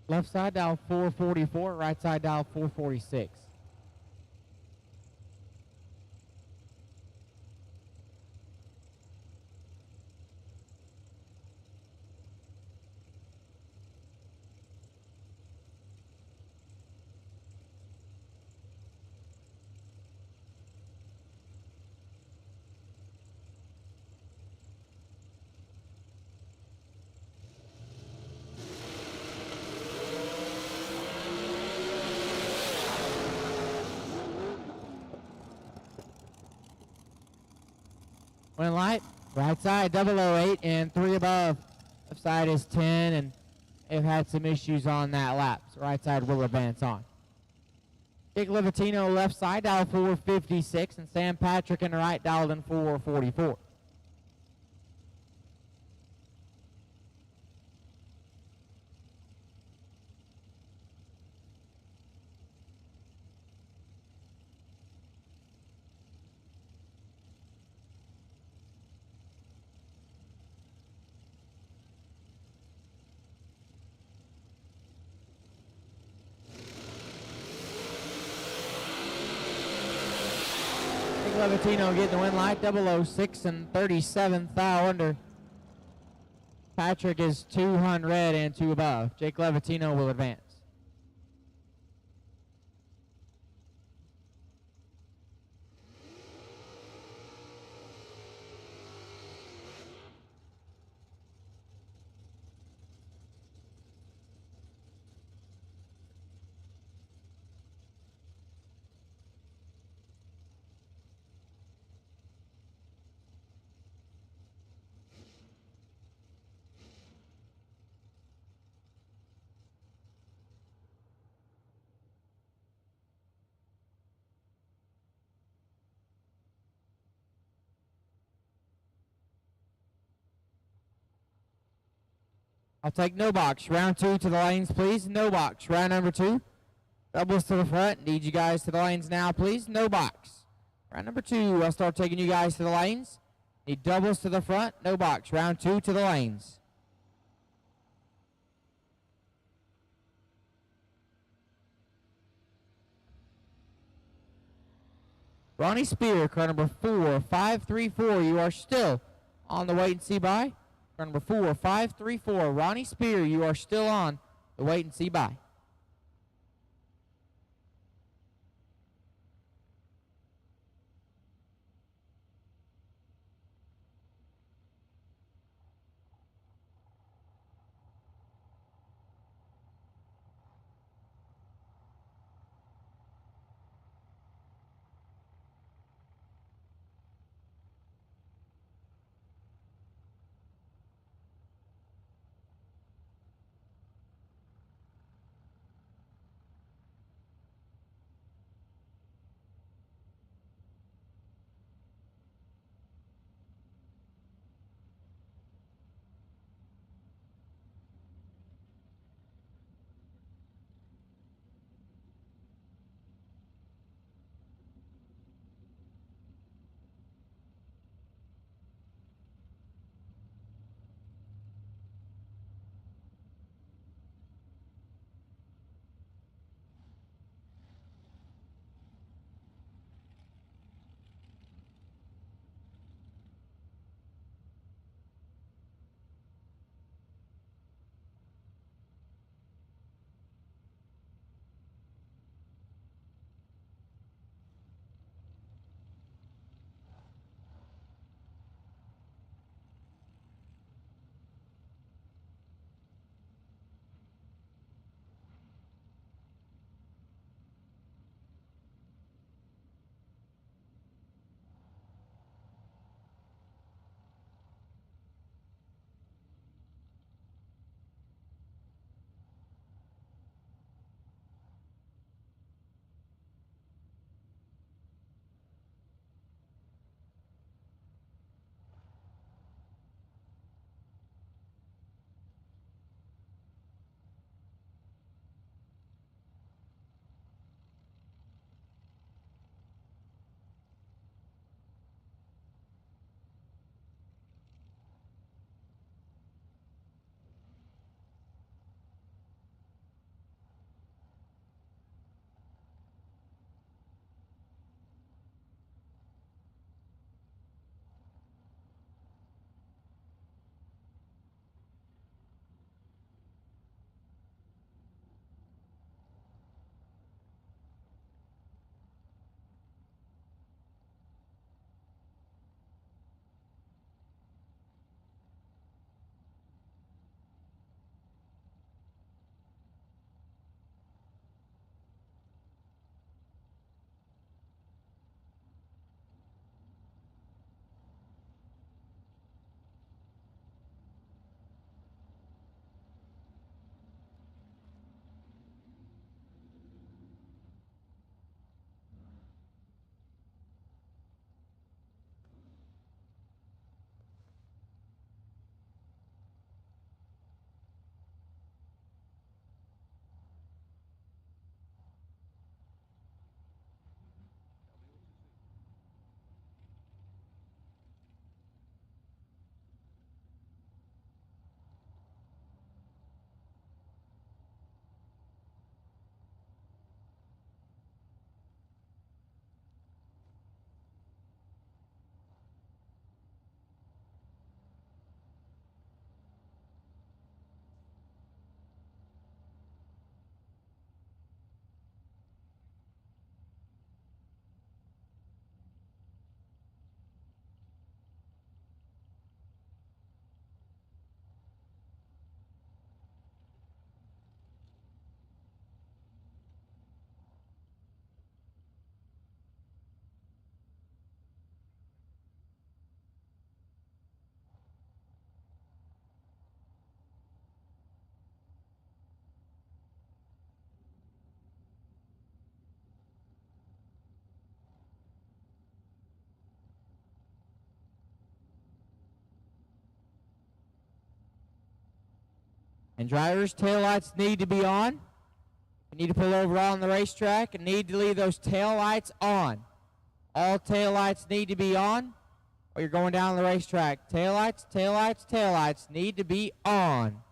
Left side dial 444, right side dial 446. Wind light, right side 008 and 3 above. Left side is 10 and they've had some issues on that lap. So right side will advance on. Jake Livatino left side dial 456 and Sam Patrick in the right dialed in 444. Levatino getting the win light, 006 and 37th thou under. Patrick is 200 and 2 above. Jake Levatino will advance. I'll take no box. Round 2 to the lanes, please. No box. Round number 2. Doubles to the front. Need you guys to the lanes now, please. No box. Round number 2. I'll start taking you guys to the lanes. Need doubles to the front. No box. Round 2 to the lanes. Ronnie Spear, car number 4534. You are still on the wait and see by. Car number 4534. Ronnie Spear, you are still on the wait and see by. And drivers' taillights need to be on. You need to pull over on the racetrack and need to leave those taillights on. All taillights need to be on or you're going down the racetrack. Taillights, taillights, taillights need to be on.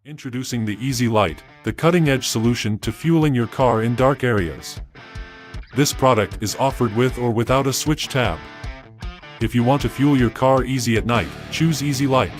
Introducing the Easy Light, the cutting-edge solution to fueling your car in dark areas. This product is offered with or without a switch tab. If you want to fuel your car easy at night, choose Easy Light.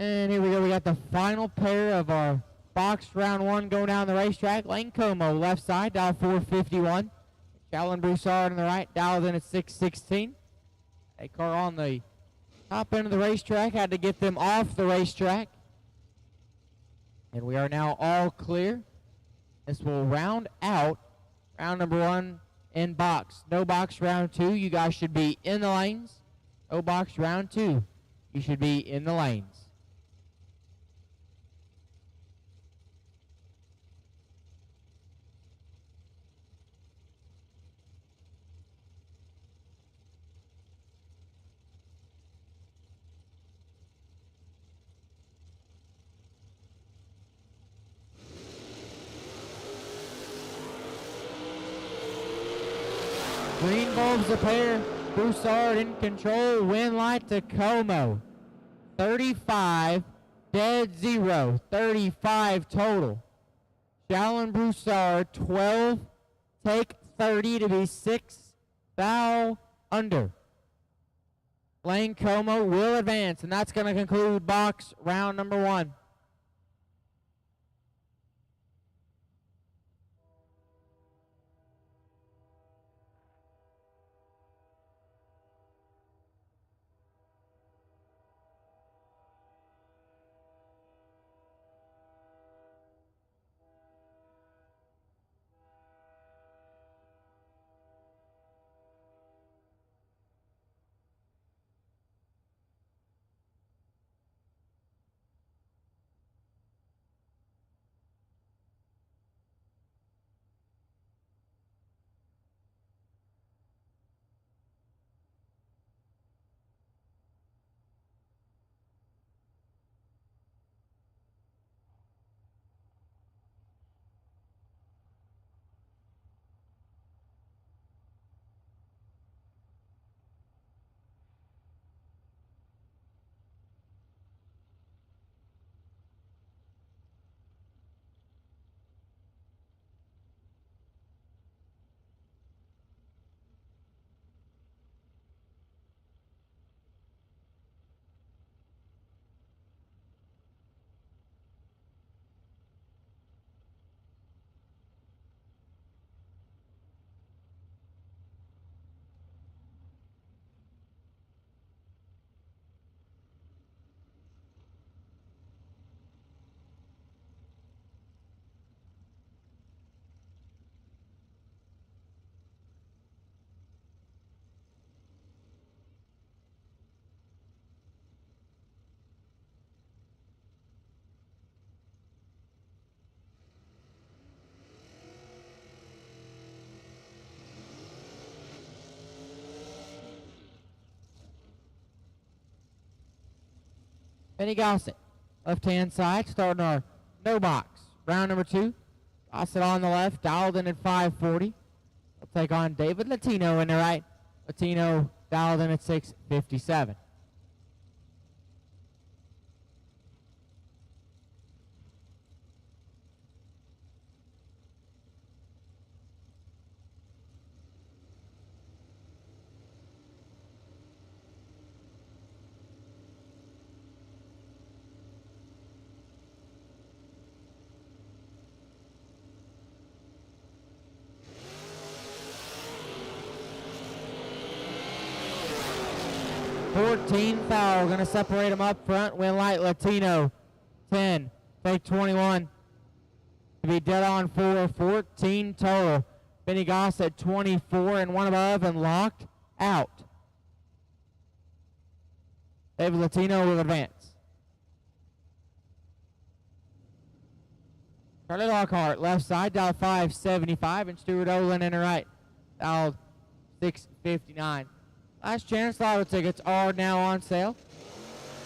And here we go. We got the final pair of our box round one going down the racetrack. Lane Como, left side, dial 451. Callan Broussard on the right, dialed in at 616. A car on the top end of the racetrack had to get them off the racetrack. And we are now all clear. This will round out round number one in box. No box round two. You guys should be in the lanes. No box round two. You should be in the lanes. Green bulbs a pair. Broussard in control. Win light to Como. 35, dead zero. 35 total. Callan Broussard 12. Take 30 to be 6 foul under. Lane Como will advance, and that's going to conclude box round number one. Benny Gossett, left-hand side, starting our no box. Round number two. Gossett on the left, dialed in at 540. We'll take on David Latino in the right. Latino dialed in at 657. Foul, going to separate them up front. Win light Latino 10, take 21. To be dead on 14 total. Benny Gossett 24 and one above and locked out. David Latino will advance. Charlie Lockhart, left side, dial 575, and Stuart Olin in the right, dialed 659. Last chance lotto tickets are now on sale.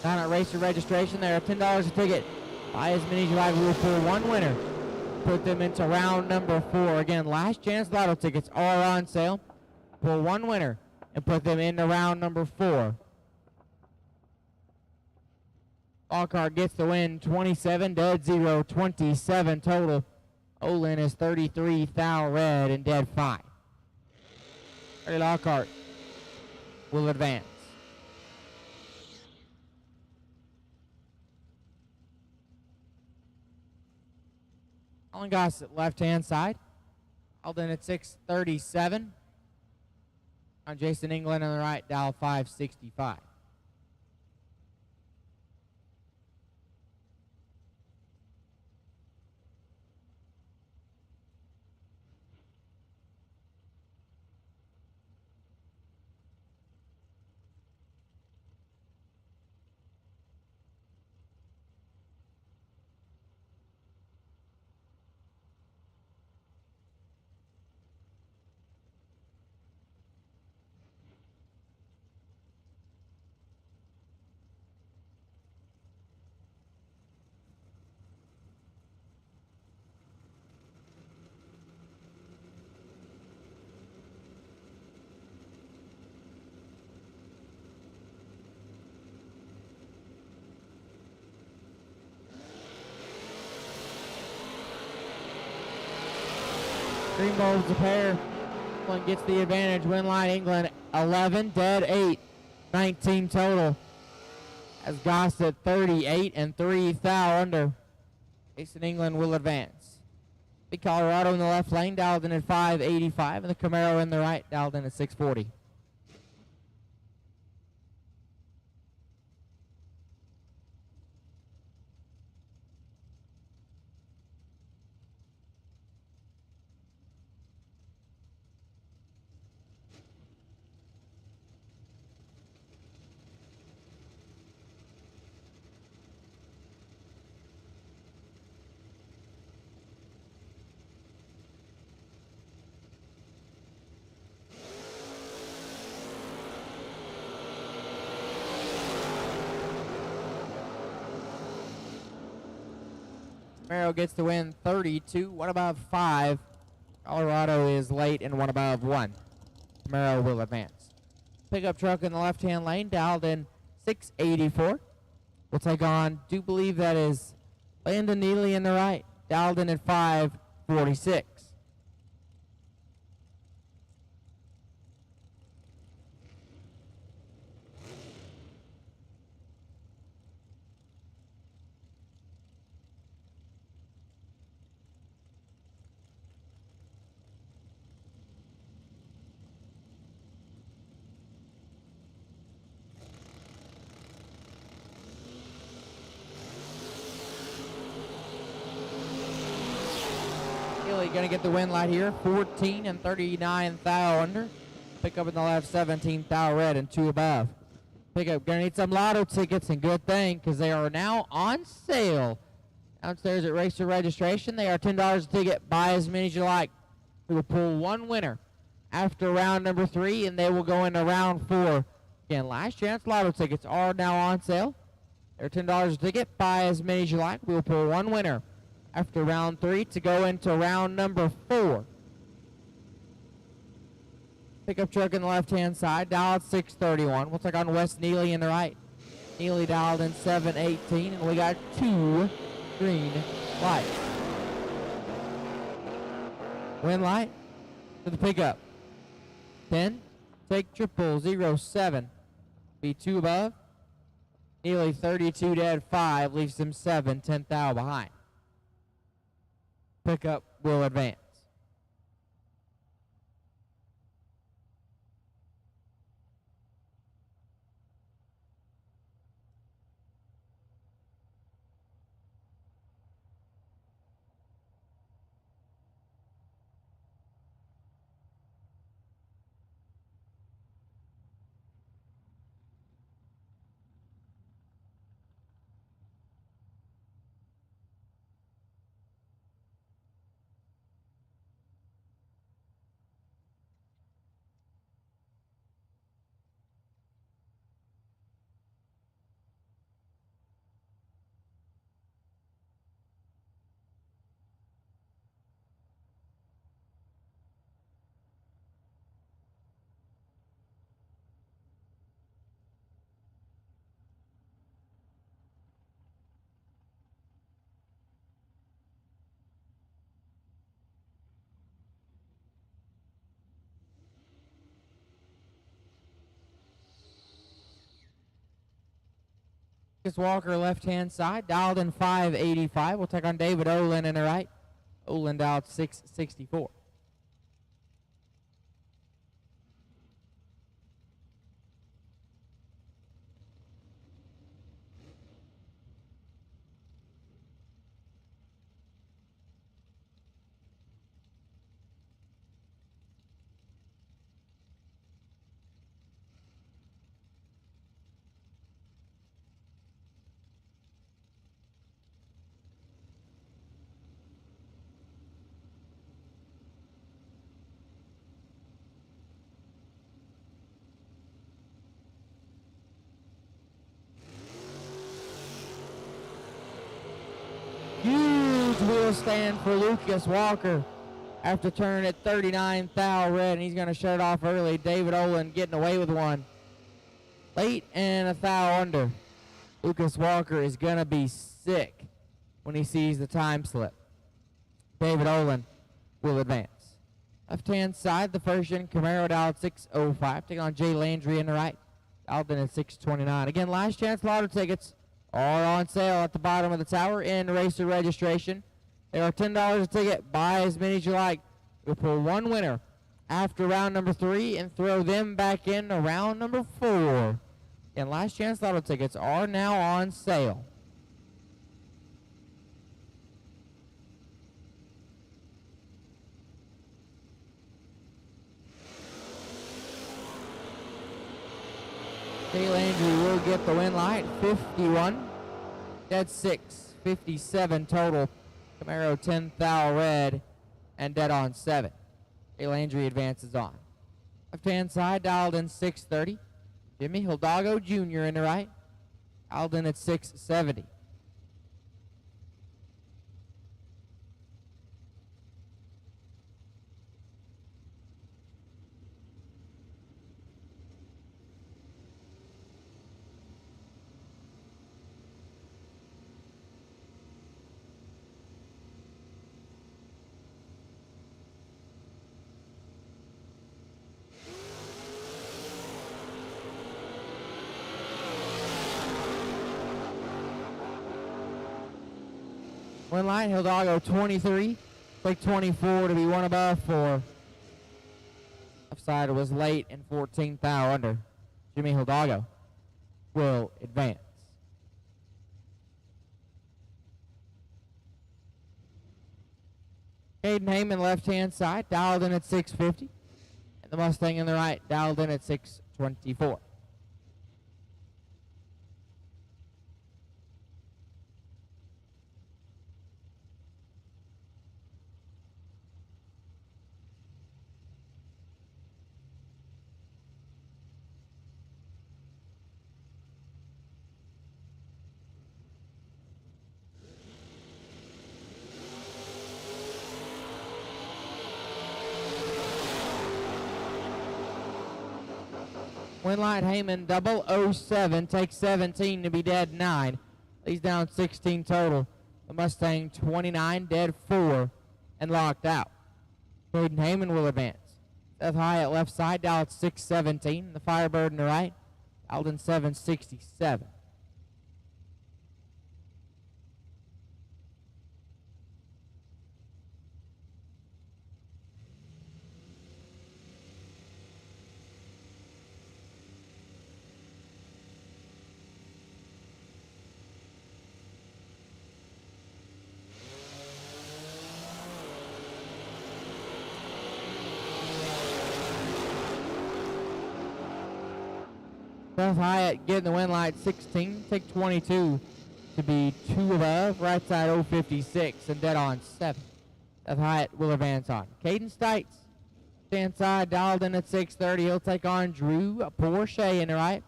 Down at Racer Registration, they are $10 a ticket. Buy as many as you like. We will pull one winner. Put them into round number 4. Again, last chance lotto tickets are on sale. Pull one winner and put them into round number 4. Lockhart gets the win, 27, dead 0, 27 total. Olin is 33, foul red, and dead 5. Charlie Lockhart will advance. Colin Gossett, left-hand side. Alden at 637. On Jason England on the right, dial 565. Green bulbs a pair. England gets the advantage. Win line England 11, dead 8, 19 total. As Gossett 38 and 3 thou under. Jason England will advance. Big Colorado in the left lane, dialed in at 585, and the Camaro in the right, dialed in at 640. Camaro gets the win 32, one above 5. Colorado is late and one above 1. Camaro will advance. Pickup truck in the left-hand lane, dialed in 684. We'll take on, do believe that is Landon Neely in the right, dialed in at 546. Going to get the win light here, 14 and 39 thou under. Pickup in the left, 17 thou red and 2 above. Pickup going to need some lotto tickets, and good thing, because they are now on sale downstairs at Racer Registration. They are $10 a ticket. Buy as many as you like. We will pull one winner after round number 3, and they will go into round 4. Again, last chance lotto tickets are now on sale. They're $10 a ticket. Buy as many as you like. We will pull one winner after round 3 to go into round number 4. Pickup truck in the left-hand side, dialed 631. We'll take on Wes Neely in the right. Neely dialed in 718, and we got 2 green lights. Win light to the pickup. 10, take triple, 07. Be 2 above. Neely 32 dead 5, leaves him 7, 10 thou behind. Pickup will advance. Walker left-hand side, dialed in 585. We'll take on David Olin in the right. Olin out 664. Huge wheel stand for Lucas Walker after turning at 39 thou red, and he's going to shut it off early. David Olin getting away with one. Late and a thou under. Lucas Walker is going to be sick when he sees the time slip. David Olin will advance. Left-hand side, the first gen Camaro dialed 605, taking on Jay Landry in the right. Dialed in at 629. Again, last chance lotto tickets are on sale at the bottom of the tower in racer registration. They are $10 a ticket. Buy as many as you like. We'll pull one winner after round number 3 and throw them back in to round number 4. And last chance lotto tickets are now on sale. Jay Landry will get the win light, 51. Dead 6, 57 total. Camaro 10 thou red and dead on 7. Jay Landry advances on. Left-hand side, dialed in 630. Jimmy Hidalgo Jr. in the right. Dialed in at 670. Win line, Hidalgo 23. Take 24 to be one above 4. Offside was late and 14 thou under. Jimmy Hidalgo will advance. Caden Heyman left-hand side, dialed in at 650. And the Mustang in the right, dialed in at 624. Win line Heyman 007, takes 17 to be dead 9. He's down 16 total. The Mustang 29, dead 4, and locked out. Caden Heyman will advance. Seth Hyatt left side, dialed 617. The Firebird in the right, dialed in 767. Seth Hyatt getting the win light 16, take 22 to be 2 above, right side 056 and dead on 7. Seth Hyatt will advance on. Caden Stites, stand side, dialed in at 630. He'll take on Drew Porsche in the right.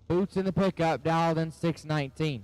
Boots in the pickup, dialed in 619.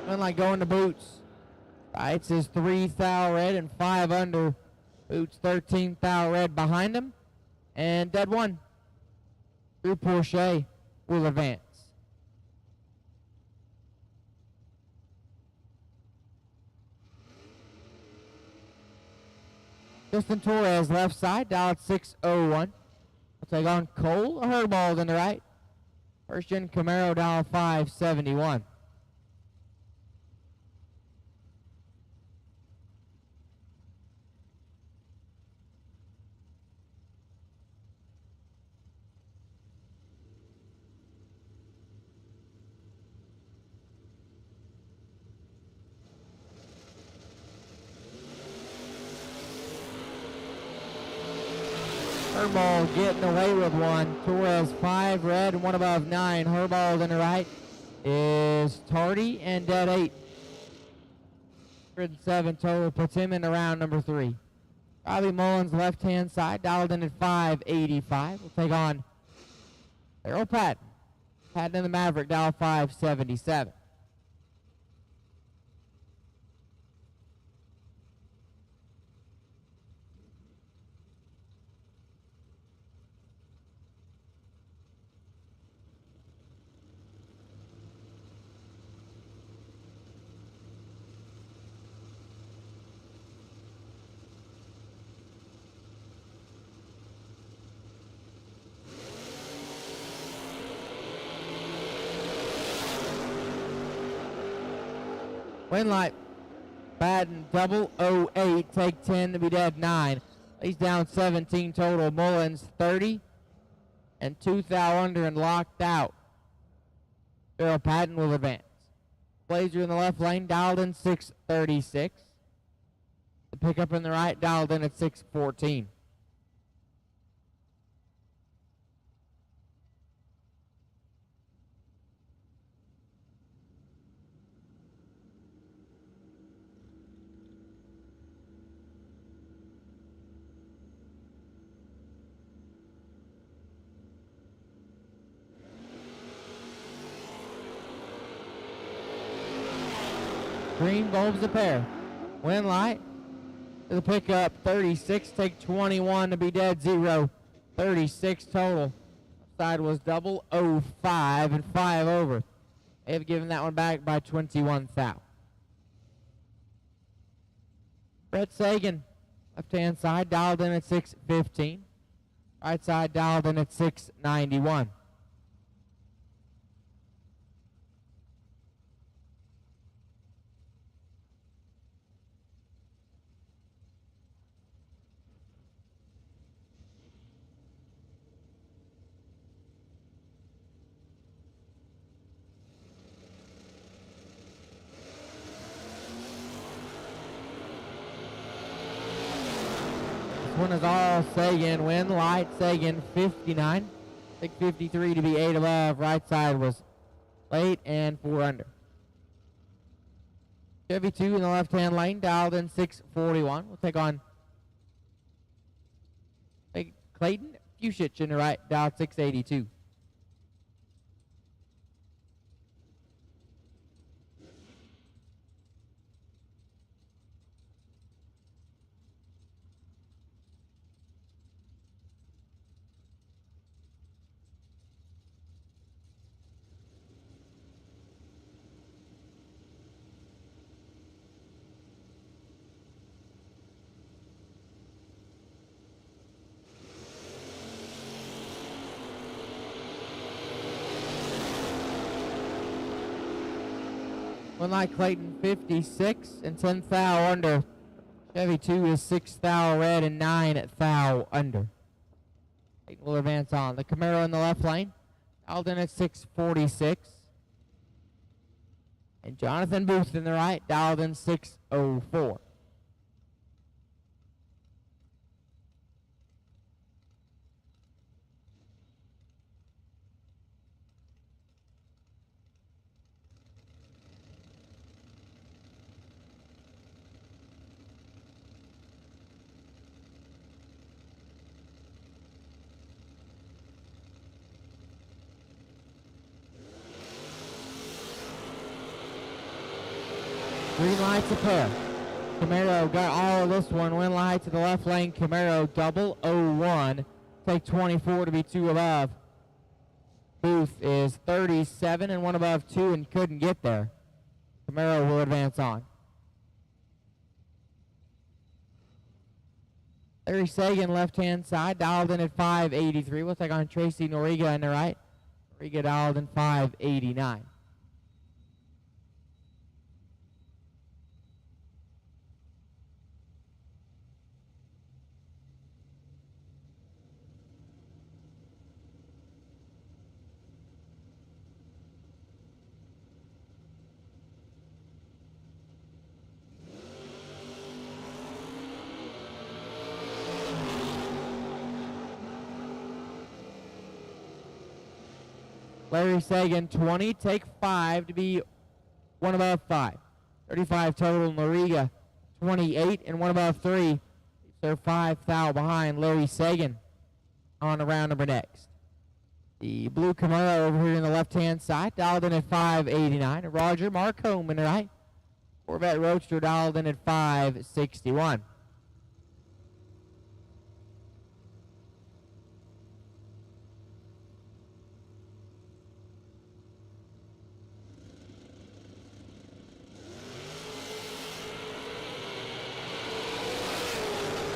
Win light going to Boots. Wrights is 3 thou red and 5 under. Boots 13 thou red behind him. And dead one. Drew Porsche will advance. Justin Torres left side, dial at 601. We'll take on Cole Herdbald in the right. First gen Camaro, dial 571. Herdbald getting away with one. Torres 5 red and 1 above 9. Herdbald in the right is tardy and dead 8. 107 total puts him in the round number 3. Riley Mullins left hand side, dialed in at 585. We'll take on Errol Patton. Patton in the Maverick, dial 577. Win light. Patton 008, take 10 to be dead 9. He's down 17 total. Mullins 30 and 2 thou under and locked out. Errol Patton will advance. Blazer in the left lane, dialed in 636. The pickup in the right, dialed in at 614. Green bulbs a pair. Win light to the pickup, 36, take 21 to be dead 0. 36 total. Side was 005 and 5 over. They have given that one back by 21 thou. Brett Sagan, left hand side, dialed in at 615. Right side dialed in at 691. One is all Sagan. Win light. Sagan 59. Take 53 to be 8 above. Right side was late and 4 under. Chevy 2 in the left hand lane, dialed in 641. We'll take on Clayton Fushich in the right, dialed 682. One light Clayton 56 and 10 thou under. Chevy 2 is 6 thou red and 9 thou under. Clayton will advance on. The Camaro in the left lane. Dialed in at 646. And Jonathan Booth in the right. Dialed in 604. Green lights a pair. Camaro got all of this one. Win light to the left lane. Camaro 001. Take 24 to be 2 above. Booth is 37 and 1 above 2 and couldn't get there. Camaro will advance on. Larry Sagan, left-hand side, dialed in at 583. We'll take on Tracy Noriga in the right. Noriga dialed in 589. Larry Sagan, 20, take 5 to be 1 above 5. 35 total. Noriga, 28 and 1 above 3. So 5 foul behind Larry Sagan on the round number next. The blue Camaro over here in the left-hand side, dialed in at 589. Roger Marcombe in the right. Corvette Roadster dialed in at 561.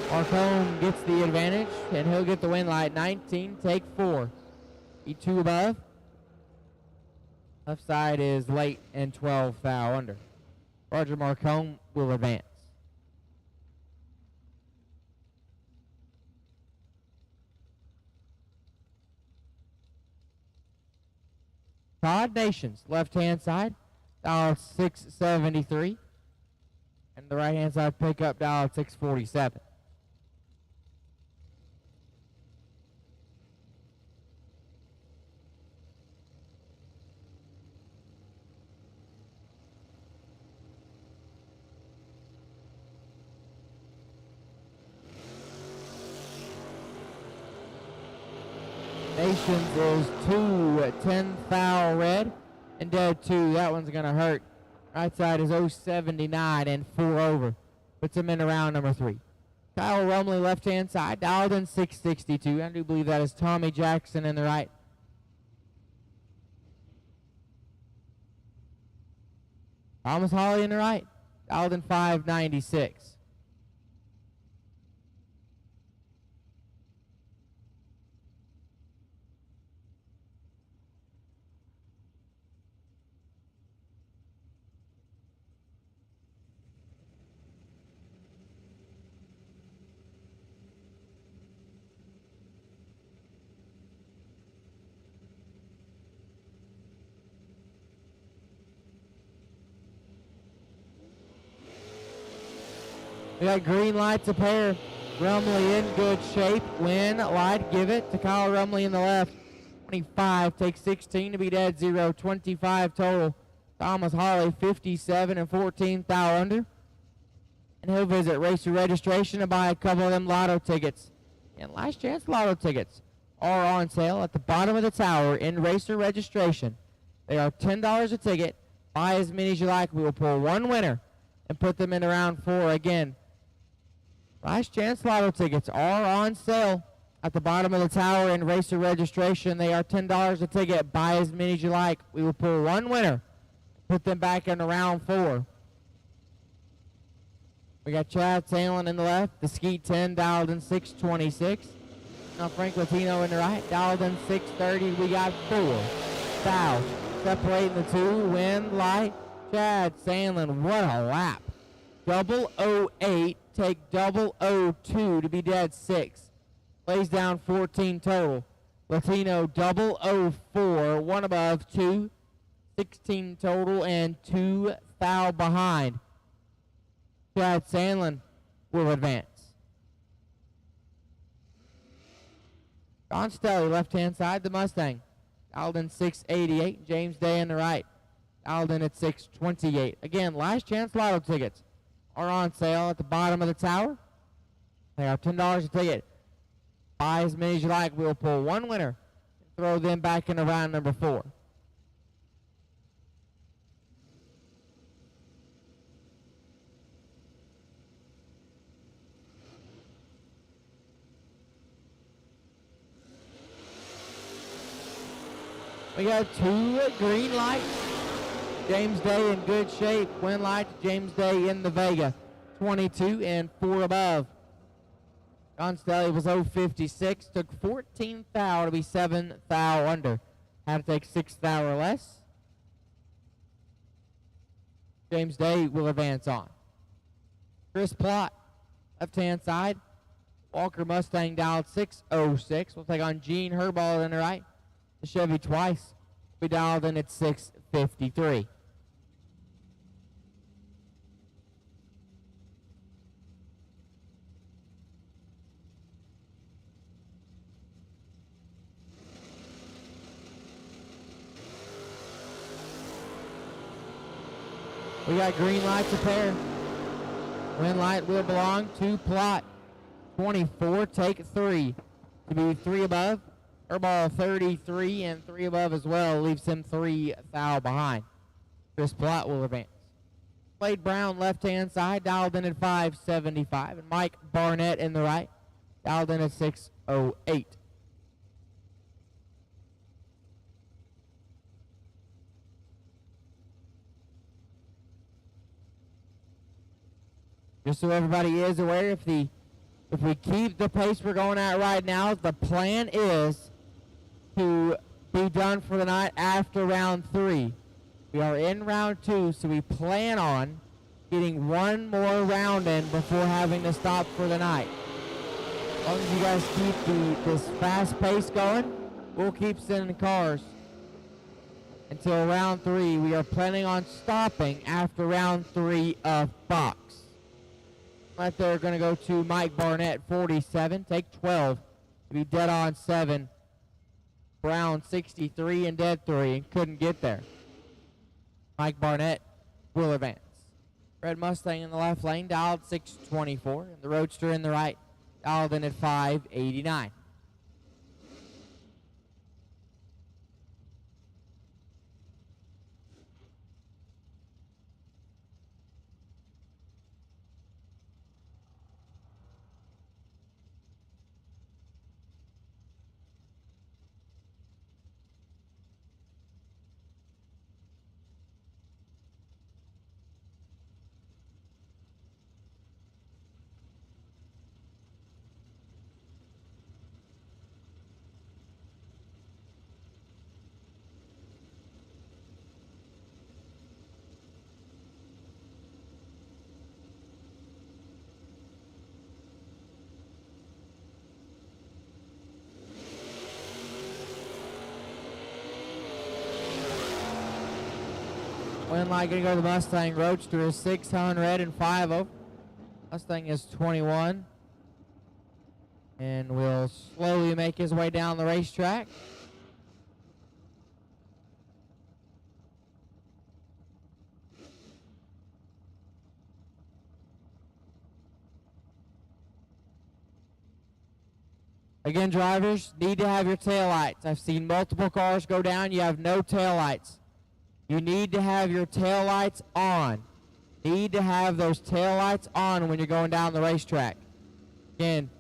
Marcombe gets the advantage, and he'll get the win light. 19, take 4. E2 above. Left side is late and 12 foul under. Roger Marcombe will advance. Todd Nations, left-hand side, dial 673. And the right-hand side pickup, dial 647. Nations is 2, 10 foul red, and dead 2. That one's going to hurt. Right side is 079 and 4 over. Puts him in round number 3. Kyle Rumley, left-hand side, dialed in 662. I do believe that is Tommy Jackson in the right. Thomas Hawley in the right, dialed in 596. We got green lights a pair. Rumley in good shape. Win, light, give it to Kyle Rumley in the left. 25, take 16 to be dead 0. 25 total. Thomas Hawley, 57 and 14 foul under. And he'll visit Racer Registration to buy a couple of them lotto tickets. And last chance lotto tickets are on sale at the bottom of the tower in Racer Registration. They are $10 a ticket. Buy as many as you like. We will pull one winner and put them in round 4 again. Last chance lotto tickets are on sale at the bottom of the tower in Racer Registration. They are $10 a ticket. Buy as many as you like. We will pull one winner, put them back in round 4. We got Chad Sandlin in the left. The Skeet 10 dialed in 626. Now Frank Latino in the right, dialed in 630. We got 4 fouls. Separating the 2. Win, light. Chad Sandlin, what a lap. 008, take 002 to be dead 6. Lays down 14 total. Latino 004, 1 above 2. 16 total and 2 foul behind. Chad Sandlin will advance. Don Stelly, left-hand side, the Mustang. Dialed in 688. James Day in the right. Dialed in at 628. Again, last chance lotto tickets are on sale at the bottom of the tower. They are $10 a ticket. Buy as many as you like. We'll pull one winner and throw them back into round number 4. We got 2 green lights. James Day in good shape. Win light, James Day in the Vega. 22 and 4 above. John Stelly was 056. Took 14 thou to be 7 thou under. Had to take 6 thou or less. James Day will advance on. Chris Plott, left-hand side. Walker Mustang dialed 606. We'll take on Gene Herball in the right. The Chevy twice. We dialed in at 653. We got green lights a pair. Win light will belong to Plott. 24, take 3. To be 3 above. Airball 33 and 3 above as well. Leaves him 3 thou behind. Chris Plott will advance. Slade Brown, left-hand side, dialed in at 575. And Mike Barnett in the right, dialed in at 608. Just so everybody is aware, if we keep the pace we're going at right now, the plan is to be done for the night after round 3. We are in round 2, so we plan on getting one more round in before having to stop for the night. As long as you guys keep this fast pace going, we'll keep sending cars until round 3. We are planning on stopping after round 3 of Fox. Right there, going to go to Mike Barnett, 47. Take 12 to be dead on 7. Brown, 63 and dead 3, and couldn't get there. Mike Barnett will advance. Red Mustang in the left lane, dialed 624. And the Roadster in the right, dialed in at 589. Win light going to go to the Mustang. Roadster is 600 and 5 Mustang is 21. And will slowly make his way down the racetrack. Again, drivers need to have your taillights. I've seen multiple cars go down. You have no taillights. You need to have your taillights on. Need to have those taillights on when you're going down the racetrack. Again,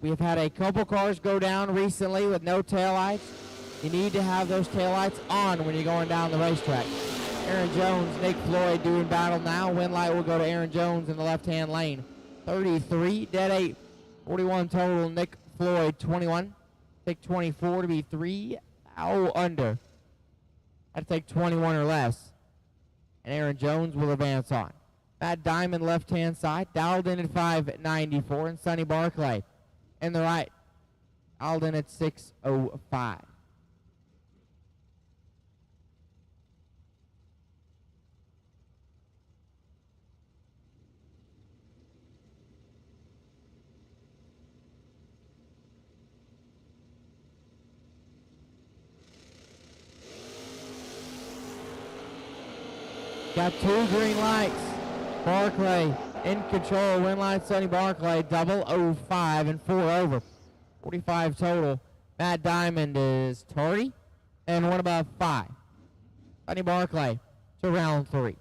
we've had a couple cars go down recently with no taillights. You need to have those taillights on when you're going down the racetrack. Aaron Jones, Nick Floyd doing battle now. Win light will go to Aaron Jones in the left-hand lane. 33, dead 8. 41 total, Nick Floyd, 21. Take 24 to be 3 thou under. I'd take 21 or less. And Aaron Jones will advance on. Matt Diamond, left-hand side, dialed in at 594. And Sonny Barclay in the right, dialed in at 605. Got 2 green lights. Barclay in control. Win line Sonny Barclay, 005 and 4 over. 45 total. Matt Diamond is tardy and 1 above 5. Sonny Barclay to round 3.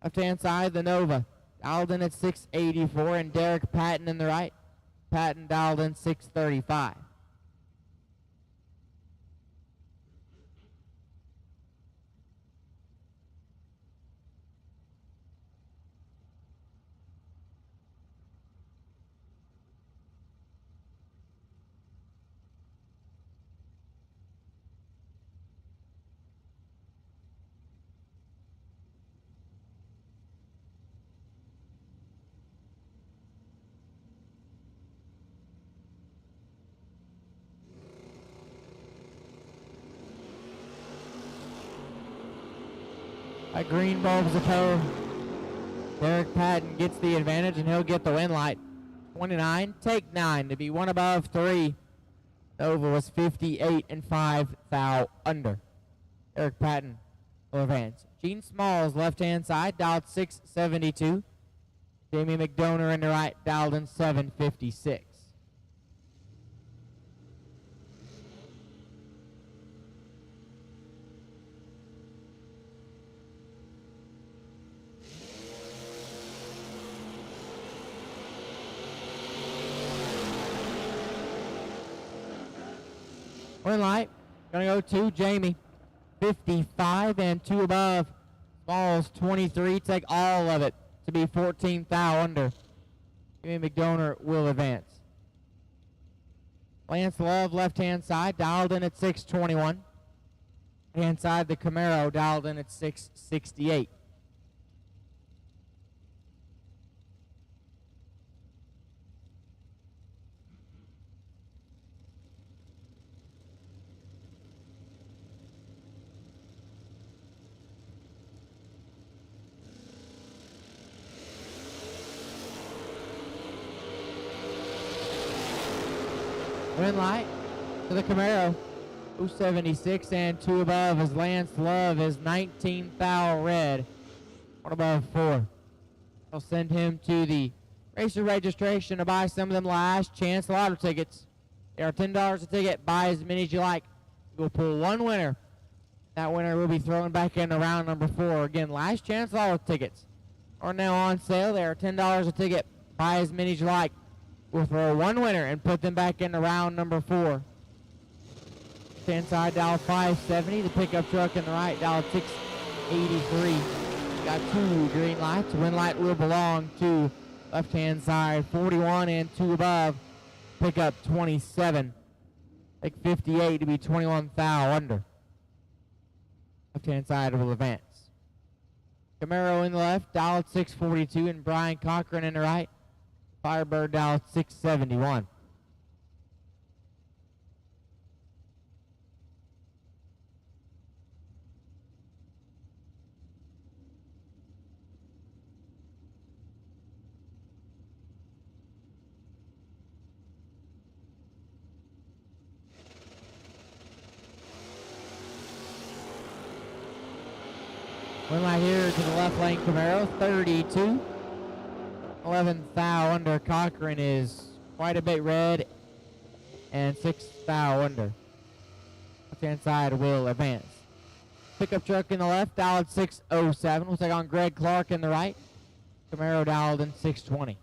Left-hand side, the Nova, dialed in at 684, and Derek Patton in the right. Patton dialed in 635. Green bulbs a toe. Derek Patton gets the advantage, and he'll get the win light. 29, take 9 to be 1 above 3. Nova was 58 and 5 thou under. Derek Patton will advance. Gene Smalls, left-hand side, dialed 672. Jamie McDonough in the right, dialed in 756. Win light, gonna go to Jamie. 55 and 2 above. Smalls 23, take all of it to be 14 thou under. Jamie McDonough will advance. Lance Love, left-hand side, dialed in at 621. Right-hand side, the Camaro, dialed in at 668. Win light to the Camaro. 276 and 2 above as Lance Love is 19 thou red. 1 above 4. I'll send him to the racer registration to buy some of them last chance lotto tickets. They are $10 a ticket. Buy as many as you like. We'll pull one winner. That winner will be thrown back into round number 4. Again, last chance lotto tickets are now on sale. They are $10 a ticket. Buy as many as you like. We'll throw one winner and put them back into round number 4. Inside, dial 570. The pickup truck in the right, dial 683. Got 2 green lights. Win light will belong to left-hand side, 41 and 2 above. Pickup 27. Take 58 to be 21 thou under. Left-hand side will advance. Camaro in the left, dial 642, and Brian Cochran in the right. Firebird dial 671. One light here to the left lane Camaro, 32. 11 thou under. Cochran is quite a bit red, and 6 thou under. Left-hand side will advance. Pickup truck in the left, dialed 607. We'll take on Greg Clark in the right. Camaro dialed in 620.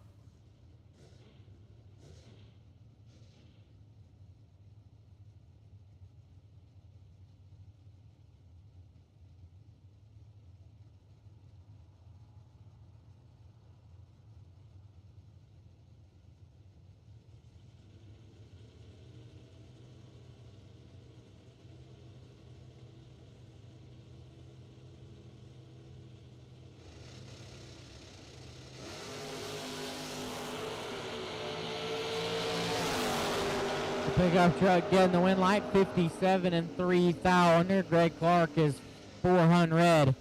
Pickup truck getting the win light, 57 and 3 thou under. Greg Clark is 400.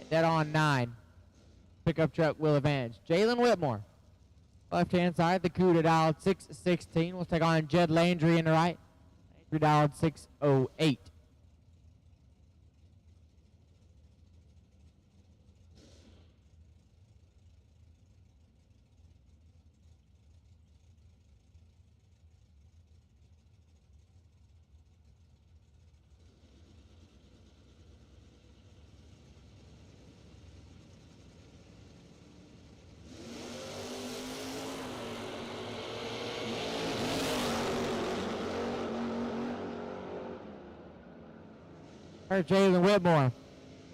Dead on 9. Pickup truck will advance. Jalen Whitmore, left-hand side, the Cuda dialed 616. We'll take on Jed Landry in the right. Landry dialed 608. Jalen Whitmore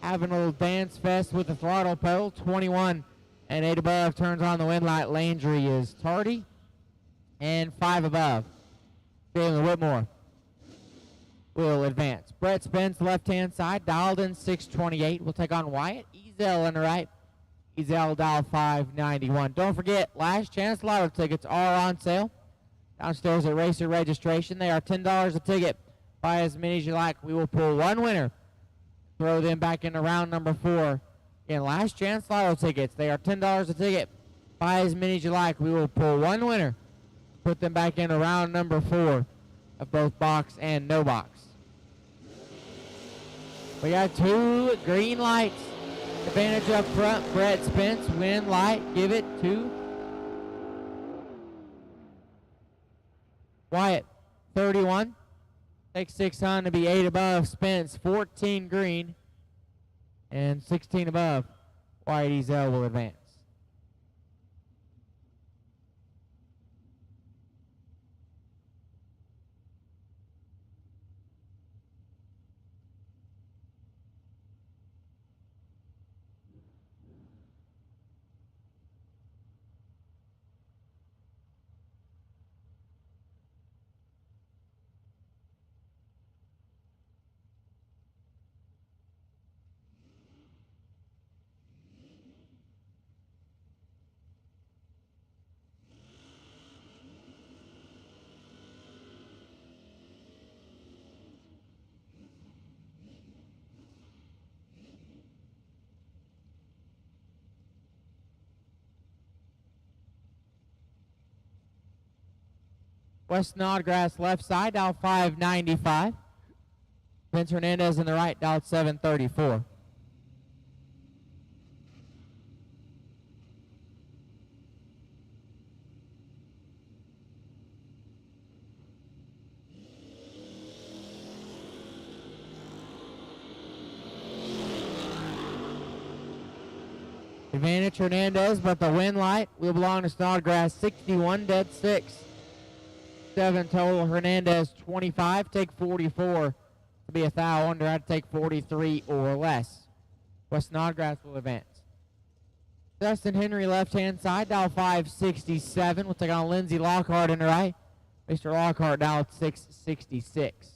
having a little dance fest with the throttle pedal. 21 and 8 above turns on the win light. Landry is tardy, and 5 above. Jalen Whitmore will advance. Brett Spence, left-hand side, dialed in 628. We'll take on Wyatt Ezel on the right. Ezel dial 591. Don't forget, last chance lotto tickets are on sale downstairs at Racer Registration. They are $10 a ticket. Buy as many as you like. We will pull one winner. throw them back into round number 4. Again, last chance lotto tickets. They are $10 a ticket. Buy as many as you like. We will pull one winner. Put them back into round number 4 of both box and no box. We got 2 green lights. Advantage up front. Brett Spence, win light. Give it to Wyatt. 31. Takes 6 on to be 8 above. Spence, 14 green. And 16 above. Wyatt Ezel will advance. West Snodgrass left side, dial 595. Vince Hernandez in the right, dial 734. Advantage Hernandez, but the win light will belong to Snodgrass. 61 dead 6. 7 total. Hernandez 25. Take 44 to be a thou under. I'd take 43 or less. West Snodgrass will advance. Dustin Henry left hand side, dial 567. We'll take on Lindsey Lockhart in the right. Mr. Lockhart dial 666.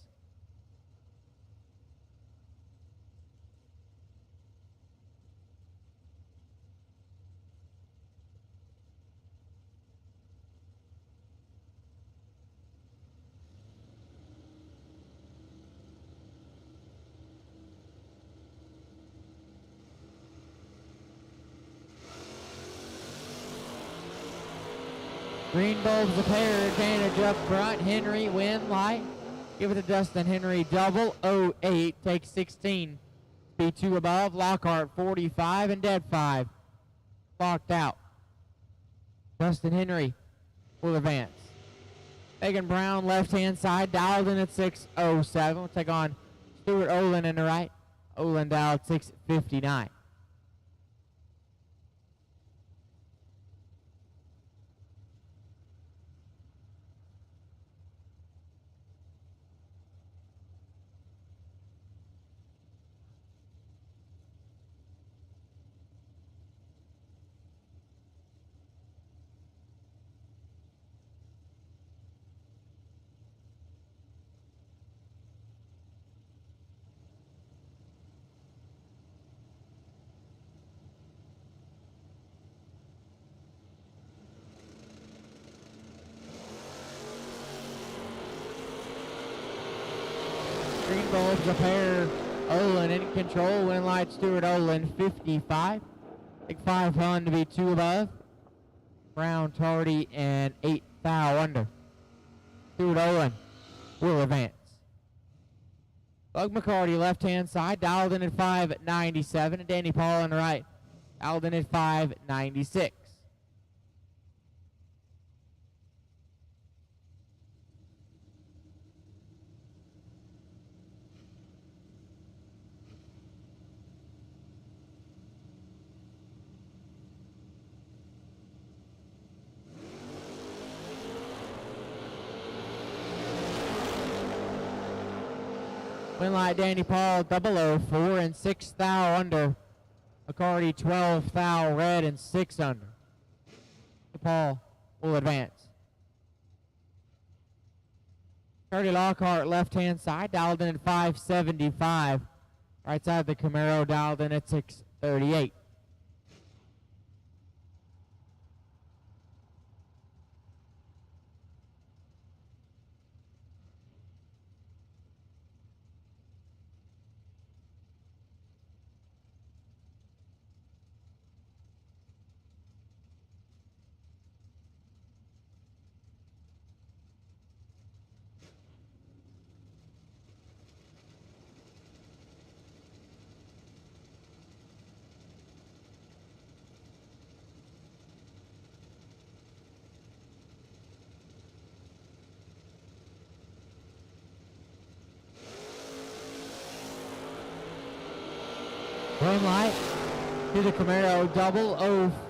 Green bulbs a pair, advantage up front. Henry, win light. Give it to Dustin Henry, double 08, take 16. B2 above, Lockhart 45 and dead 5. Locked out. Dustin Henry will advance. Megan Brown left hand side, dialed in at 607. We'll take on Stuart Olin in the right. Olin dialed 659. Green bulbs a pair. Olin in control. Win light Stuart Olin 55. Take 5 on to be 2 above. Brown, Tardy, and 8 thou under. Stuart Olin will advance. Bug McCarty left hand side, dialed in at 597. And Danny Paul on the right, dialed in at 596. Win light Danny Paul 004 and 6 thou under. McCarty 12 thou red and 6 under. Paul will advance. Charlie Lockhart left hand side, dialed in at 575. Right side of the Camaro, dialed in at 638. Green light to the Camaro,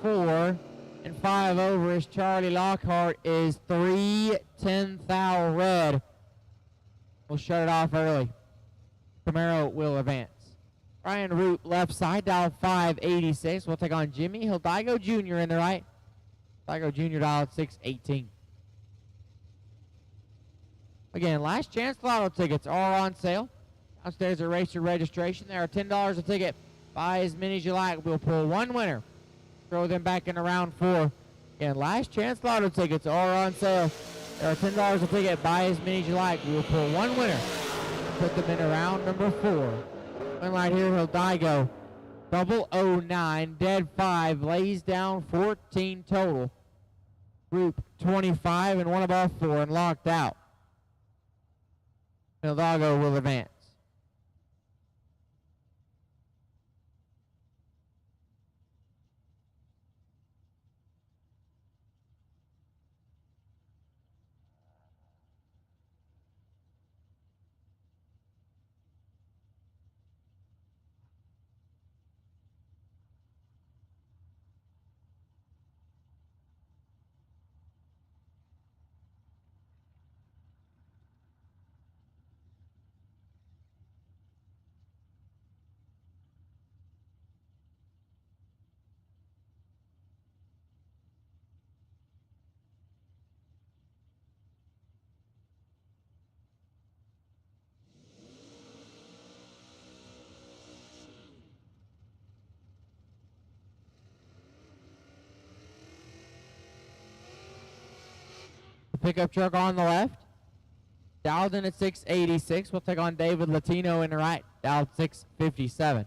004 and 5 over is Charlie Lockhart is 310 thou red. We'll shut it off early. Camaro will advance. Ryan Root left side, dial 586. We'll take on Jimmy Hildigo Jr. in the right. Hildigo Jr. dial 618. Again, last chance lotto tickets are on sale. Downstairs at Racer Registration. They are $10 a ticket. Buy as many as you like. We'll pull one winner. Throw them back into round 4. Again, last chance lotto tickets are on sale. They are $10 a ticket. Buy as many as you like. We'll pull one winner. Put them into round number 4. Win light here, Hildigo. 009, dead 5, lays down 14 total. Group 25 and one above 4 and locked out. Hildigo will advance. Pickup truck on the left. Dialed in at 686. We'll take on David Latino in the right. Dialed 657.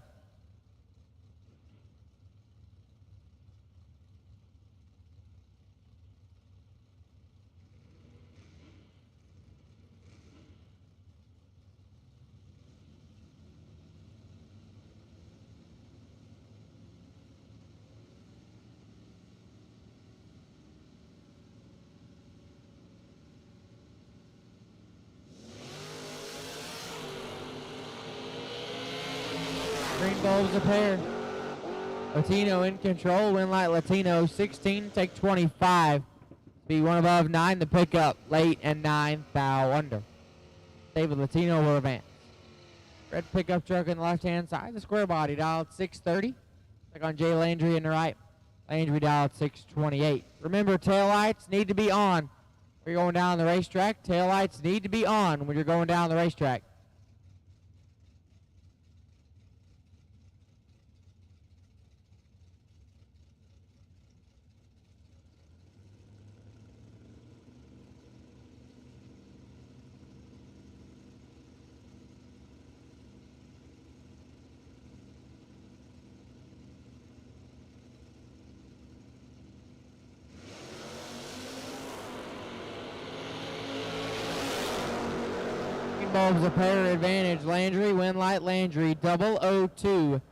Green bulbs a pair. Latino in control. Win light Latino 16, take 25. Be one above 9. The pickup late and 9 thou under. David Latino will advance. Red pickup truck in the left hand side. The square body dialed 630. Take on Jay Landry in the right. Landry dialed 628. Remember, taillights need to be on. When you're going down the racetrack, taillights need to be on when you're going down the racetrack. Bulbs a pair advantage. Landry, win light Landry, 002.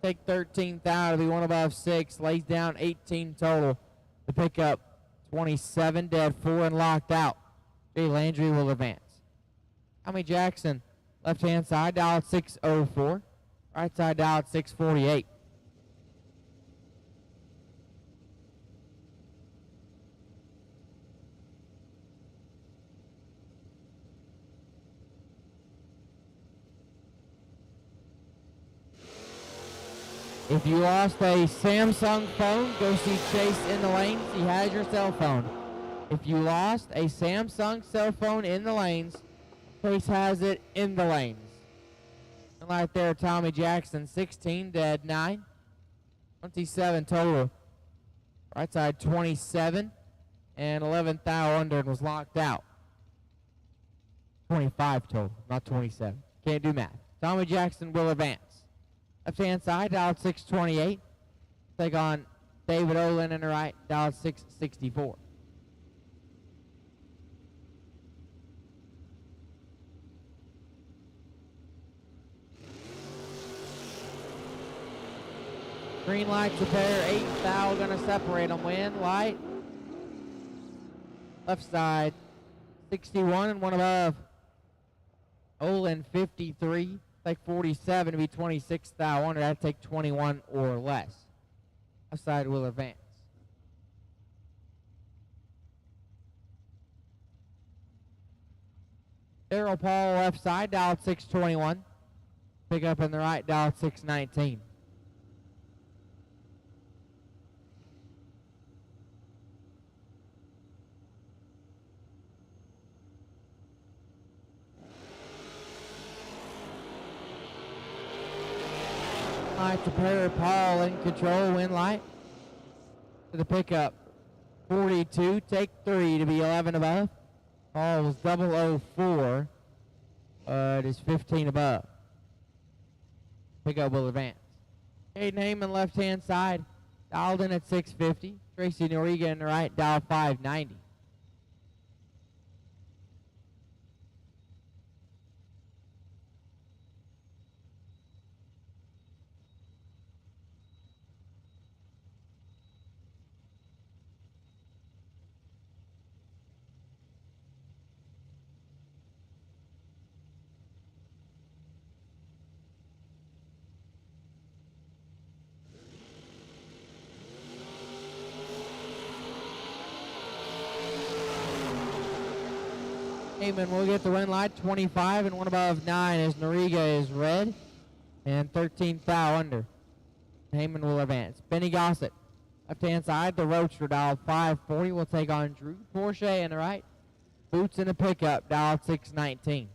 Take 13 thou to be one above 6. Lays down 18 total. The pickup 27, dead 4 and locked out. Jay Landry will advance. Tommy Jackson, left hand side, dialed 604. Right side dialed 648. If you lost a Samsung phone, go see Chase in the lanes. He has your cell phone. If you lost a Samsung cell phone in the lanes, Chase has it in the lanes. And right there, Tommy Jackson, 16, dead 9. 27 total. Right side 27 and 11 thou under and was locked out. 25 total, not 27. Can't do math. Tommy Jackson will advance. Left hand side, dialed 628. Take on David Olin in the right, dialed 664. Green lights a pair, 8 thou gonna separate them. Win light. Left side, 61 and one above. Olin 53. Take 47 to be 26 thou under. That'd take 21 or less. Left side will advance. Daryl Paul left side, dialed 621. Pick up in the right, dialed 619. Light to pair, Paul in control, win light. To the pickup, 42, take 3 to be 11 above. Paul was 004, it is 15 above. Pickup will advance. Caden Heyman left hand side, dialed in at 650. Tracy Noriega in the right, dial 590. Heyman will get the win light, 25 and 1 above 9 as Noriega is red and 13 thou under. Heyman will advance. Benny Gossett, left hand side, the Roadster dialed 540 will take on Drew Porsche in the right. Boots in the pickup, dialed 619.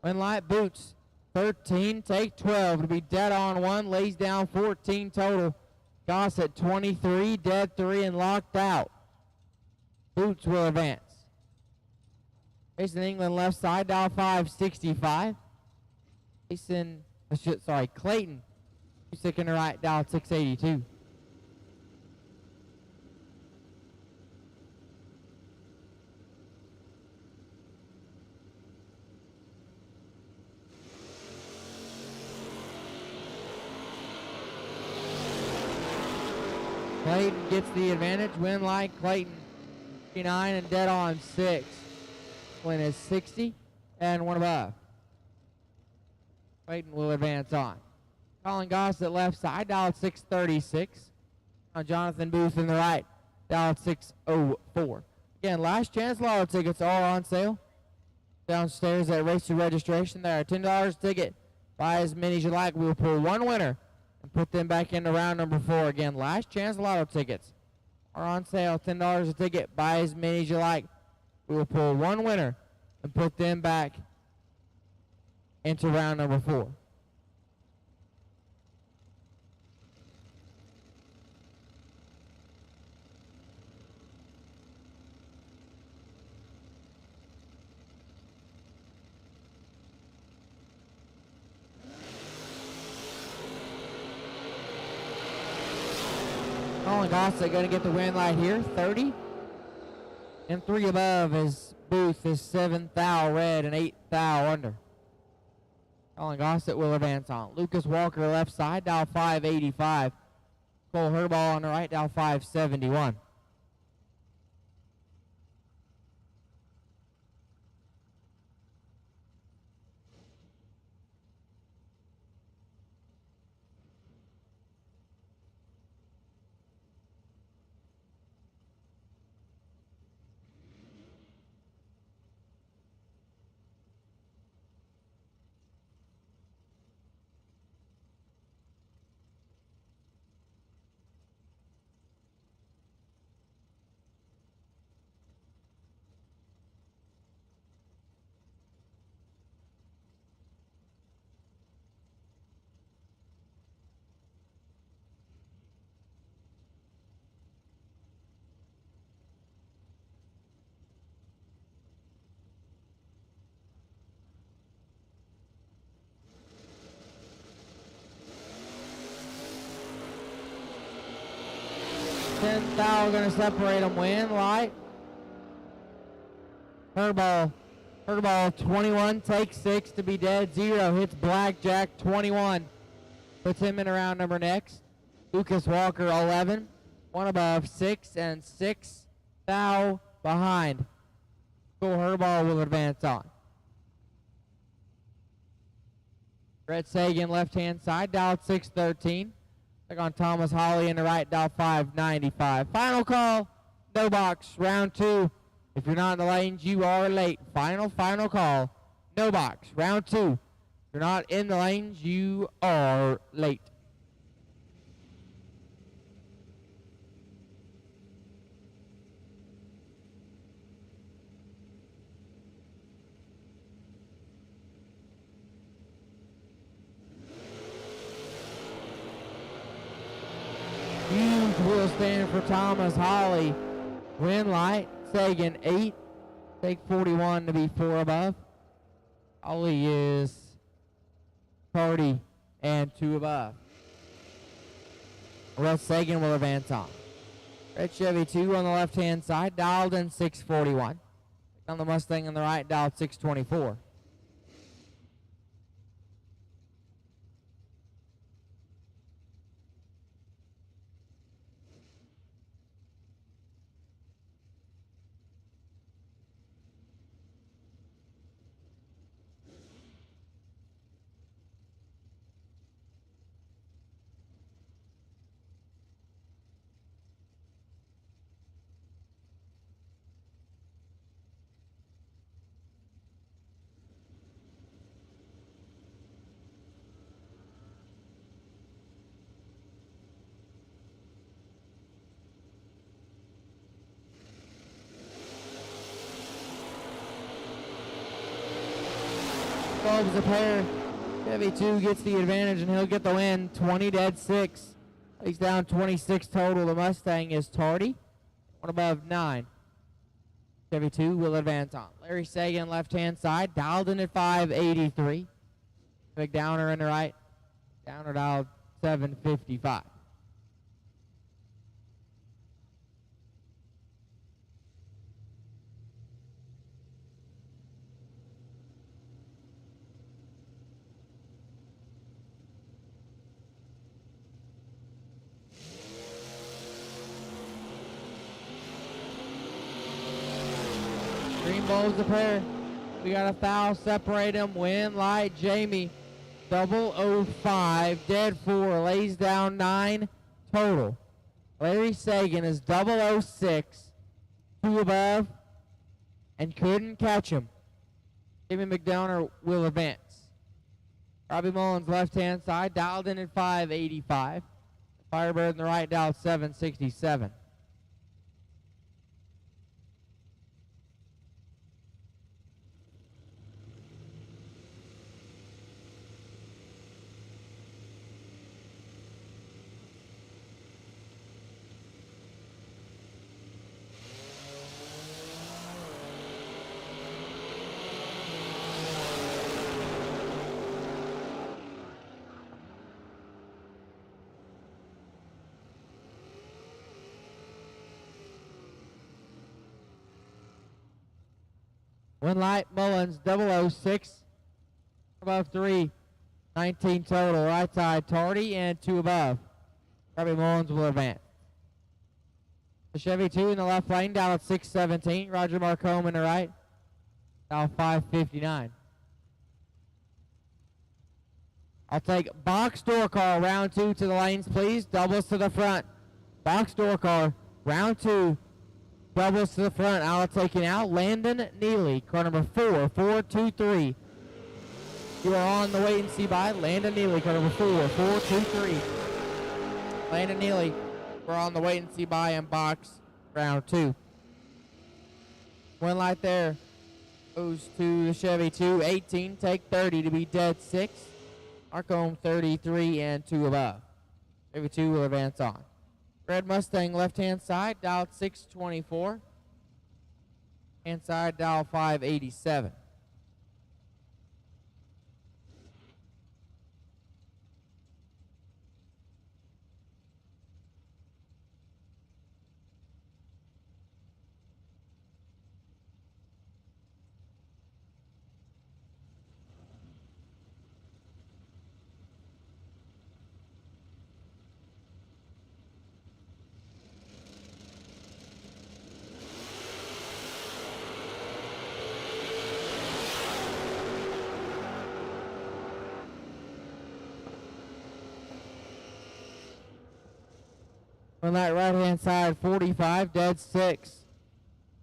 Win light, Boots, 13, take 12 to be dead on 1, lays down 14 total. Gossett, 23, dead 3 and locked out. Boots will advance. Jason England left side, dial 565. Clayton, Music in the right, dial 682. Clayton gets the advantage. Win light, Clayton 59 and dead on 6. Win is 60 and 1 above. Clayton will advance on. Colin Gossett left side, dialed 636. Now Jonathan Booth in the right, dialed 604. Again, last chance lotto tickets are on sale. Downstairs at Racer Registration, there are $10 a ticket. Buy as many as you like. We will pull one winner and put them back into round number 4. Again, last chance lotto tickets are on sale, $10 a ticket. Buy as many as you like. We will pull one winner and put them back into round number 4. Colin Gossett going to get the win light here, 30. And 3 above as Booth is 7 thou red and 8 thou under. Colin Gossett will advance on. Lucas Walker left side, dial 585. Cole Herbaugh on the right, dial 571. and foul going to separate them. Win, light. Hurdball 21, takes 6 to be dead 0. Hits Blackjack 21. Puts him in a round number next. Lucas Walker 11. 1 above 6 and 6 foul behind. Cole Hurdball will advance on. Brett Sagan left hand side, dialed 613. Take on Thomas Holly in the right, dial 595. Final call, no box, round 2. If you're not in the lanes, you are late. Final call, no box, round 2. If you're not in the lanes, you are late. Huge wheel stand for Thomas Holly. Win light, Sagan 8. Take 41 to be 4 above. Holly is Party and 2 above. Russ Sagan will advance on. Red Chevy 2 on the left-hand side, dialed in 641. On the Mustang on the right, dialed 624. Bulbs a pair. Chevy 2 gets the advantage and he'll get the win. 20 dead 6. He's down 26 total. The Mustang is tardy. 1 above 9. Chevy 2 will advance on. Larry Sagan left hand side. Dialed in at 583. Big Downer in the right. Downer dialed 755. Green Bulls a pair. We got a foul, separate them. Win light, Jamie. 005, dead 4, lays down 9 total. Larry Sagan is 006, 2 above, and couldn't catch him. Jamie McDowner will advance. Robbie Mullins left hand side, dialed in at 585. Firebird in the right, dialed 767. One light, Mullins, 006, above 3, 19 total. Right side, Tardy, and 2 above. Robbie Mullins will advance. The Chevy 2 in the left lane, down at 617. Roger Marcombe in the right, down 559. I'll take box door car, round 2 to the lanes, please. Doubles to the front. Box door car, round 2. Doubles to the front. I'll taking out Landon Neely, car number 423. You are on the wait and see by Landon Neely, car number 423. Landon Neely, we're on the wait and see by in box round 2. One light there goes to the Chevy 2, 18, take 30 to be dead 6. Marcombe 33 and 2 above. Chevy 2 will advance on. Red Mustang left-hand side, dial 624. Hand side, dial 587. On that right-hand side, 45, dead 6.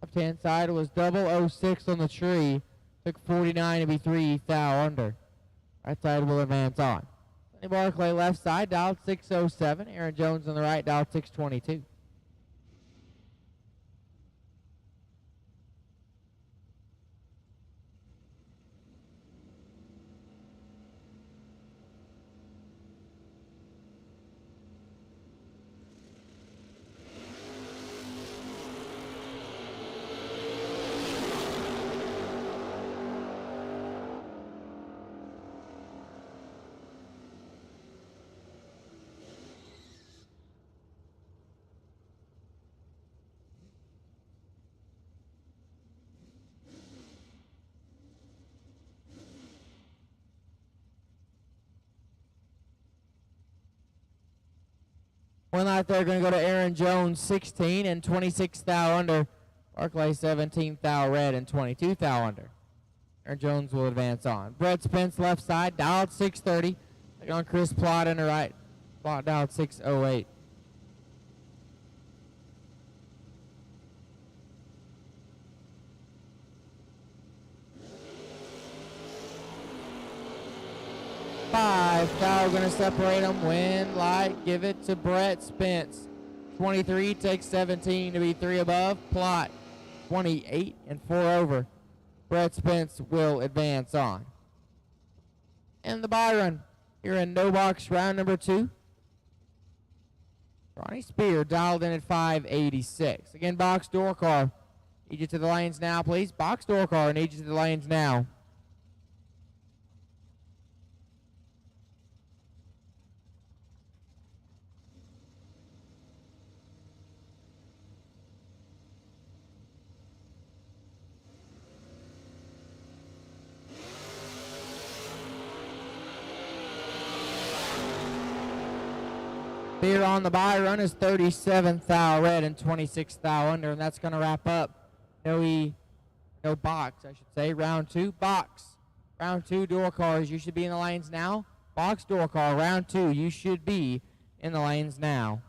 Left-hand side was 006 on the tree. Took 49 to be 3 thou under. Right side will advance on. Sonny Barclay left side, dialed 607. Aaron Jones on the right, dialed 622. One light there going to go to Aaron Jones, 16 and 26 thou under. Barclay, 17 thou red and 22 thou under. Aaron Jones will advance on. Brett Spence left side, dialed 630. Take on Chris Plott in the right. Plott dialed 608. Five thou going to separate them. Wind, light, give it to Brett Spence. 23 takes 17 to be 3 above. Plott, 28 and 4 over. Brett Spence will advance on. And the Byron here in no box round number 2. Ronnie Spear dialed in at 586. Again, box door car. Need you to the lanes now, please. Box door car, need you to the lanes now. Spear on the buy run is 37 thou red and 26 thou under, and that's going to wrap up no box, I should say. Round 2, box. Round 2, door cars. You should be in the lanes now. Box door car. Round 2, you should be in the lanes now.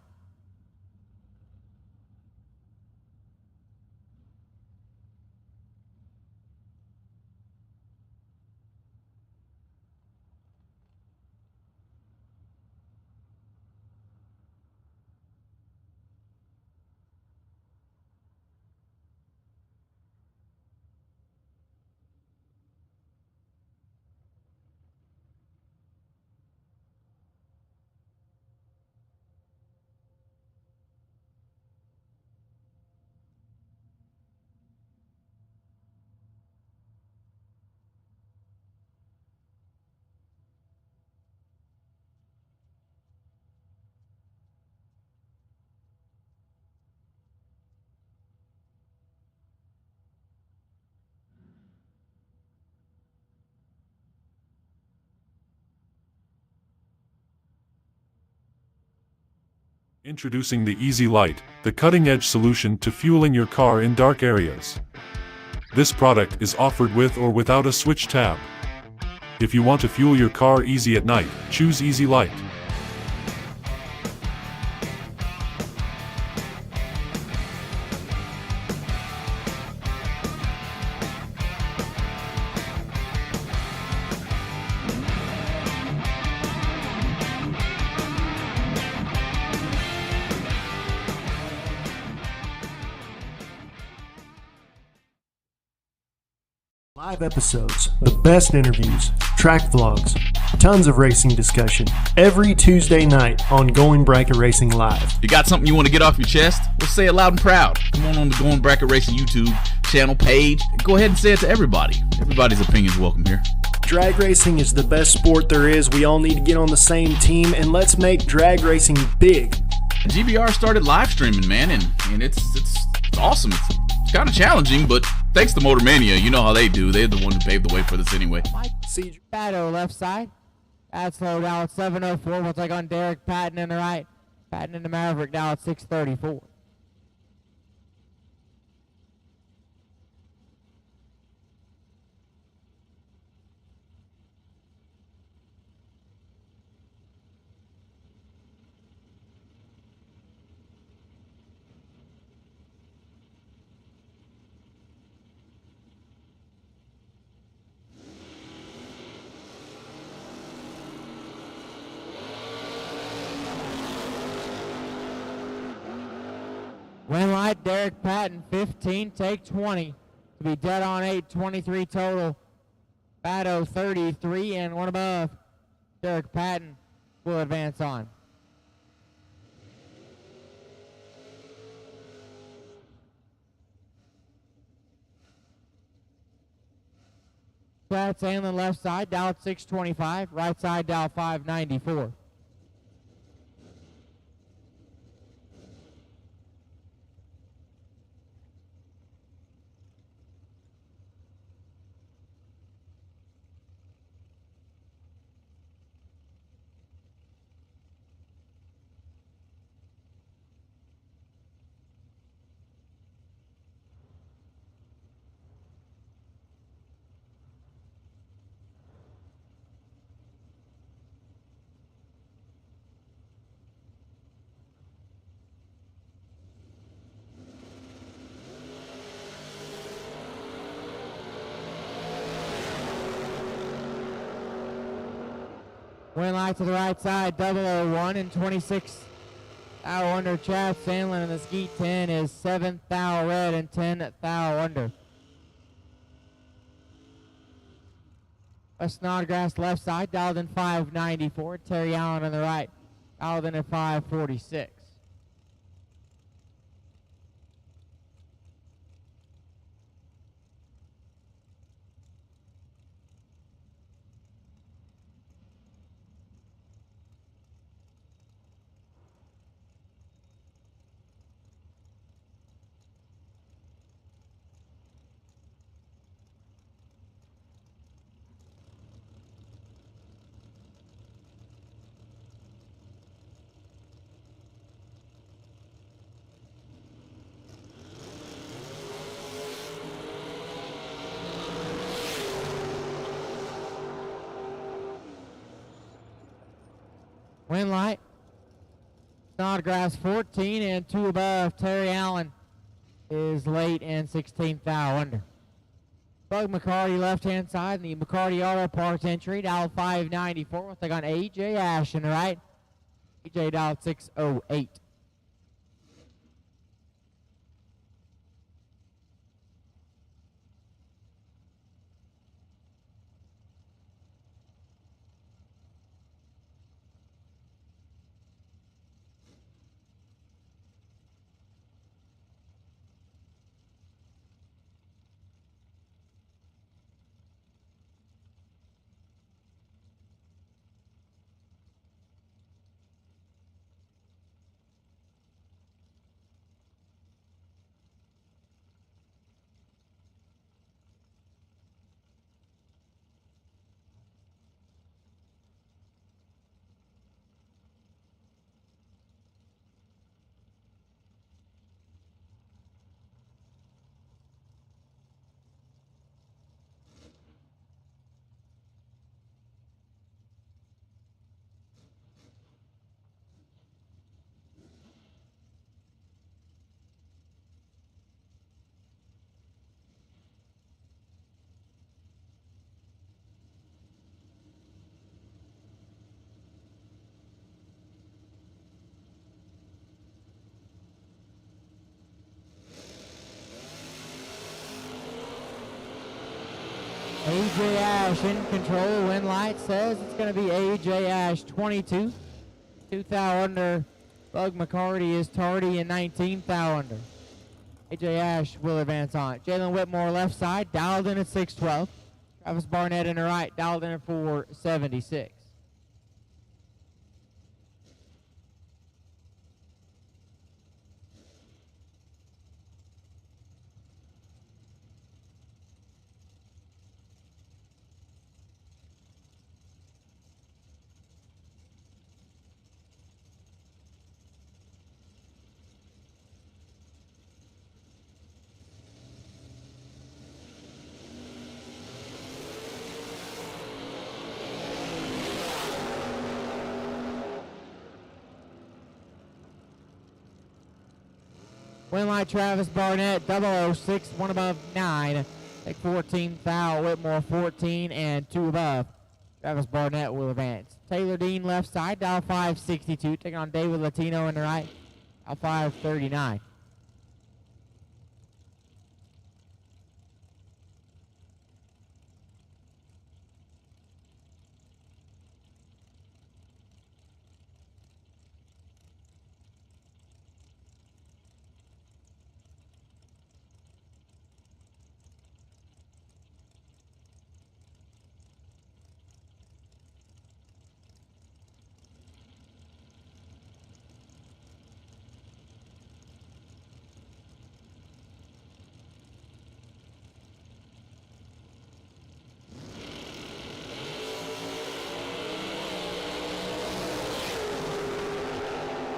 Introducing the Easy Light, the cutting-edge solution to fueling your car in dark areas. This product is offered with or without a switch tab. If you want to fuel your car easy at night, choose Easy Light. Live episodes, the best interviews, track vlogs, tons of racing discussion every Tuesday night on Going Bracket Racing Live. You got something you want to get off your chest? Well, say it loud and proud. Come on the Going Bracket Racing YouTube channel page. Go ahead and say it to everybody. Everybody's opinion's welcome here. Drag racing is the best sport there is. We all need to get on the same team, and let's make drag racing big. GBR started live streaming, man, and it's awesome. It's kind of challenging, but thanks to Motor Mania, you know how they do. They're the one who paved the way for this anyway. Mike Batto left side. That's low down at 704. We'll take on Derek Patton in the right. Patton in the Maverick down at 634. light, Derek Patton, 15, take 20 to be dead on 8, 23 total. Batto, 33 and one above. Derek Patton will advance on. Pratt Sandlin left side, dialed 625. Right side, dial 594. Win light to the right side, 001 and 26 thou under. Chad Sandlin in the Skeet 10 is 7th thou red and 10 thou under. West Snodgrass left side, dialed in 594. Terry Allen on the right, dialed in at 546. Win light, Snodgrass 14 and 2 above. Terry Allen is late and 16th thou under. Bug McCarty left hand side, and the McCarty Auto Parts entry, dial 594. We'll take on AJ Ash in the right. AJ dial 608. AJ Ash in control. Win light says it's going to be AJ Ash 22. 2 thou under. Bug McCarty is tardy and 19 thou under. AJ Ash will advance on. Jalen Whitmore left side, dialed in at 612. Travis Barnett in the right, dialed in at 476. Winlight Travis Barnett, 006, 1 above 9. Take 14 thou, Whitmore 14 and 2 above. Travis Barnett will advance. Taylor Dean left side, dial 562. Taking on David Latino in the right, dial 539.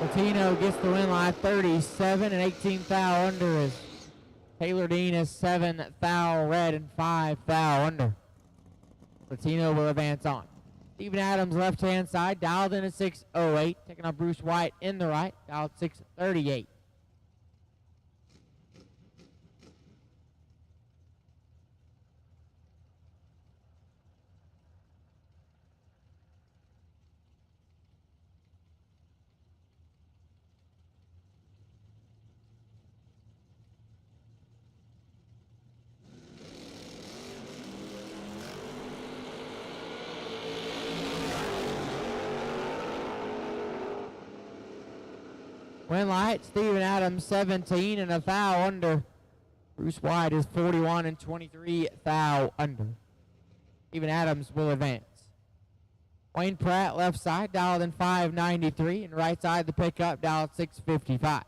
Latino gets the win line 37 and 18 thou under as Taylor Dean is 7 thou red and 5 thou under. Latino will advance on. Stephen Adams left hand side, dialed in at 6:08, taking on Bruce White in the right, dialed 6:38. Win light, Stephen Adams 17 and a thou under. Bruce White is 41 and 23 thou under. Stephen Adams will advance. Wayne Pratt left side, dialed in 593, and right side the pickup, dialed 655.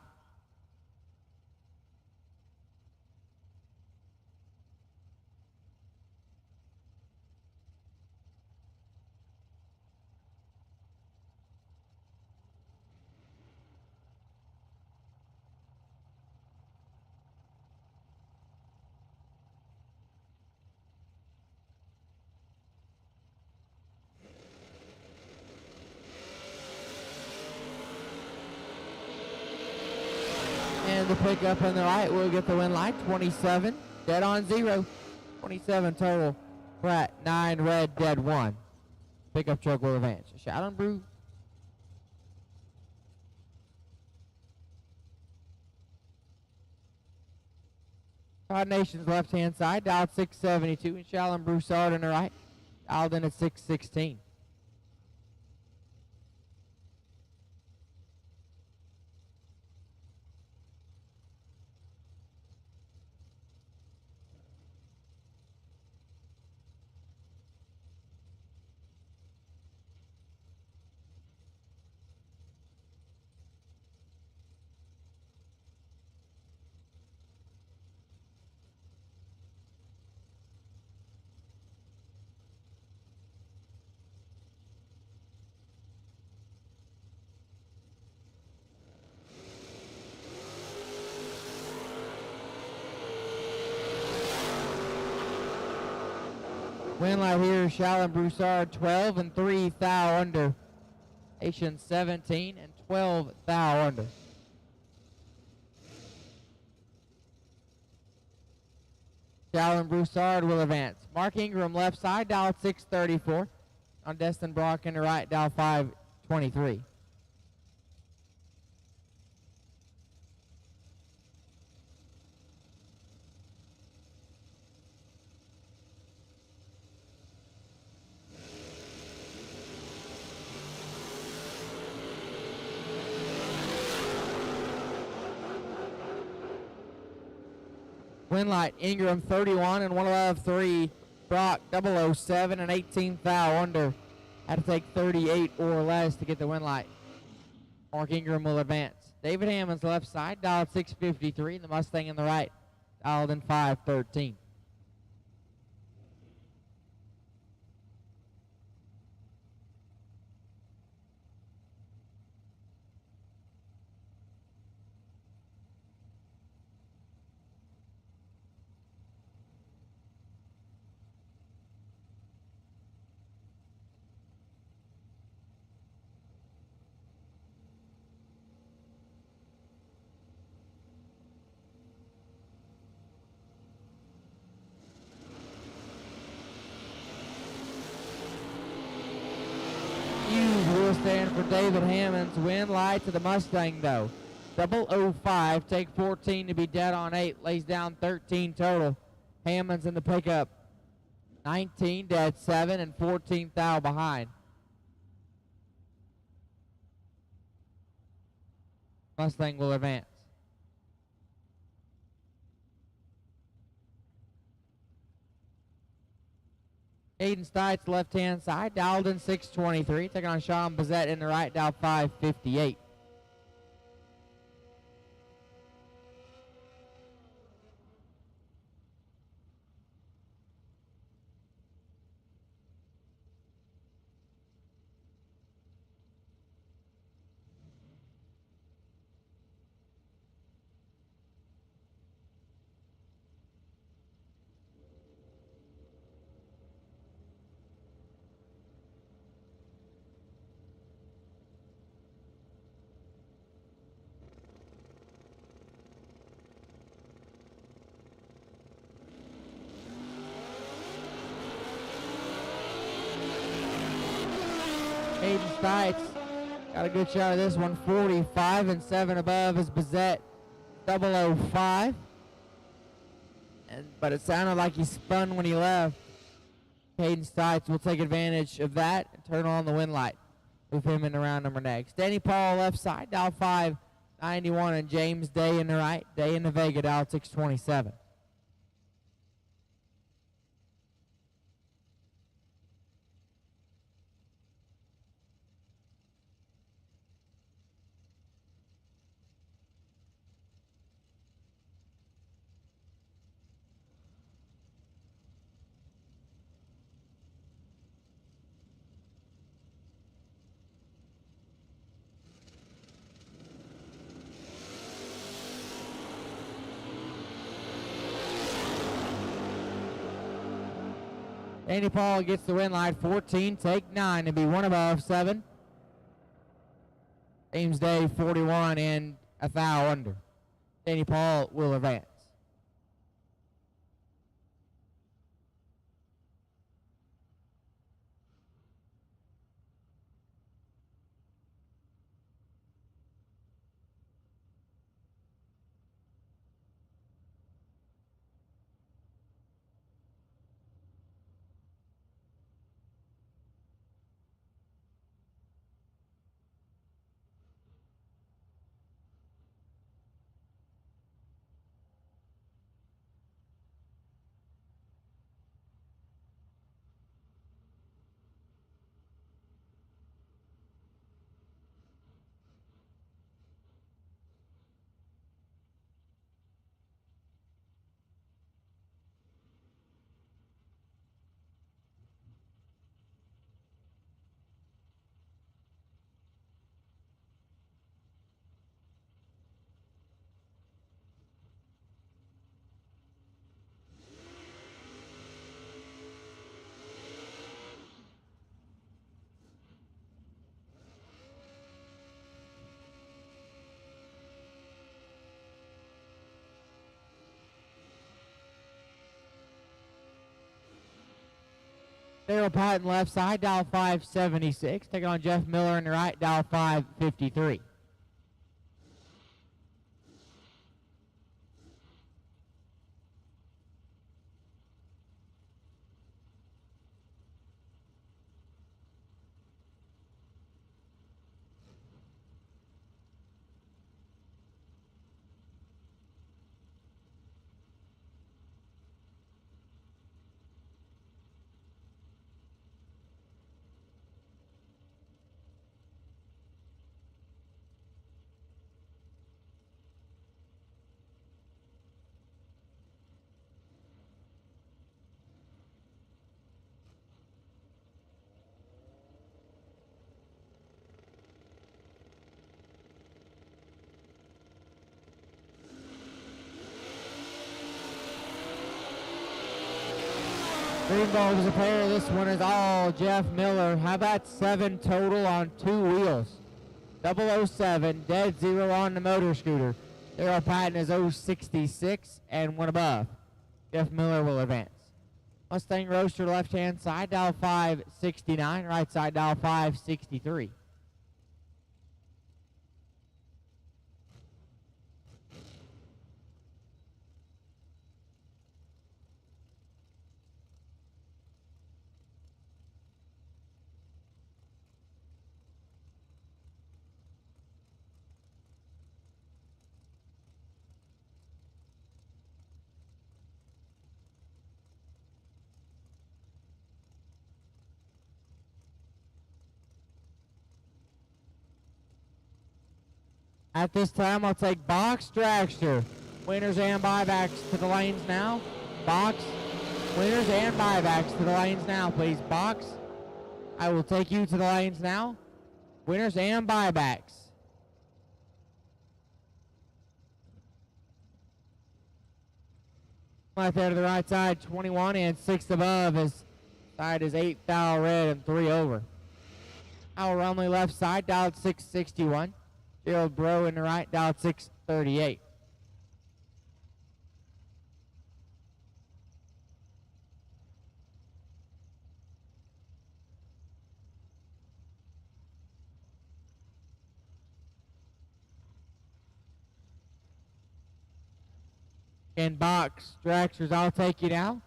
And the pickup on the right will get the win light, 27, dead on 0. 27 total. Pratt, 9 red, dead 1. Pickup truck will advance. Shout and brew. Todd Nation's left hand side, dialed 672, and Shallon Broussard on the right, dialed in at 616. Win light here, Shallon Broussard 12 and 3 thou under. Nation 17 and 12 thou under. Shallon Broussard will advance. Mark Ingram left side, dial 634. On Destin Brock in the right, dial 523. Win light, Ingram 31 and 1 Brock 007 and 18 thou under. Had to take 38 or less to get the win light. Mark Ingram will advance. David Hammond's left side, dialed 653, and the Mustang in the right, dialed in 513. Will stand for David Hammond's win light to the Mustang though. 005, take 14 to be dead on 8, lays down 13 total. Hammond's in the pickup. 19 dead 7 and 14 thou behind. Mustang will advance. Aiden Stites left hand side, dialed in 623, taking on Sean Bazette in the right, dial 558. Hayden Stites got a good shot of this one. 45 and 7 above is Bazette 005. But it sounded like he spun when he left. Hayden Stites will take advantage of that and turn on the wind light. Move him in the round number next. Danny Paul left side, dial 591, and James Day in the right. Day in the Vega, dial 627. Danny Paul gets the wind light. 14, take 9 to be 1 above 7. James Day 41 and a thou under. Danny Paul will advance. Daryl Patton left side, dial 576. Taking on Jeff Miller in the right, dial 553. Green ball is a pair. This one is all Jeff Miller. How about 7 total on 2 wheels? 007, dead 0 on the motor scooter. Daryl Patton is 066 and 1 above. Jeff Miller will advance. Mustang Roadster left hand side, dial 569. Right side, dial 563. At this time, I'll take box dragster. Winners and buybacks to the lanes now. Box, winners and buybacks to the lanes now, please. Box, I will take you to the lanes now. Winners and buybacks. Right there to the right side, 21 and 6 above. His side is 8 thou red and 3 over. Al Rumley left side, dialed 661. Gerald Bro in the right, dialed 638. And box dragsters, I'll take you now.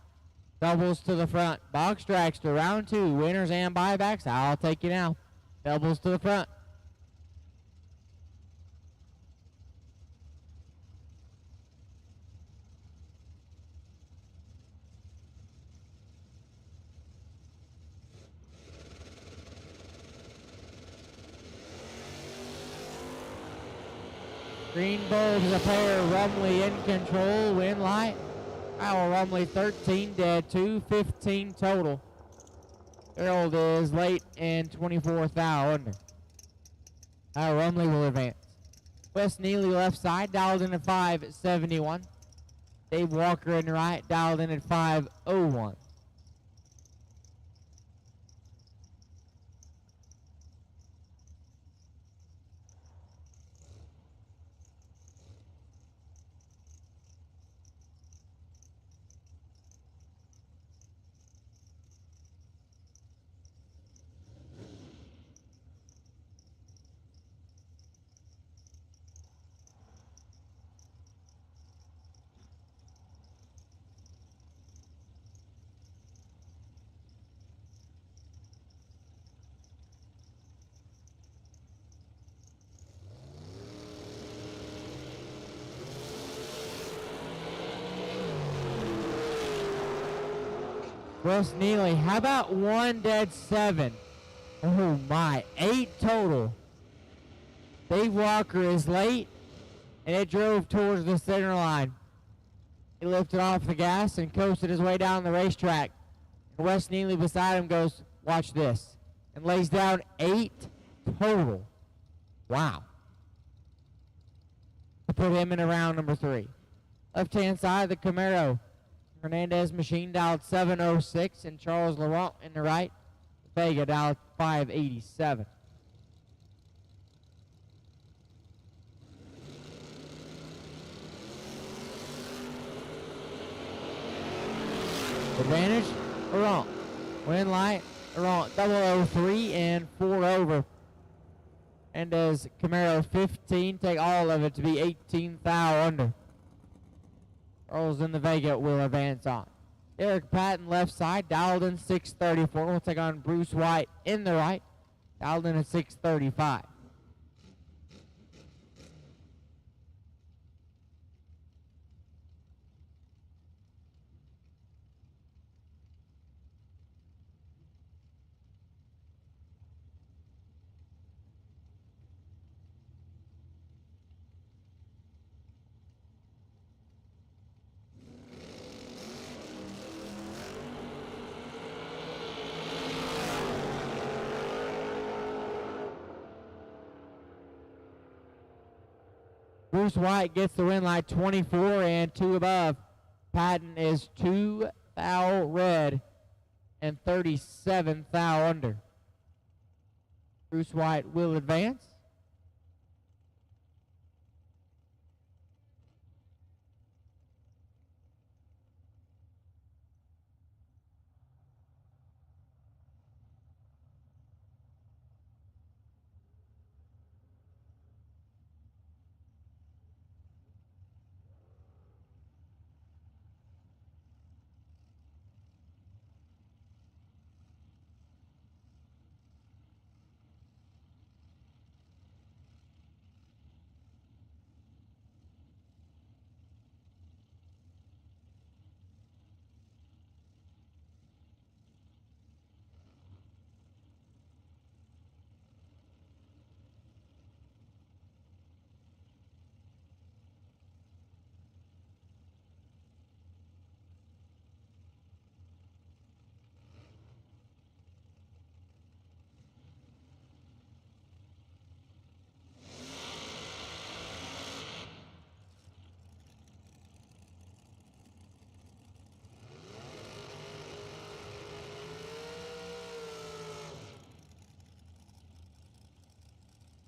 Doubles to the front. Box dragster, round 2. Winners and buybacks, I'll take you now. Doubles to the front. Green bulbs a pair, Rumley in control, win light. Kyle Rumley 13 dead, 215 total. Harold is late and 24th thou under. Kyle Rumley will advance. Wes Neely left side, dialed in at 571. Dave Walker in the right, dialed in at 501. Wes Neely, how about 1 dead 7? Oh my, 8 total. Dave Walker is late, and it drove towards the center line. He lifted off the gas and coasted his way down the racetrack. And Wes Neely beside him goes, watch this, and lays down 8 total. Wow. To put him in round number 3. Left-hand side, the Camaro. Hernandez machine dialed 706, and Charles Laurent in the right. Vega dialed 587. Advantage, Laurent. Win light, Laurent 003 and 4 over. And as Camaro 15, take all of it to be 18 thou under. Charles in the Vega will advance on. Eric Patton left side, dialed in 634. We'll take on Bruce White in the right, dialed in at 635. Bruce White gets the win light 24 and 2 above. Patton is 2 thou red and 37 thou under. Bruce White will advance.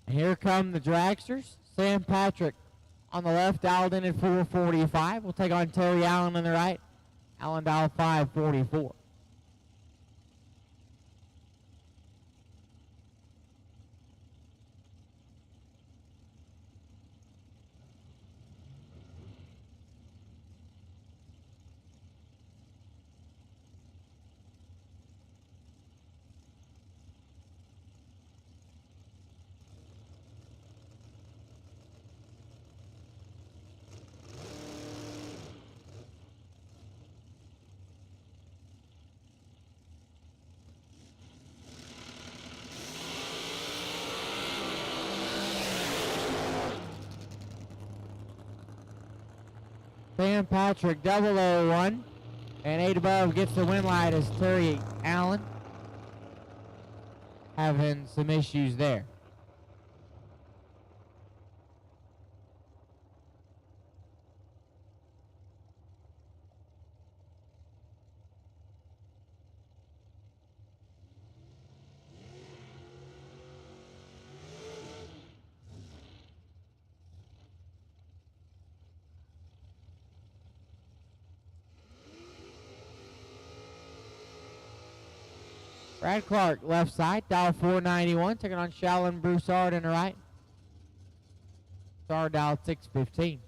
Here come the dragsters. Sam Patrick on the left, dialed in at 445. We'll take on Terry Allen on the right. Allen dialed 544. Dan Patrick 001. And 8 above gets the win light as Terry Allen having some issues there. Brad Clark, left side, dial 491, taking on Shallon Broussard in the right. Star dial 615.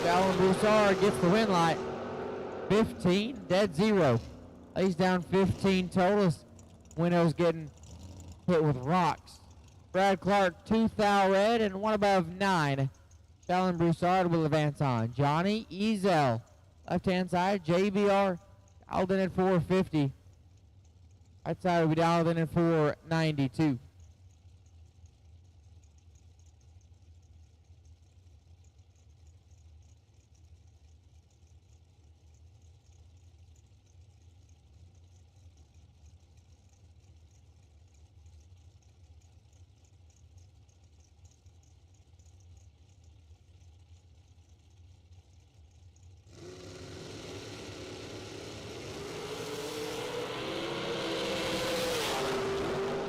Shallon Broussard gets the win light. 15, dead zero. Lays down 15 totals. Winnows getting hit with rocks. Brad Clark, 2 thou red and 1 above 9. Shallon Broussard will advance on. Johnny Ezel, left-hand side. JBR dialed in at 450. Right side will be dialed in at 492.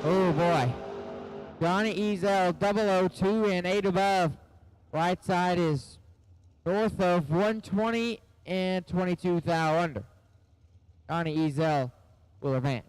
Oh boy. Johnny Ezel 002 and 8 above. Right side is north of 120 and 22 thou under. Johnny Ezel will advance.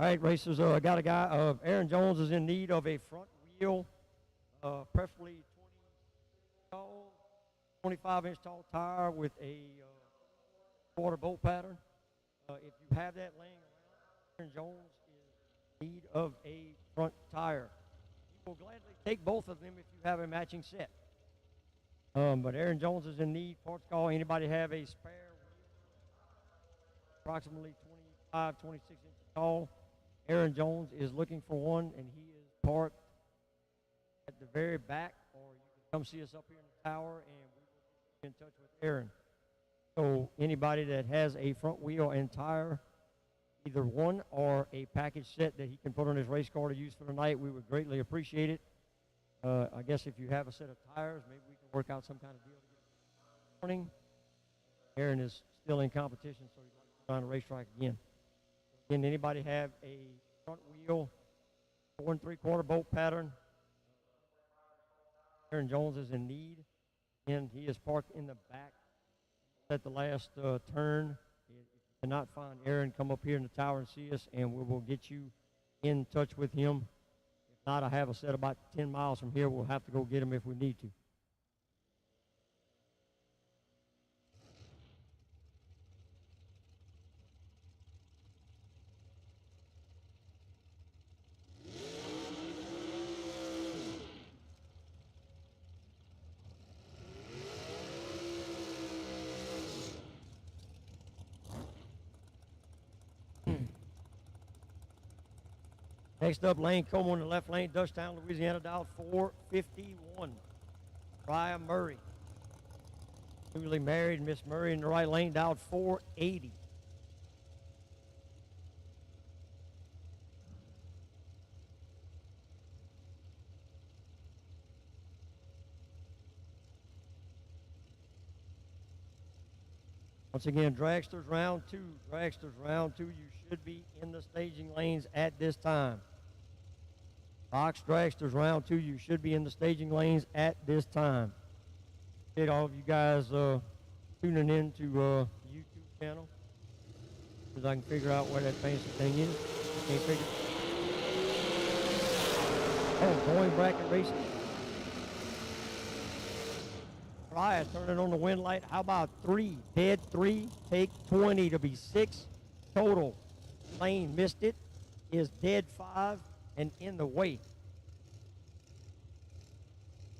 All right, racers, I got a guy, Aaron Jones is in need of a front wheel, preferably 25-inch tall tire with a quarter bolt pattern. If you have that laying around, Aaron Jones is in need of a front tire. He will gladly take both of them if you have a matching set. But Aaron Jones is in need. Parts call. Anybody have a spare wheel, approximately 25, 26 inches tall? Aaron Jones is looking for one, and he is parked at the very back, or you can come see us up here in the tower, and we will get you in touch with Aaron. So anybody that has a front wheel and tire, either one or a package set that he can put on his race car to use for the night, we would greatly appreciate it. I guess if you have a set of tires, maybe we can work out some kind of deal to get it morning. Aaron is still in competition, so he's like to go on the racetrack again. Again, anybody have a front wheel, 4 3/4 bolt pattern? Aaron Jones is in need, and he is parked in the back at the last turn. If you cannot find Aaron, come up here in the tower and see us, and we will get you in touch with him. If not, I have a set about 10 miles from here. We'll have to go get him if we need to. Next up, Lane Coleman in the left lane, Dutchtown, Louisiana, dialed 451. Ryan Murray. Newly married, Miss Murray in the right lane, dialed 480. Once again, dragsters round 2. Dragsters round 2. You should be in the staging lanes at this time. Box dragsters round 2. You should be in the staging lanes at this time. Appreciate all of you guys tuning in to YouTube channel. Because I can figure out where that fancy thing is. I can't figure. Oh, going bracket racing. Ryan turning on the wind light. How about 3? Dead 3. Take 20 to be 6 total. Lane missed it. Is dead 5 and in the way.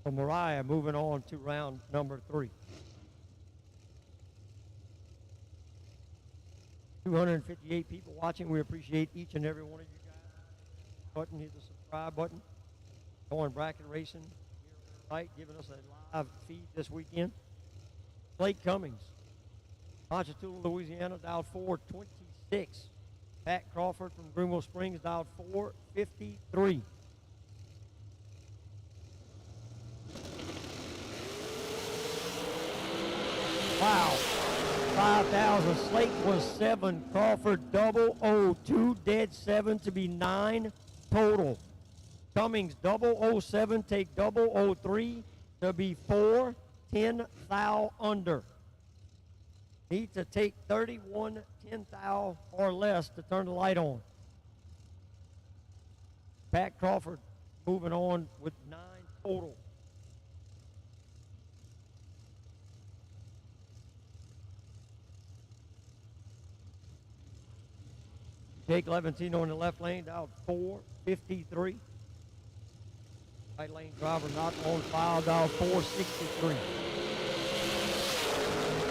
So Mariah moving on to round number 3. 258 people watching. We appreciate each and every one of you guys. Hit the subscribe button. Going bracket racing here tonight, giving us a live feed this weekend. Blake Cummings, Ponchatoula, Louisiana, dialed 426. Pat Crawford from Greenville Springs, dialed 453. Wow. 5,000. Slate was 7. Crawford 002. Dead 7 to be 9 total. Cummings 007. Take 003 to be 4. 10 thou under. Need to take 31 10 thou or less to turn the light on. Pat Crawford moving on with 9 total. Jake Levantino in the left lane, dialed 453. Right lane driver not on file, dialed 463.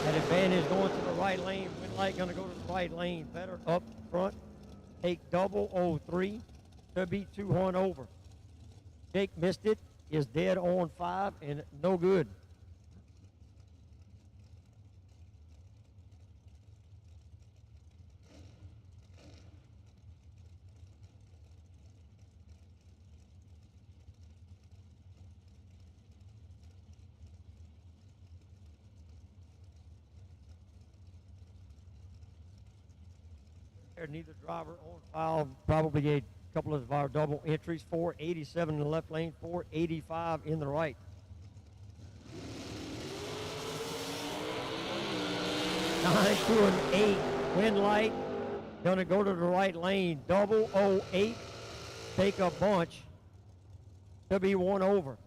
That advantage going to the right lane. Wind light going to go to the right lane. Better up front. Take 003 to be 200 over. Jake missed it. Is dead on 5 and no good. Neither driver on file. Probably a couple of our double entries. 487 in the left lane, 485 in the right. Nine to an 8. Wind light Gonna go to the right lane, 008, take a bunch. There'll be one over.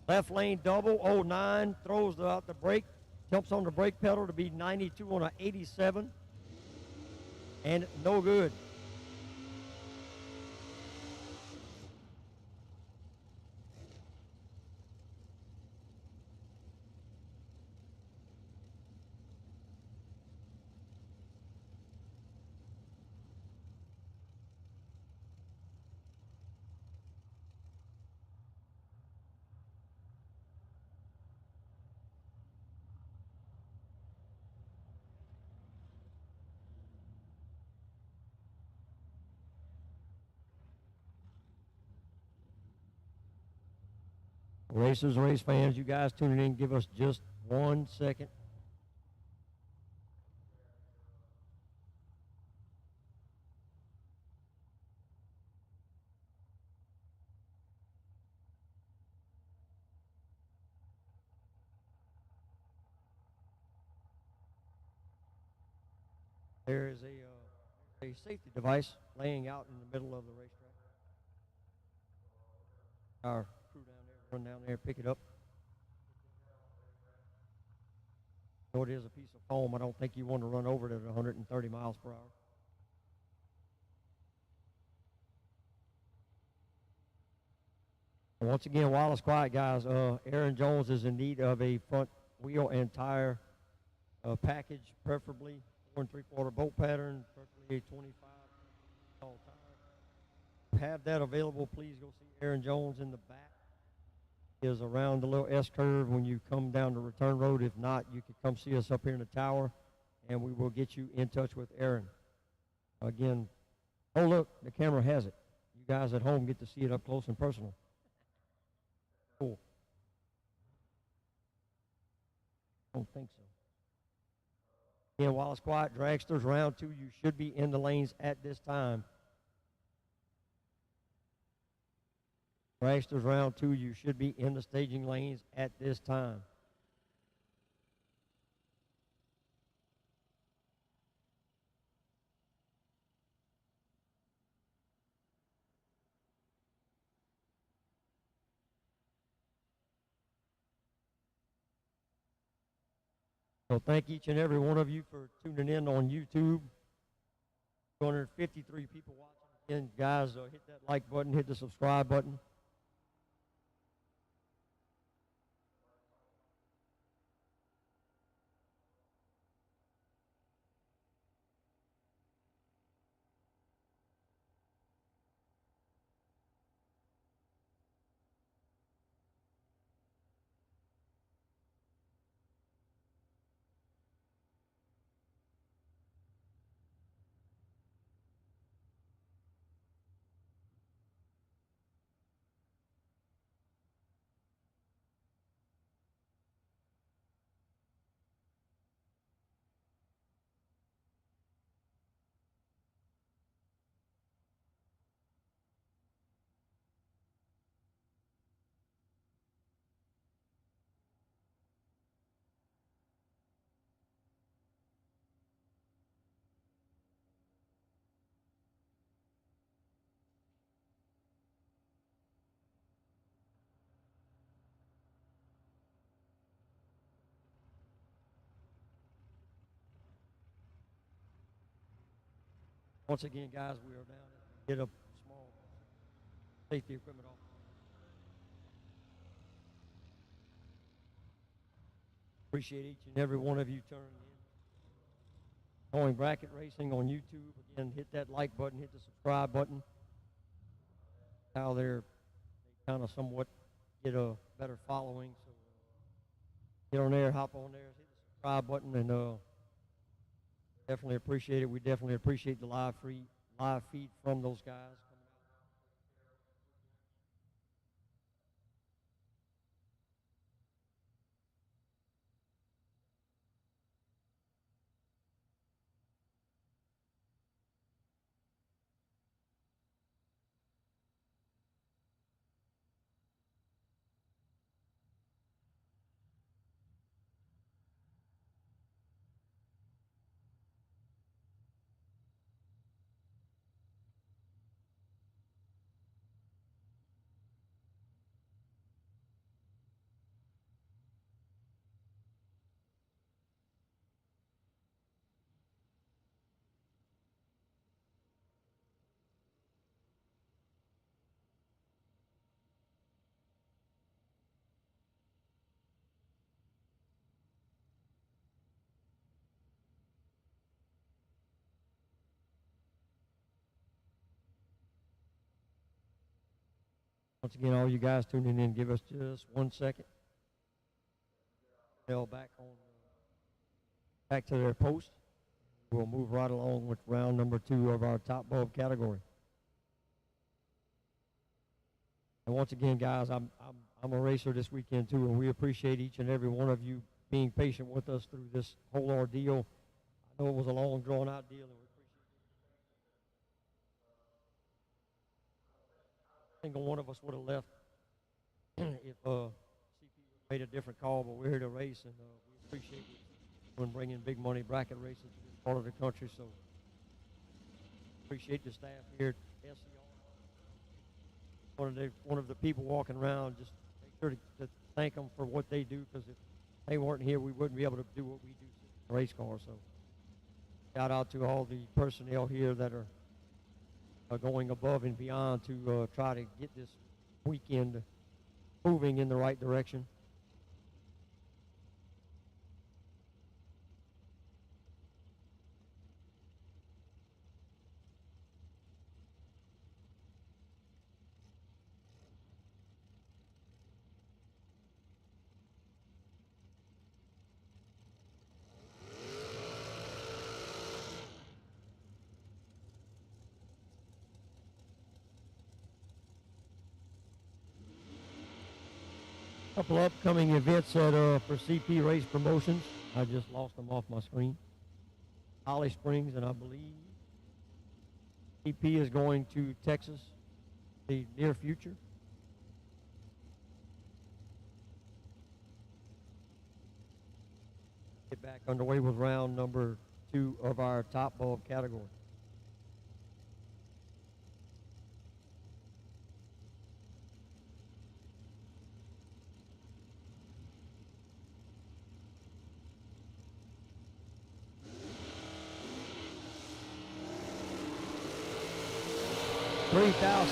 Left lane, 009, throws out the brake, jumps on the brake pedal to be 92 on a 87, and no good. Racers, race fans, you guys tuning in, give us just 1 second. There is a safety device laying out in the middle of the racetrack. Our crew down there, run down there, pick it up. So it is a piece of foam. I don't think you want to run over it at 130 miles per hour. Once again, while it's quiet, guys, Aaron Jones is in need of a front wheel and tire package, preferably 4 3/4 bolt pattern, preferably a 25 tall tire. Have that available, please go see Aaron Jones in the back. Is around the little S curve when you come down the return road. If not, you can come see us up here in the tower, and we will get you in touch with Aaron. Again, oh look, the camera has it. You guys at home get to see it up close and personal. Cool. Don't think so. Again, while it's quiet, dragsters round 2, you should be in the lanes at this time. Dragsters round 2, you should be in the staging lanes at this time. So thank each and every one of you for tuning in on YouTube. 253 people watching. Again, guys, hit that like button, hit the subscribe button. Once again, guys, we are down at get a small safety equipment off. Appreciate each and every one of you turning in. Going Bracket Racing on YouTube. Again, hit that like button, hit the subscribe button. How they kind of somewhat get a better following. So get on there, hop on there, hit the subscribe button, and definitely appreciate it. We definitely appreciate the live feed from those guys. Once again, all you guys tuning in, give us just 1 second. They'll back to their post. We'll move right along with round number 2 of our top bulb category. And once again, guys, I'm a racer this weekend too, and we appreciate each and every one of you being patient with us through this whole ordeal. I know it was a long, drawn-out deal, and we appreciate it. Single one of us would have left if CP made a different call, but we're here to race, and we appreciate it when bringing big money bracket racing to this part of the country. So appreciate the staff here at SCR. One of the people walking around, just make sure to thank them for what they do, because if they weren't here, we wouldn't be able to do what we do in race cars. So shout out to all the personnel here that are going above and beyond to try to get this weekend moving in the right direction. Couple upcoming events for CP Race Promotions. I just lost them off my screen. Holly Springs, and I believe CP is going to Texas the near future. Get back underway with round number 2 of our top bulb category.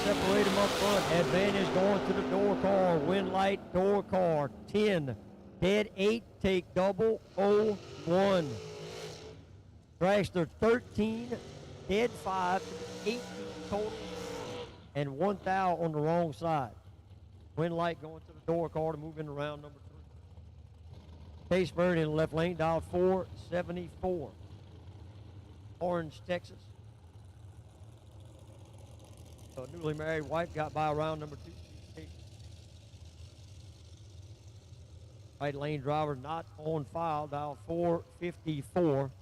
Separate them up front. Advantage going to the door car. Win light door car. 10. Dead 8. Take double 0-1. Dragster 13. Dead 5. 18 total. And 1 thou on the wrong side. Win light going to the door car to move into round number 3. Case Bird in the left lane. Dial 474. Orange, Texas. A newly married wife got by round number 2. Right lane driver not on file. Dial 454.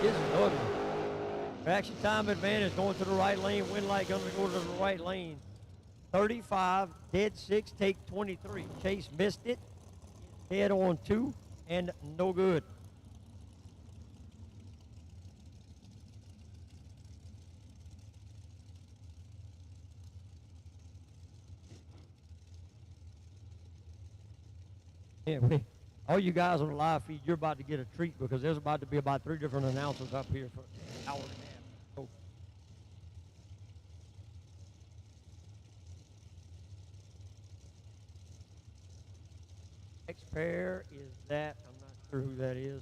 This is ugly. Action time advantage going to the right lane. Win light going to go to the right lane. 35, dead 6, take 23. Chase missed it. Head on 2, and no good. Yeah, all you guys on the live feed, you're about to get a treat, because there's about to be about 3 different announcers up here for an hour and a half. So, next pair is that, I'm not sure who that is.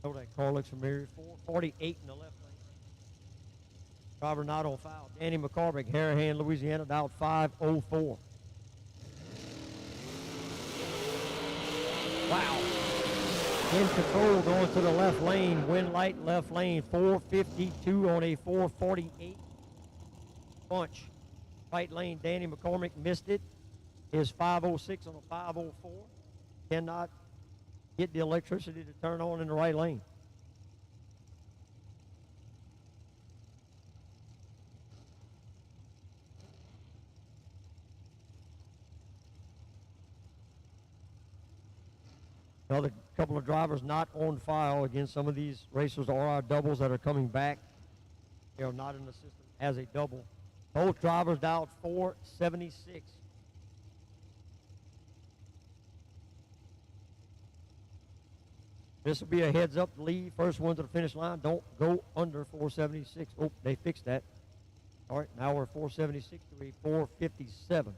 I know that car looks familiar. 448 in the left lane. Driver not on foul. Danny McCormick, Harahan, Louisiana, dialed 504. Wow. In control going to the left lane. Win light left lane. 452 on a 448 bunch. Right lane, Danny McCormick missed it. Is 506 on a 504. Cannot get the electricity to turn on in the right lane. Another couple of drivers not on file. Again, some of these racers are our doubles that are coming back. They are not in the system as a double. Both drivers dialed 476. This will be a heads up lead. First one to the finish line. Don't go under 476. Oh, they fixed that. All right, now we're 476 to a 457.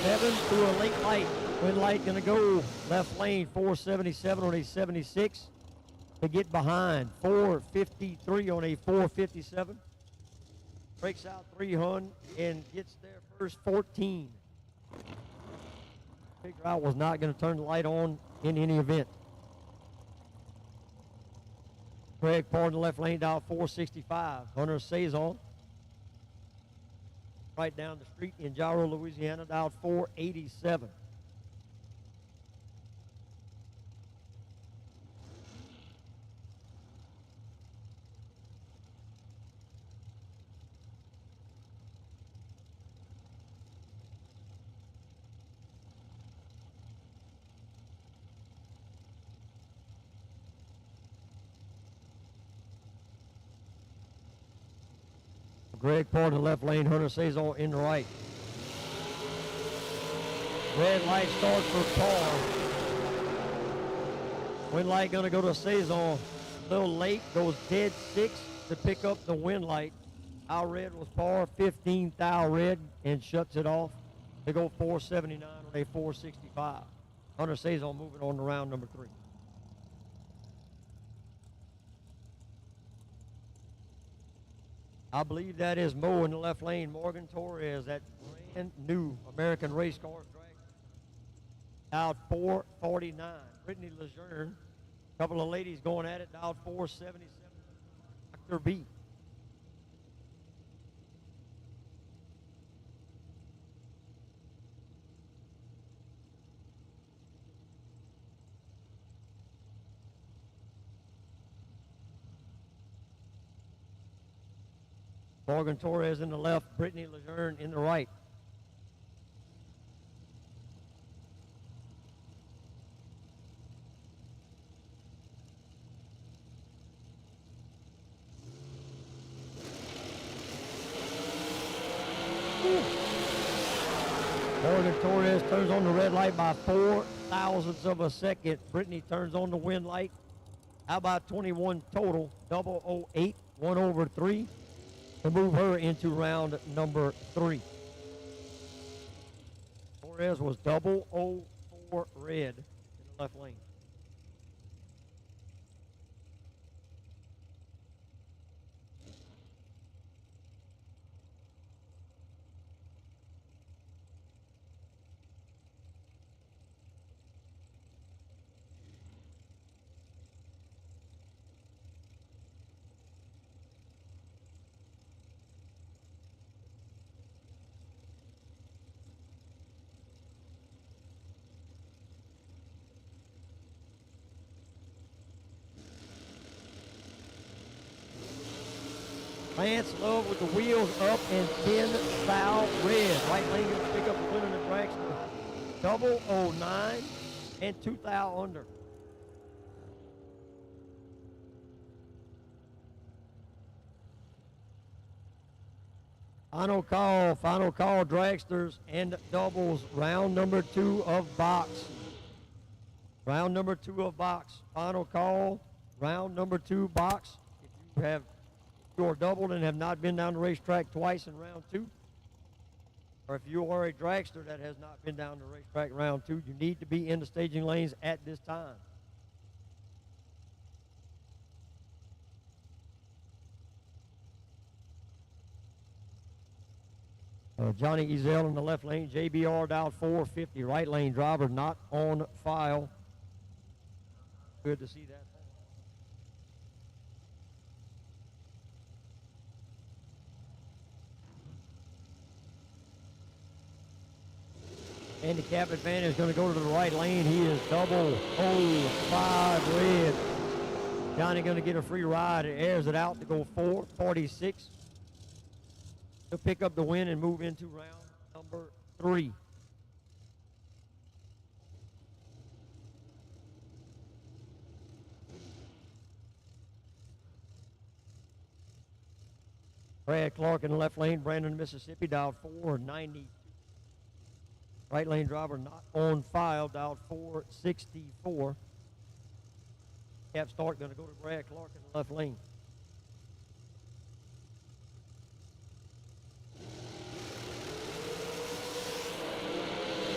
Seven to a late light. Wind light gonna go left lane 477 on a 76 to get behind 453 on a 457. Breaks out 300 and gets there first 14. Figure out was not going to turn the light on in any event. Craig Paul in the left lane down 465. Hunter Saison right down the street in Gyro, Louisiana, down 487. Greg Paul in the left lane, Hunter Saison in the right. Red light starts for Paul. Wind light gonna go to Saison. A little late, goes dead 6 to pick up the wind light. Our red was par 15 thou red and shuts it off. They go 479 on a 465. Hunter Saison moving on to round number 3. I believe that is Mo in the left lane. Morgan Torres, that brand new American race car drag. Out 449. Brittany Lejeune, a couple of ladies going at it, out 477. Dr. B. Morgan Torres in the left, Brittany Lejeune in the right. Morgan Torres turns on the red light by 4 thousandths of a second. Brittany turns on the wind light. How about 21 total? 008, 1 over 3. To move her into round number 3. Torres was 004 red in the left lane. Lance Love with the wheels up and 10 thou red. Right lane going to pick up the winner in the Dragster. 009 and 2 thou under. Final call, dragsters and doubles. Round number 2 of box. Round number 2 of box. Final call, round number 2 box. If you are doubled and have not been down the racetrack twice in round 2, or if you are a dragster that has not been down the racetrack round 2, you need to be in the staging lanes at this time. Johnny Ezel in the left lane, JBR down 450, right lane driver not on file. Good to see that. Handicap advantage is going to go to the right lane. He is 005 red. Johnny going to get a free ride. It airs it out to go 4:46. He'll pick up the win and move into round number 3. Brad Clark in the left lane, Brandon, Mississippi, dialed 492. Right lane driver not on file, dialed 464. Cap start going to go to Brad Clark in the left lane.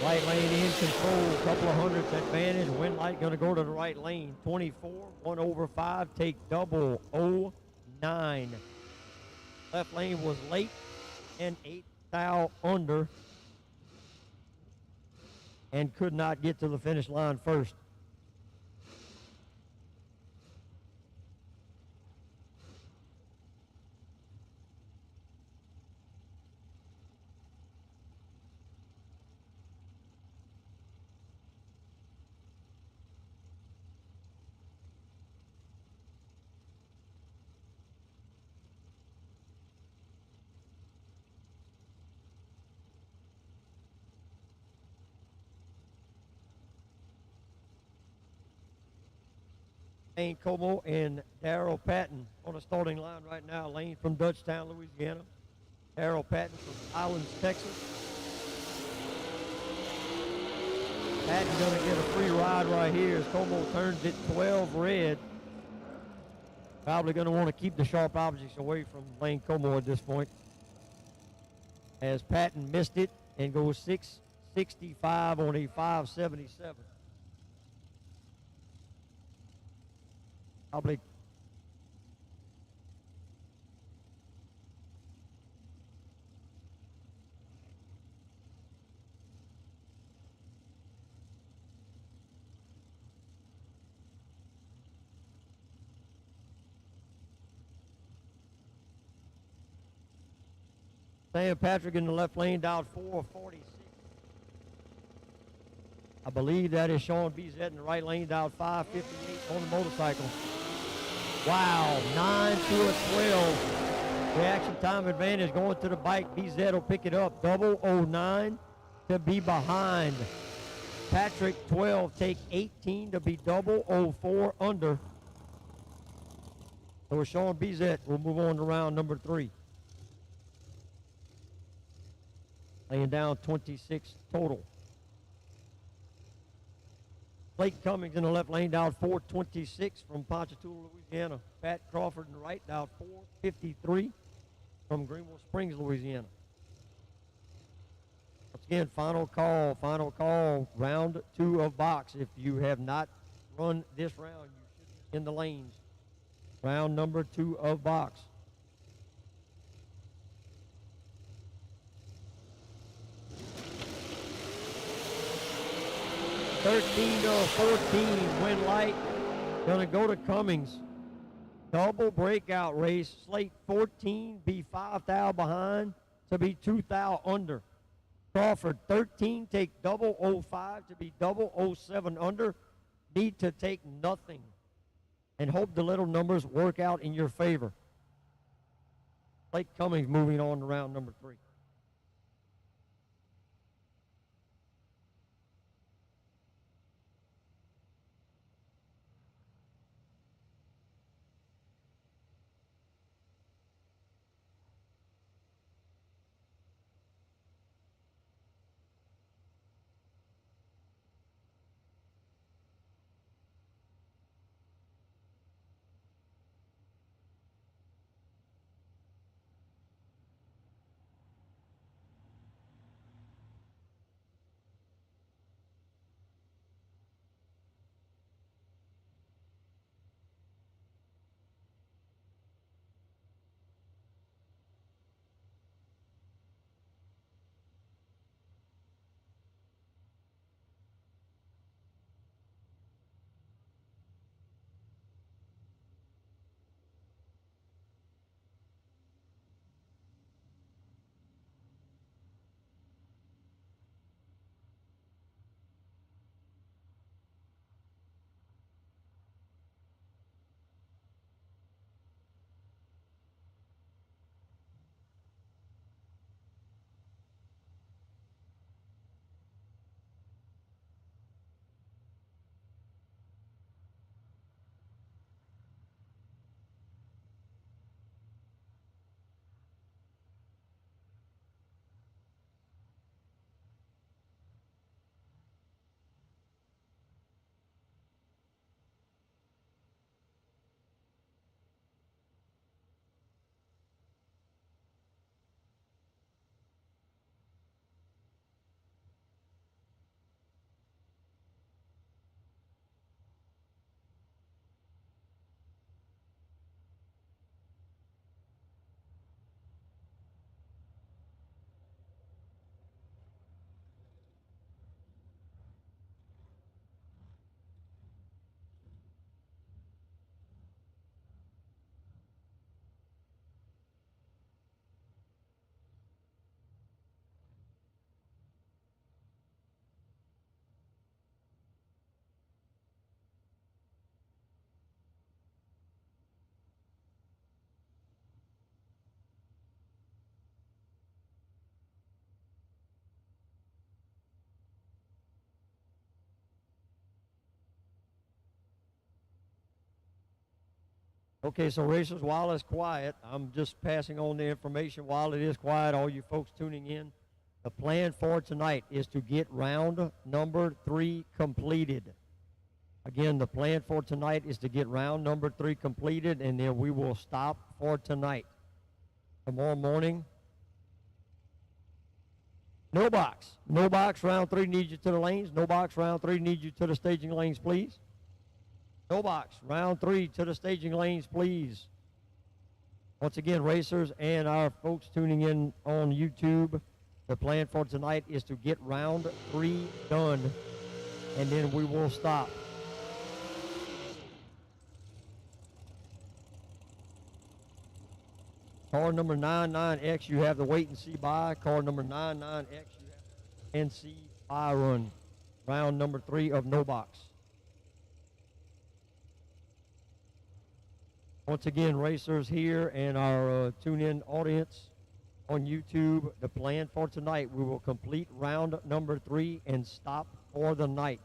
Right lane in control, couple of hundredths advantage. Wind light going to go to the right lane. 24, 1 over 5, take double 09. Left lane was late and 8 thou under and could not get to the finish line first. Lane Como and Darrell Patton on the starting line right now. Lane from Dutchtown, Louisiana. Darrell Patton from Islands, Texas. Patton gonna get a free ride right here as Como turns it 12 red. Probably gonna want to keep the sharp objects away from Lane Como at this point, as Patton missed it and goes 665 on a 577. Probably Sam Patrick in the left lane, dialed 446. I believe that is Sean Bezet in the right lane, dialed 558 on the motorcycle. Wow, 9 to a 12. Reaction time advantage going to the bike. Bezet will pick it up. Double 09 to be behind. Patrick 12, take 18 to be double 04 under. So Sean Bezet will move on to round number 3. Laying down 26 total. Blake Cummings in the left lane, dialed 426 from Ponchatoula, Louisiana. Pat Crawford in the right, dialed 453 from Greenville Springs, Louisiana. Once again, final call, round 2 of box. If you have not run this round, you should be in the lanes. Round number 2 of box. $13 to 14, win light, gonna go to Cummings. Double breakout race, slate 14, be 5 thou behind to be 2 thou under. Crawford 13, take double 05 to be double 07 under. Need to take nothing and hope the little numbers work out in your favor. Blake Cummings moving on to round number 3. Okay, so racers, while it's quiet, I'm just passing on the information. While it is quiet, all you folks tuning in, the plan for tonight is to get round number 3 completed. Again, the plan for tonight is to get round number 3 completed, and then we will stop for tonight. Tomorrow morning, no box. No box, round 3 needs you to the lanes. No box, round 3 needs you to the staging lanes, please. No box, round 3 to the staging lanes, please. Once again, racers and our folks tuning in on YouTube, the plan for tonight is to get round 3 done, and then we will stop. Car number 99X, you have the wait and see by. Car number 99X, you have the NC by run. Round number 3 of no box. Once again, racers here and our tune-in audience on YouTube, the plan for tonight, we will complete round number 3 and stop for the night.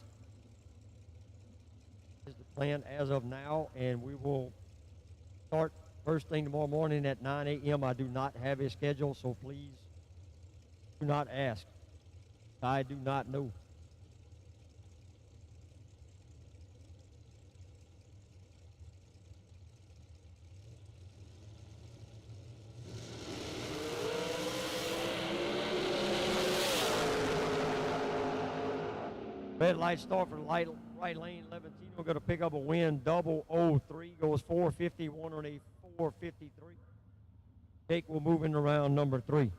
This is the plan as of now, and we will start first thing tomorrow morning at 9 a.m. I do not have a schedule, so please do not ask. I do not know. Red light start for the right lane. Levantino going to pick up a win. 003 goes 451 on a 453. Jake will move into round number 3.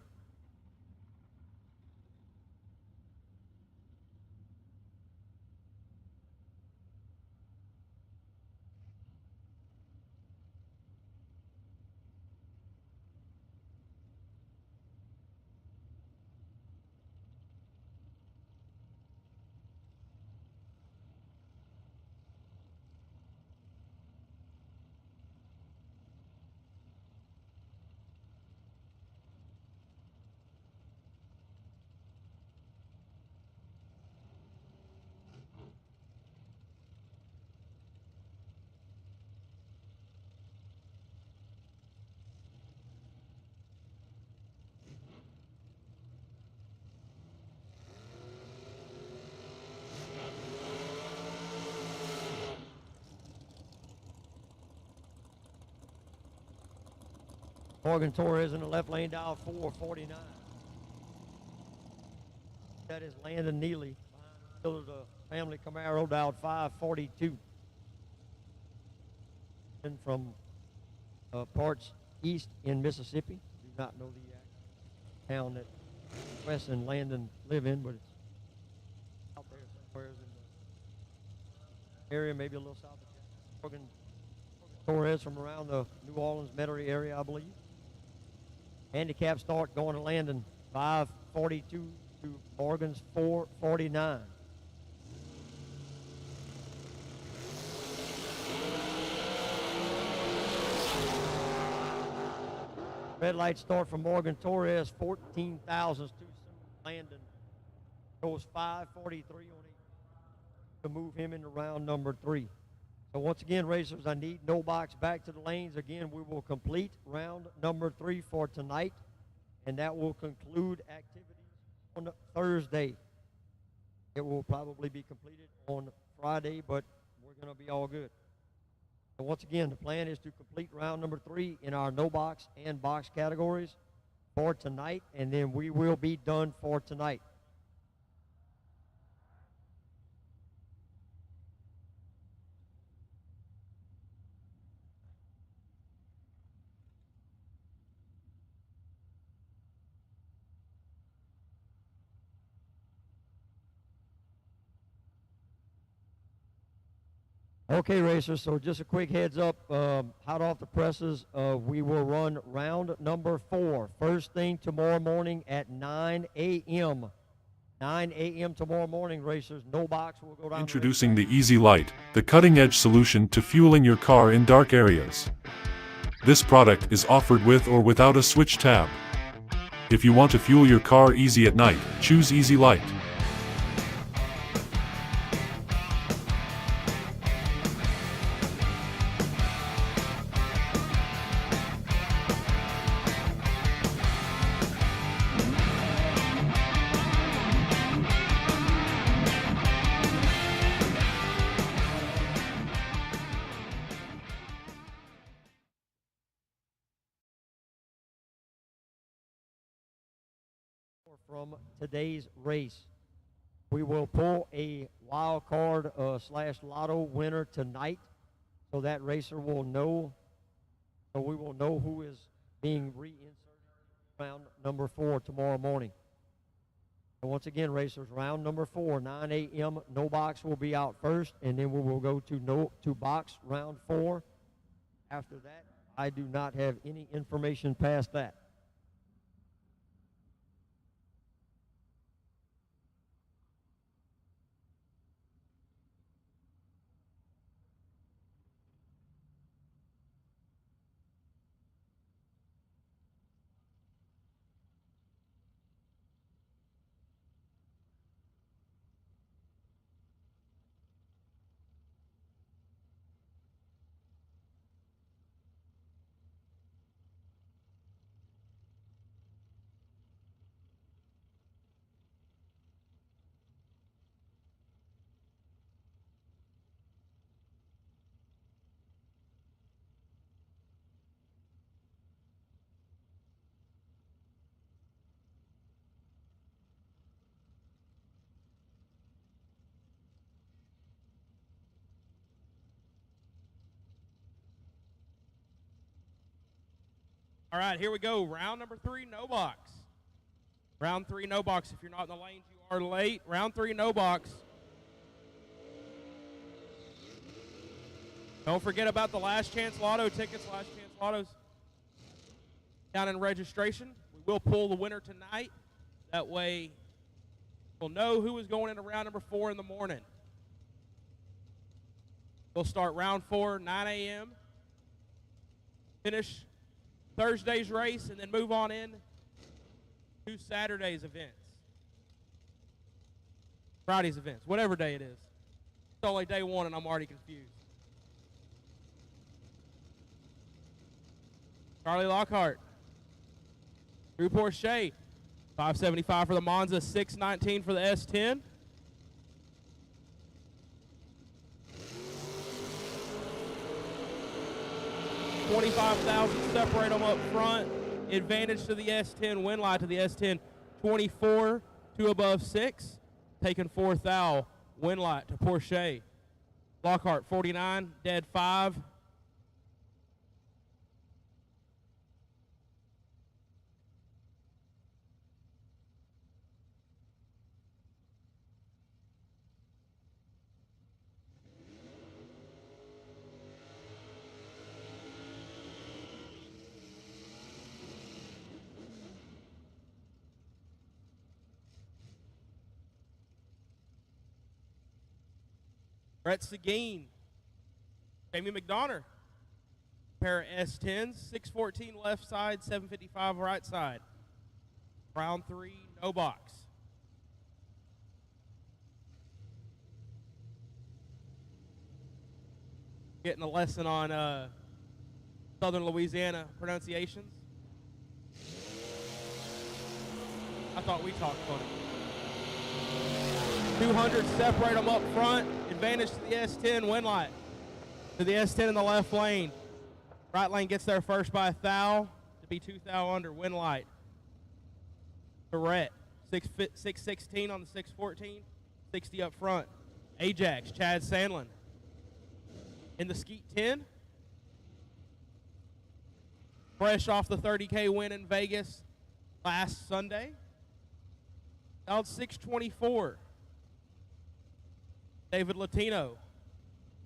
Morgan Torres in the left lane down 449. That is Landon Neely. Behind the family Camaro down 542. And from parts east in Mississippi. Do not know the town that Wes and Landon live in, but it's out there somewhere in the area, maybe a little south of Morgan Torres from around the New Orleans Metairie area, I believe. Handicap start going to Landon, 542 to Morgan's 449. Red light start from Morgan Torres, 14 thousandths too soon. Landon goes 543 on it to move him into round number 3. So once again, racers, I need no box back to the lanes. Again, we will complete round number 3 for tonight, and that will conclude activities on Thursday. It will probably be completed on Friday, but we're going to be all good. So once again, the plan is to complete round number 3 in our no box and box categories for tonight, and then we will be done for tonight. Okay, racers, so just a quick heads up, hot off the presses, we will run round number 4, first thing tomorrow morning at 9 a.m. 9 a.m. tomorrow morning, racers. No box will go down. Introducing the Easy Light, the cutting-edge solution to fueling your car in dark areas. This product is offered with or without a switch tab. If you want to fuel your car easy at night, choose Easy Light. from today's race. We will pull a wild card slash lotto winner tonight, so that racer will know, so we will know who is being reinserted in round number 4 tomorrow morning. And once again, racers, round number 4, 9 a.m. No box will be out first, and then we will go to box round 4. After that, I do not have any information past that. All right, here we go. Round number 3, no box. Round 3, no box. If you're not in the lanes, you are late. Round 3, no box. Don't forget about the last chance lotto tickets, last chance lottos down in registration. We will pull the winner tonight. That way we'll know who is going into round number 4 in the morning. We'll start round 4, 9 a.m. Finish Thursday's race, and then move on in to Saturday's events. Friday's events, whatever day it is. It's only day 1, and I'm already confused. Charlie Lockhart. Drew Porsche. 575 for the Monza, 619 for the S10. $25,000 separate them up front. Advantage to the S10, win light to the S10. 24 to above 6. Taking 4th thou, win light to Porsche. Lockhart 49, dead 5. Brett Seguin, Jamie McDonough, pair of S10s, 614 left side, 755 right side. Round 3, no box. Getting a lesson on Southern Louisiana pronunciations. I thought we talked funny. 200 separate them up front. Advantage to the S10, win light to the S10 in the left lane. Right lane gets there first by 1 thou to be 2 thou under, win light. Barrett, 616 on the 614, 60 up front. Ajax, Chad Sandlin. In the Skeet 10. Fresh off the 30K win in Vegas last Sunday. Out 624. David Latino,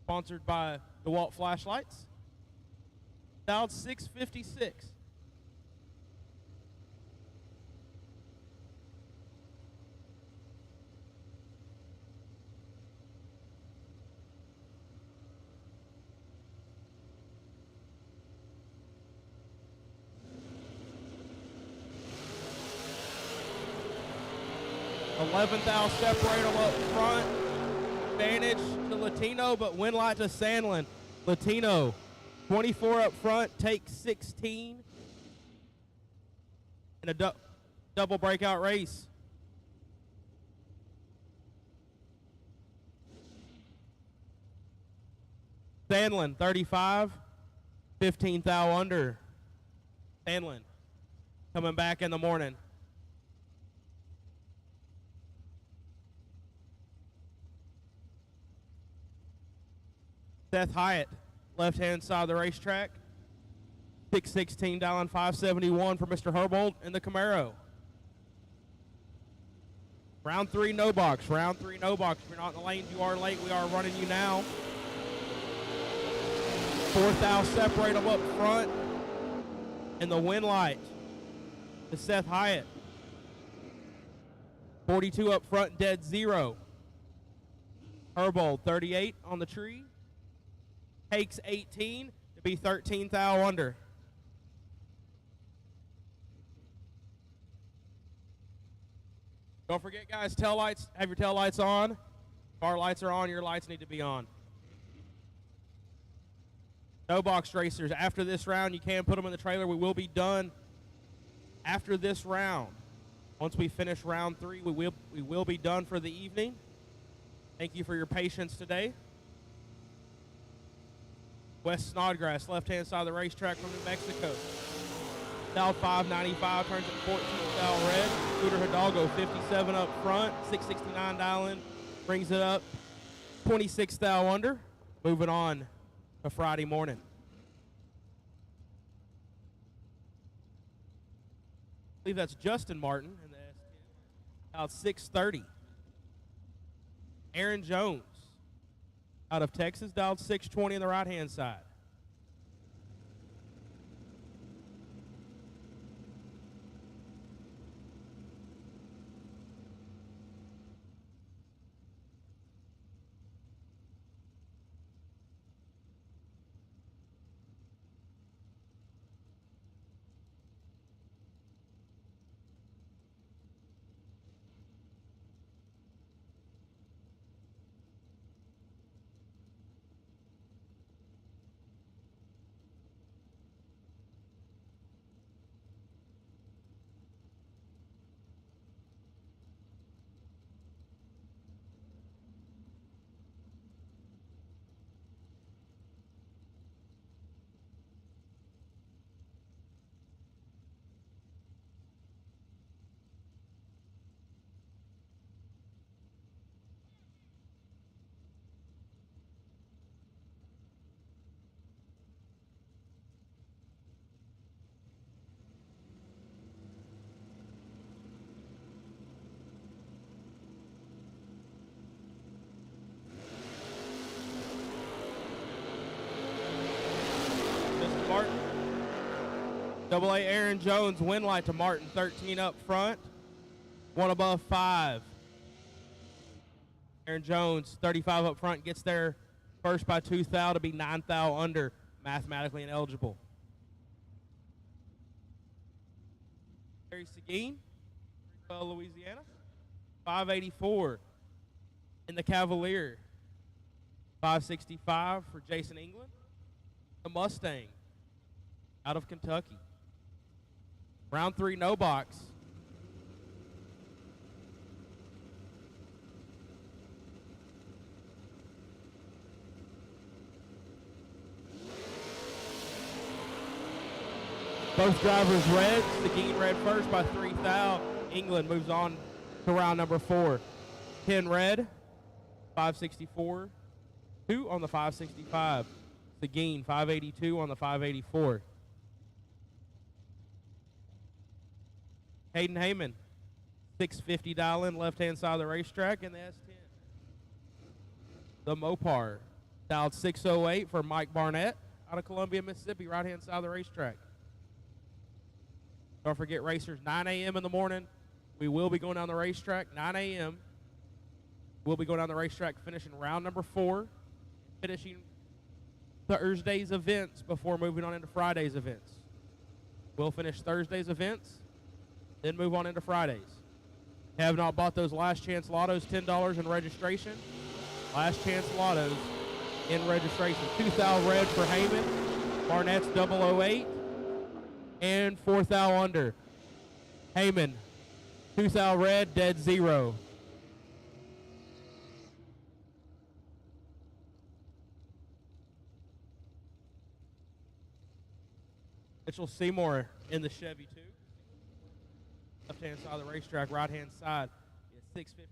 sponsored by DeWalt Flashlights. Dialed 656. $11,000 separate them up front. Advantage to Latino, but win light to Sandlin. Latino, 24 up front, takes 16 in a double breakout race. Sandlin, 35, 15 thou under. Sandlin coming back in the morning. Seth Hyatt, left-hand side of the racetrack. 616 down 571 for Mr. Herbold in the Camaro. Round 3, no box. Round 3, no box. If you're not in the lanes, you are late. We are running you now. Fourth thou separate them up front. And the win light to Seth Hyatt. 42 up front, dead 0. Herbold, 38 on the tree. Takes 18 to be 13th thou under. Don't forget, guys, tail lights. Have your tail lights on. If our lights are on, your lights need to be on. No box racers. After this round, you can put them in the trailer. We will be done after this round. Once we finish round 3, we will be done for the evening. Thank you for your patience today. Wes Snodgrass, left-hand side of the racetrack from New Mexico. Thou 595 turns at 14 thou red. Scooter Hidalgo, 57 up front. 669 dialing brings it up 26 thou under. Moving on to Friday morning. I believe that's Justin Martin in the S10. Out 630. Aaron Jones out of Texas, dialed 620 on the right-hand side. Martin. Double A Aaron Jones, win light to Martin, 13 up front. 1 above 5. Aaron Jones, 35 up front, gets there first by 2 thou to be 9 thou under, mathematically ineligible. Terry Seguin, Louisiana, 584 in the Cavalier. 565 for Jason England. The Mustang out of Kentucky. Round 3, no box. Both drivers red. Seguin red first by 3 thou. England moves on to round number 4. 10 red. 564. 2 on the 565. Seguin 582 on the 584. Hayden Heyman, 650 dial-in, left-hand side of the racetrack in the S10. The Mopar, dialed 608 for Mike Barnett out of Columbia, Mississippi, right-hand side of the racetrack. Don't forget, racers, 9 a.m. in the morning. We will be going down the racetrack, 9 a.m. We'll be going down the racetrack, finishing round number 4, finishing Thursday's events before moving on into Friday's events. We'll finish Thursday's events, then move on into Fridays. Have not bought those last chance lottos, $10 in registration. Last chance lottos in registration. 2 thou red for Heyman. Barnett's 008. And 4 thou under. Heyman, 2 thou red, dead 0. Mitchell Seymour in the Chevy 2. Left-hand side of the racetrack, right-hand side is 651.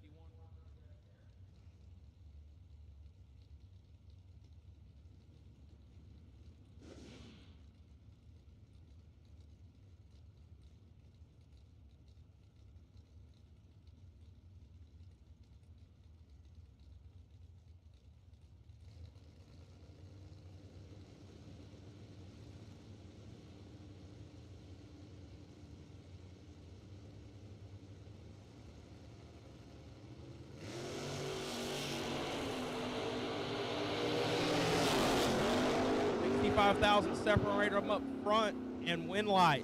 5,000 separator him up front, and Winlight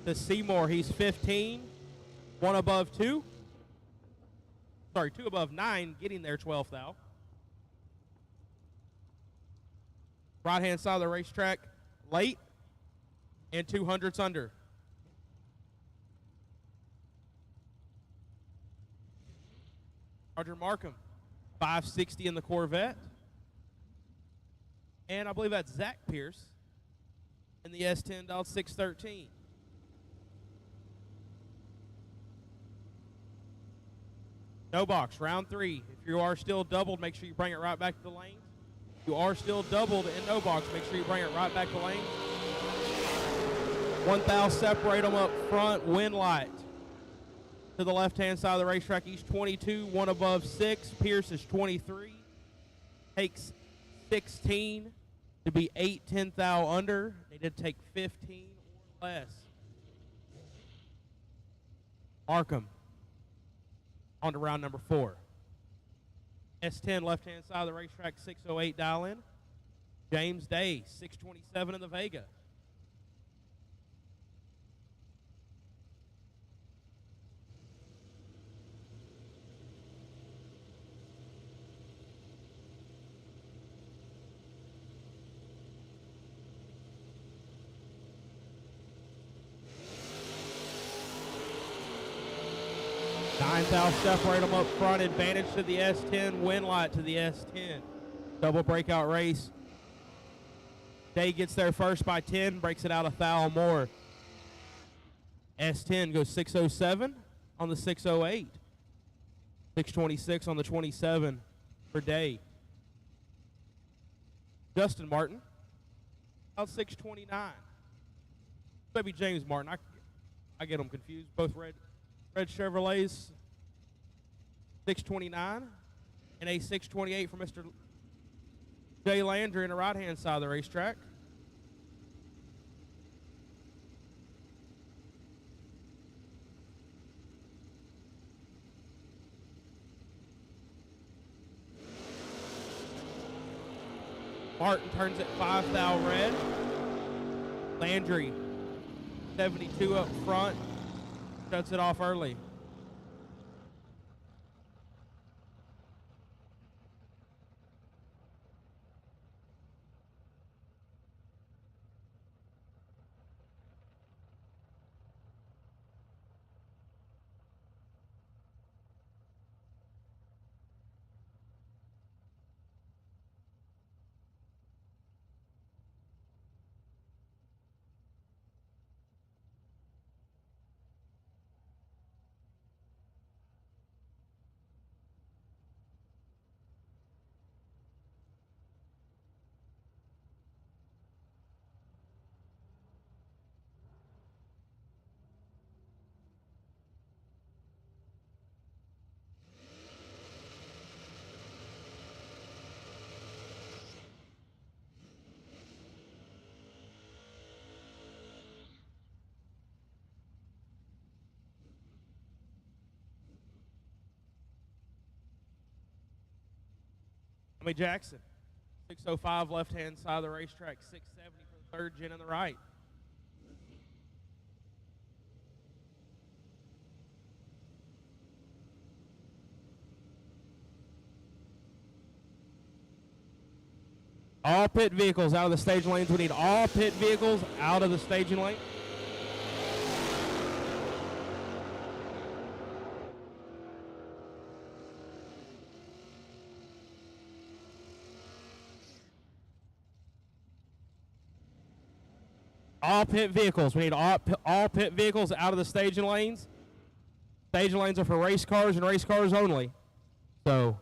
to Seymour. He's 15, 1 above 2. Sorry, 2 above 9, getting there 12th thou. Right-hand side of the racetrack, late, and 200s under. Roger Markham, 560 in the Corvette. And I believe that's Zach Pierce in the S10 dialed 613. No box, round 3. If you are still doubled, make sure you bring it right back to the lane. If you are still doubled in no box, make sure you bring it right back to the lane. 1 thou separate them up front. Winlight to the left-hand side of the racetrack. He's 22, 1 above 6. Pierce is 23. Takes 16 to be 8 10 thou under. They did take 15 or less. Markham on to round number 4. S10 left-hand side of the racetrack, 608 dial in. James Day, 627 in the Vega. Thou separate them up front. Advantage to the S10. Winlight to the S10. Double breakout race. Day gets there first by 10. Breaks it out 1 thou more. S10 goes 607 on the 608. 626 on the 27 for Day. Justin Martin out 629. Maybe James Martin. I get them confused. Both red Chevrolets. 629 and a 628 for Mr. Jay Landry in the right-hand side of the racetrack. Martin turns it 5 thou red. Landry, 72 up front, shuts it off early. Tommy Jackson, 605 left-hand side of the racetrack, 670 for the third gen in the right. All pit vehicles out of the staging lanes. We need all pit vehicles out of the staging lane. All pit vehicles. We need all pit vehicles out of the staging lanes. Staging lanes are for race cars and race cars only. So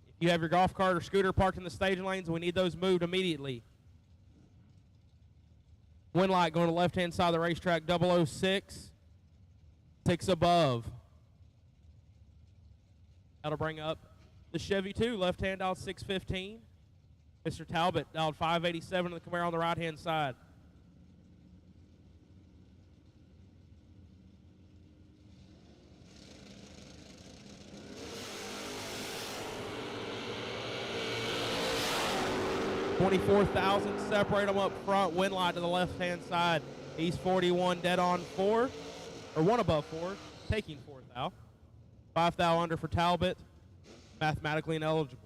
if you have your golf cart or scooter parked in the staging lanes, we need those moved immediately. Winlight going to the left-hand side of the racetrack, 006. 6 above. That'll bring up the Chevy 2, left-hand dialed 615. Mr. Talbot dialed 587 in the Camaro on the right-hand side. 24,000, separate them up front, win line to the left-hand side. East 41 dead on 4, or 1 above 4, taking 4 thou. 5 thou under for Talbot, mathematically ineligible.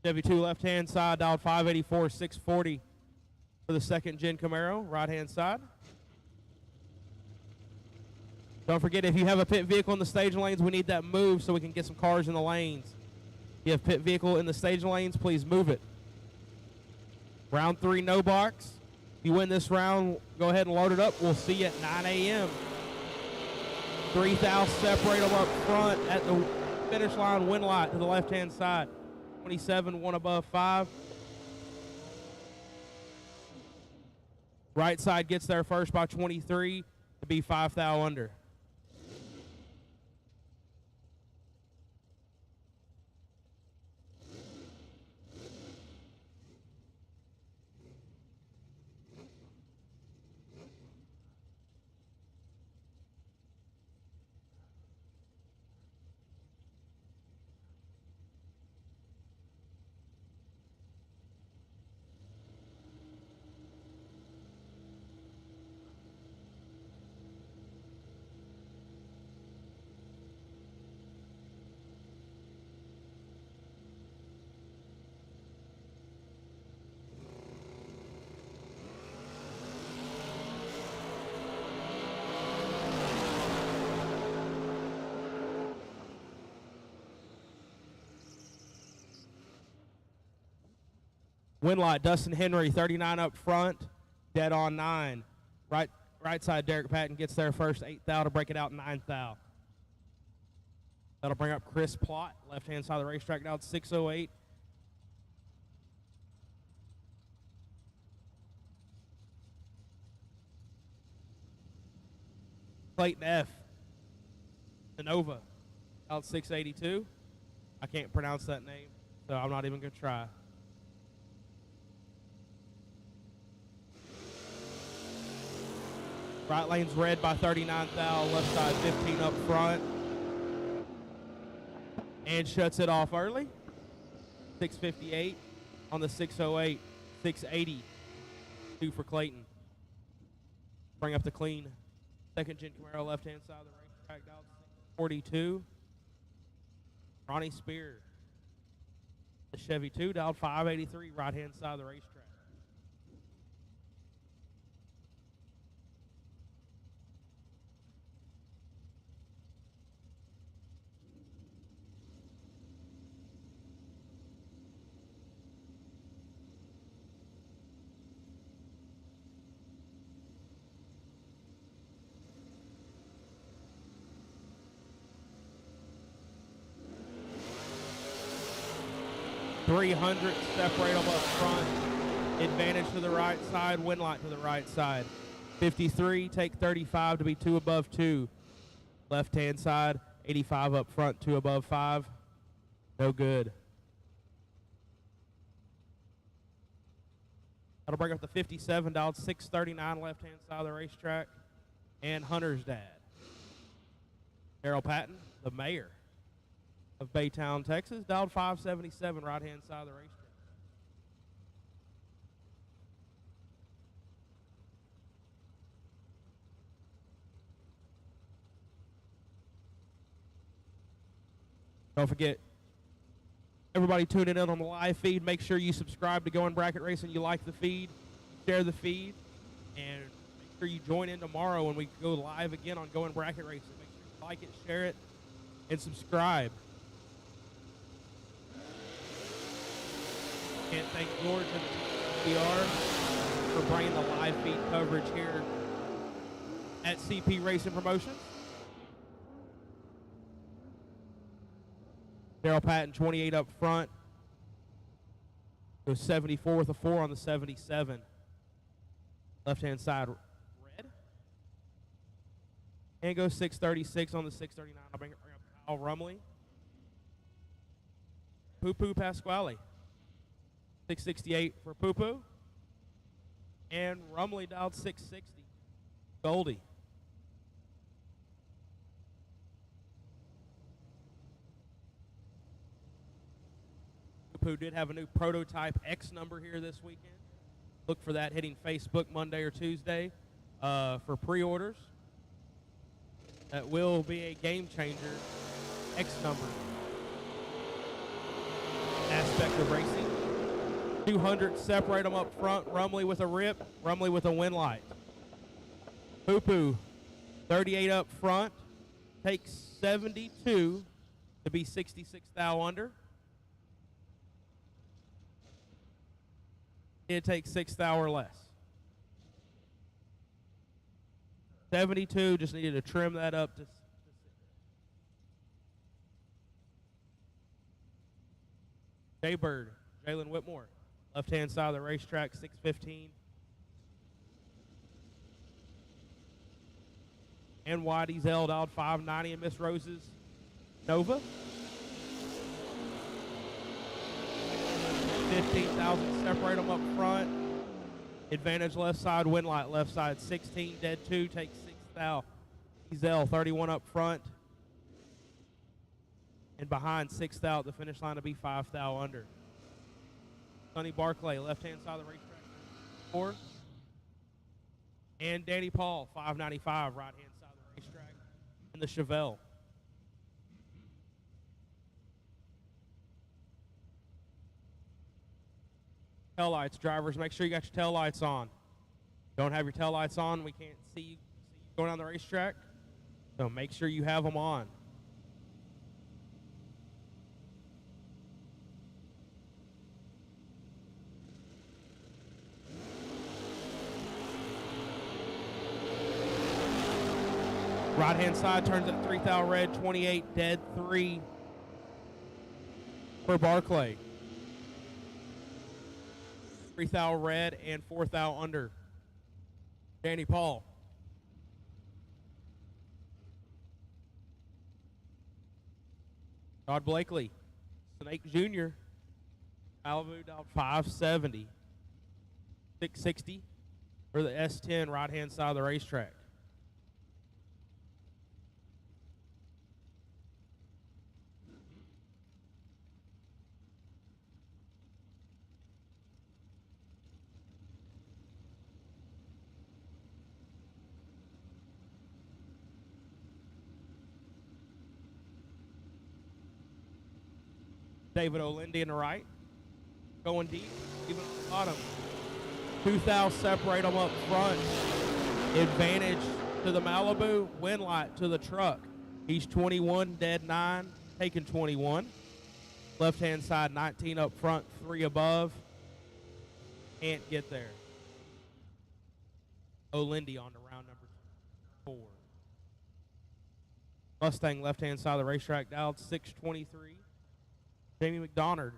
Chevy 2 left-hand side, dialed 584, 640 for the second gen Camaro, right-hand side. Don't forget, if you have a pit vehicle in the staging lanes, we need that moved so we can get some cars in the lanes. If you have pit vehicle in the staging lanes, please move it. Round 3, no box. If you win this round, go ahead and load it up. We'll see you at 9 a.m. 3 thou, separate them up front at the finish line, win light to the left-hand side. 27, 1 above 5. Right side gets there first by 23 to be 5 thou under. Winlight, Dustin Henry, 39 up front, dead on 9. Right side, Derek Patton gets there first, 8 thou to break it out, 9 thou. That'll bring up Chris Plott, left-hand side of the racetrack, now it's 608. Clayton F. Nova, out 682. I can't pronounce that name, so I'm not even going to try. Right lane's red by 39 thou, left side 15 up front. And shuts it off early. 658 on the 608, 680. 2 for Clayton. Bring up the clean second gen Camaro left-hand side of the racetrack, down 642. Ronnie Spear. The Chevy 2, dialed 583, right-hand side of the racetrack. .300, separate them up front. Advantage to the right side, win light to the right side. 53, take 35 to be 2 above 2. Left-hand side, 85 up front, 2 above 5. No good. That'll bring up the 57, dialed 639, left-hand side of the racetrack. And Hunter's dad. Harold Patton, the mayor of Baytown, Texas, dialed 577, right-hand side of the racetrack. Don't forget, everybody tuning in on the live feed, make sure you subscribe to Going Bracket Racing. You like the feed, share the feed, and make sure you join in tomorrow when we go live again on Going Bracket Racing. Make sure you like it, share it, and subscribe. Can't thank George and PR for bringing the live feed coverage here at CP Racing Promotions. Daryl Patton, 28 up front. Goes 74 with a 4 on the 77. Left-hand side red. And goes 636 on the 639. I'll bring up Kyle Rumley. Poo Poo Pasquale. 668 for Poo Poo. And Rumley dialed 660. Goldie. Who did have a new prototype X number here this weekend. Look for that hitting Facebook Monday or Tuesday for pre-orders. That will be a game changer X number aspect of racing. 200 separate them up front. Rumley with a rip. Rumley with a win light. Poo-Poo 38 up front. Takes 72 to be 66 thou under. It takes 6 thou or less. 72, just needed to trim that up to Jaybird, Jalen Whitmore, left-hand side of the racetrack, 615. And Whitey's held out 590 and Miss Rose's Nova. 15,000, separate them up front. Advantage left side, win light left side, 16, dead 2, takes 6 thou. Ezel, 31 up front. And behind 6 thou at the finish line to be 5 thou under. Sonny Barclay, left-hand side of the racetrack, 4. And Danny Paul, 595, right-hand side of the racetrack, in the Chevelle. Tail lights, drivers, make sure you got your tail lights on. Don't have your tail lights on, we can't see you going down the racetrack. So make sure you have them on. Right-hand side turns at 3 thou red, 28 dead, 3 for Barclay. 3 thou red and 4 thou under. Danny Paul. Todd Blakely. Snake Jr. Malibu down 570. 660 for the S10 right-hand side of the racetrack. David O'Lindy in the right. Going deep, even on the bottom. 2 thou separate them up front. Advantage to the Malibu, win light to the truck. He's 21, dead 9, taking 21. Left-hand side, 19 up front, 3 above. Can't get there. O'Lindy on to round number 4. Mustang, left-hand side of the racetrack, dialed 623. Jamie McDonald,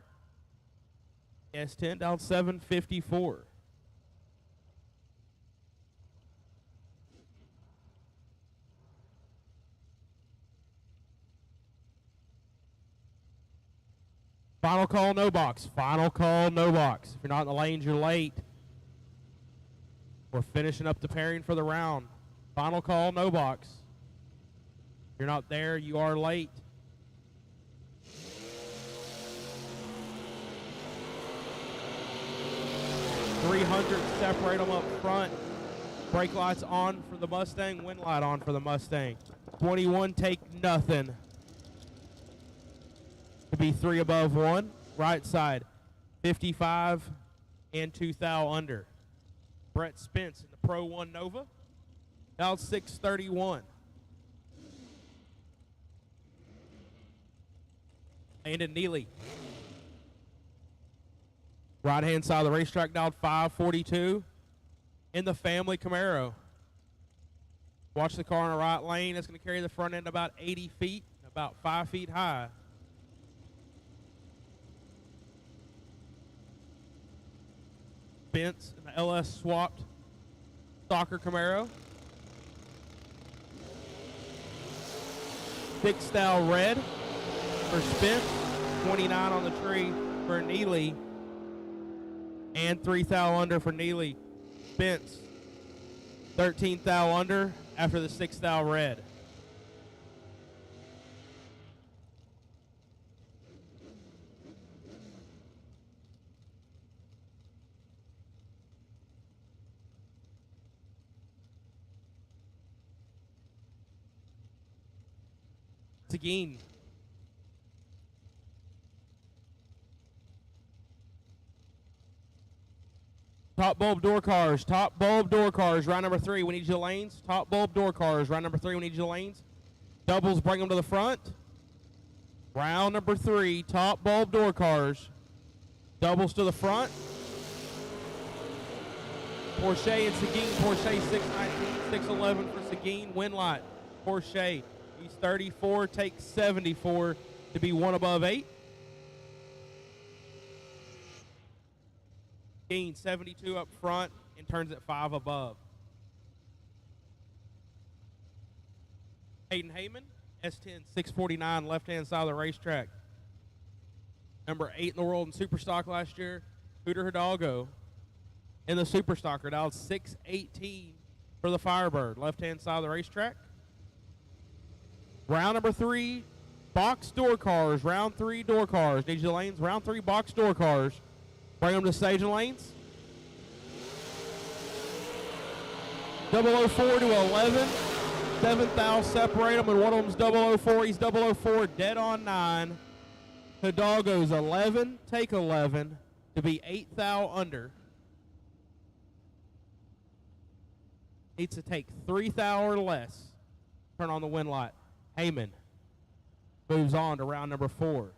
S10, down 754. Final call, no box. Final call, no box. If you're not in the lanes, you're late. We're finishing up the pairing for the round. Final call, no box. If you're not there, you are late. 300, separate them up front. Brake lights on for the Mustang, wind light on for the Mustang. 21, take nothing. To be 3 above 1. Right side, 55 and 2 thou under. Brett Spence in the Pro 1 Nova. Now 631. Landon Neely. Right-hand side of the racetrack, dialed 542 in the family Camaro. Watch the car in the right lane. It's going to carry the front end about 80 feet, about 5 feet high. Spence in the LS swapped Stalker Camaro. 6 thou red for Spence. 29 on the tree for Neely. And 3 thou under for Neely. Spence, 13th thou under after the 6th thou red. Seguin. Top bulb door cars, round number 3, we need you to lanes. Top bulb door cars, round number 3, we need you to lanes. Doubles, bring them to the front. Round number 3, top bulb door cars. Doubles to the front. Porsche and Seguin, Porsche 619, 611 for Seguin, win light. Porsche, he's 34, takes 74 to be 1 above 8. Seguin, 72 up front and turns at 5 above. Hayden Heyman, S10, 649, left-hand side of the racetrack. Number 8 in the world in Superstock last year. Hooter Hidalgo in the Superstock, dialed 618 for the Firebird, left-hand side of the racetrack. Round number 3, box door cars, round 3 door cars. Need you lanes, round 3 box door cars. Bring them to stage and lanes. 004 to 11. 7th thou separate them, and one of them's 004. He's 004, dead on 9. Hidalgo's 11, take 11 to be 8th thou under. Needs to take 3 thou or less. Turn on the win light. Heyman moves on to round number 4.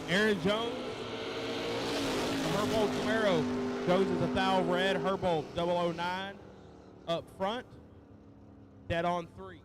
Aaron Jones, Herbold Camaro goes as a thou red. Herbold 009 up front, dead on 3.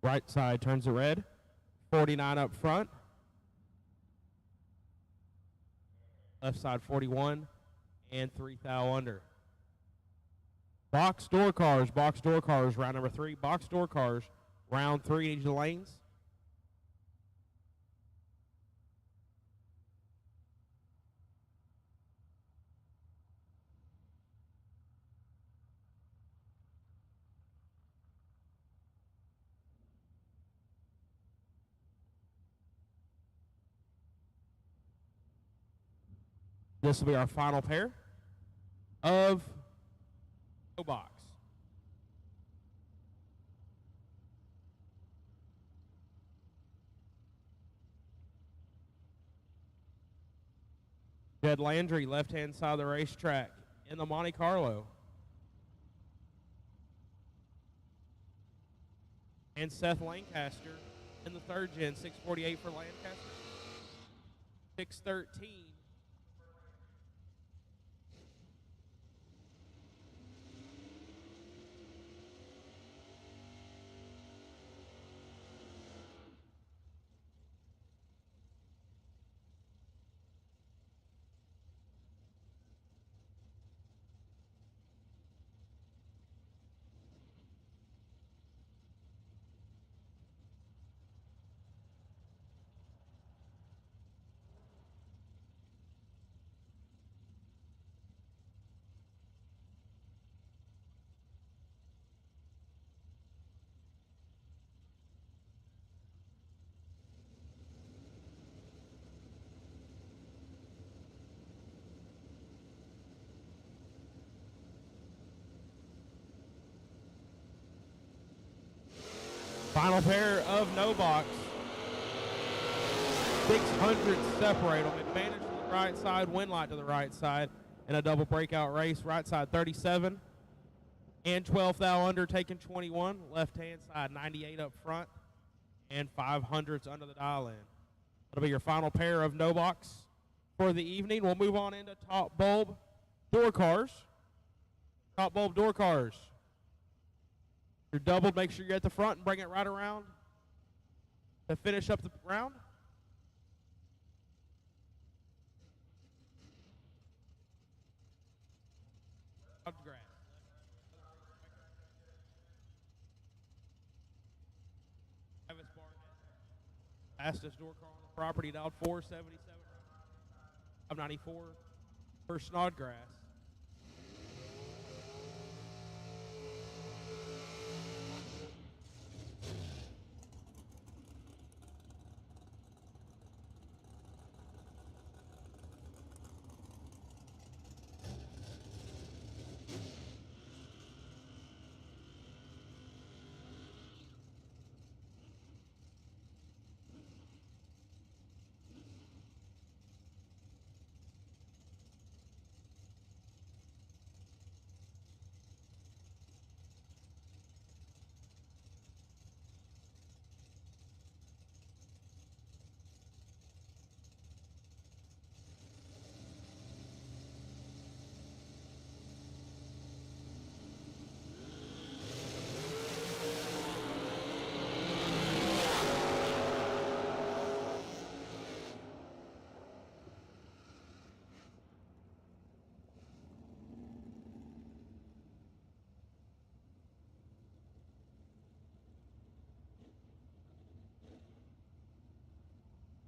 Right side turns to red. 49 up front. Left side 41 and 3 thou under. Box door cars, round number 3. Box door cars, round 3 in each of the lanes. This will be our final pair of no box. Jed Landry, left-hand side of the racetrack in the Monte Carlo. And Seth Lancaster in the third gen, 648 for Lancaster. 613. Final pair of no box. 600 separate them. Advantage to the right side, win light to the right side, and a double breakout race. Right side 37 and 12 thou under, taking 21. Left hand side 98 up front and 500s under the dial in. That'll be your final pair of no box for the evening. We'll move on into top bulb door cars. Top bulb door cars. You're doubled, make sure you're at the front and bring it right around to finish up the round. Fastest door car on the property, dialed 477. 594 for Snodgrass.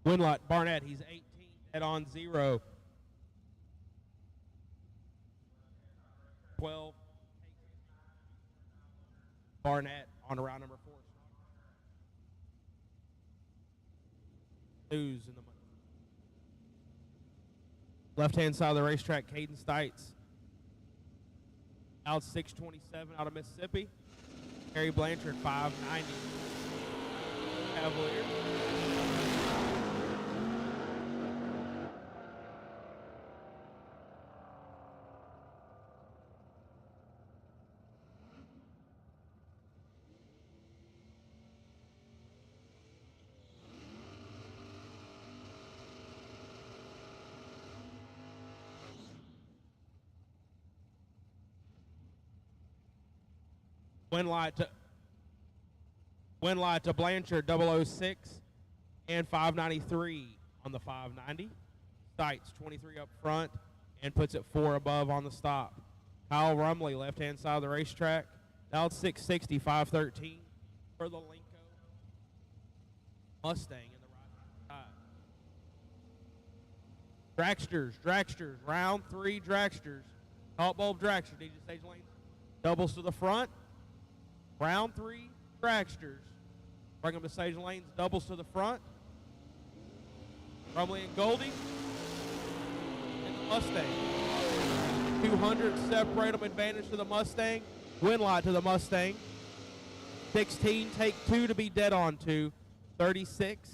Winlot Barnett, he's 18, dead on 0. 12. Barnett on round number 4. News in the left-hand side of the racetrack, Caden Stites. Out 627 out of Mississippi. Harry Blanchard, 590. Cavalier. Win light to Blanchard, 006 and 593 on the 590. Stites, 23 up front and puts it 4 above on the stop. Kyle Rumley, left-hand side of the racetrack, dialed 660, 513 for the Lincoln Mustang in the right side. Dragsters, round 3 dragsters. Top bulb dragster, DJ Sage Lanes. Doubles to the front. Round 3 dragsters. Bring them to Sage Lanes, doubles to the front. Rumley and Goldie. And the Mustang. 200 separate them, advantage to the Mustang. Win light to the Mustang. 16, take 2 to be dead on 2. 36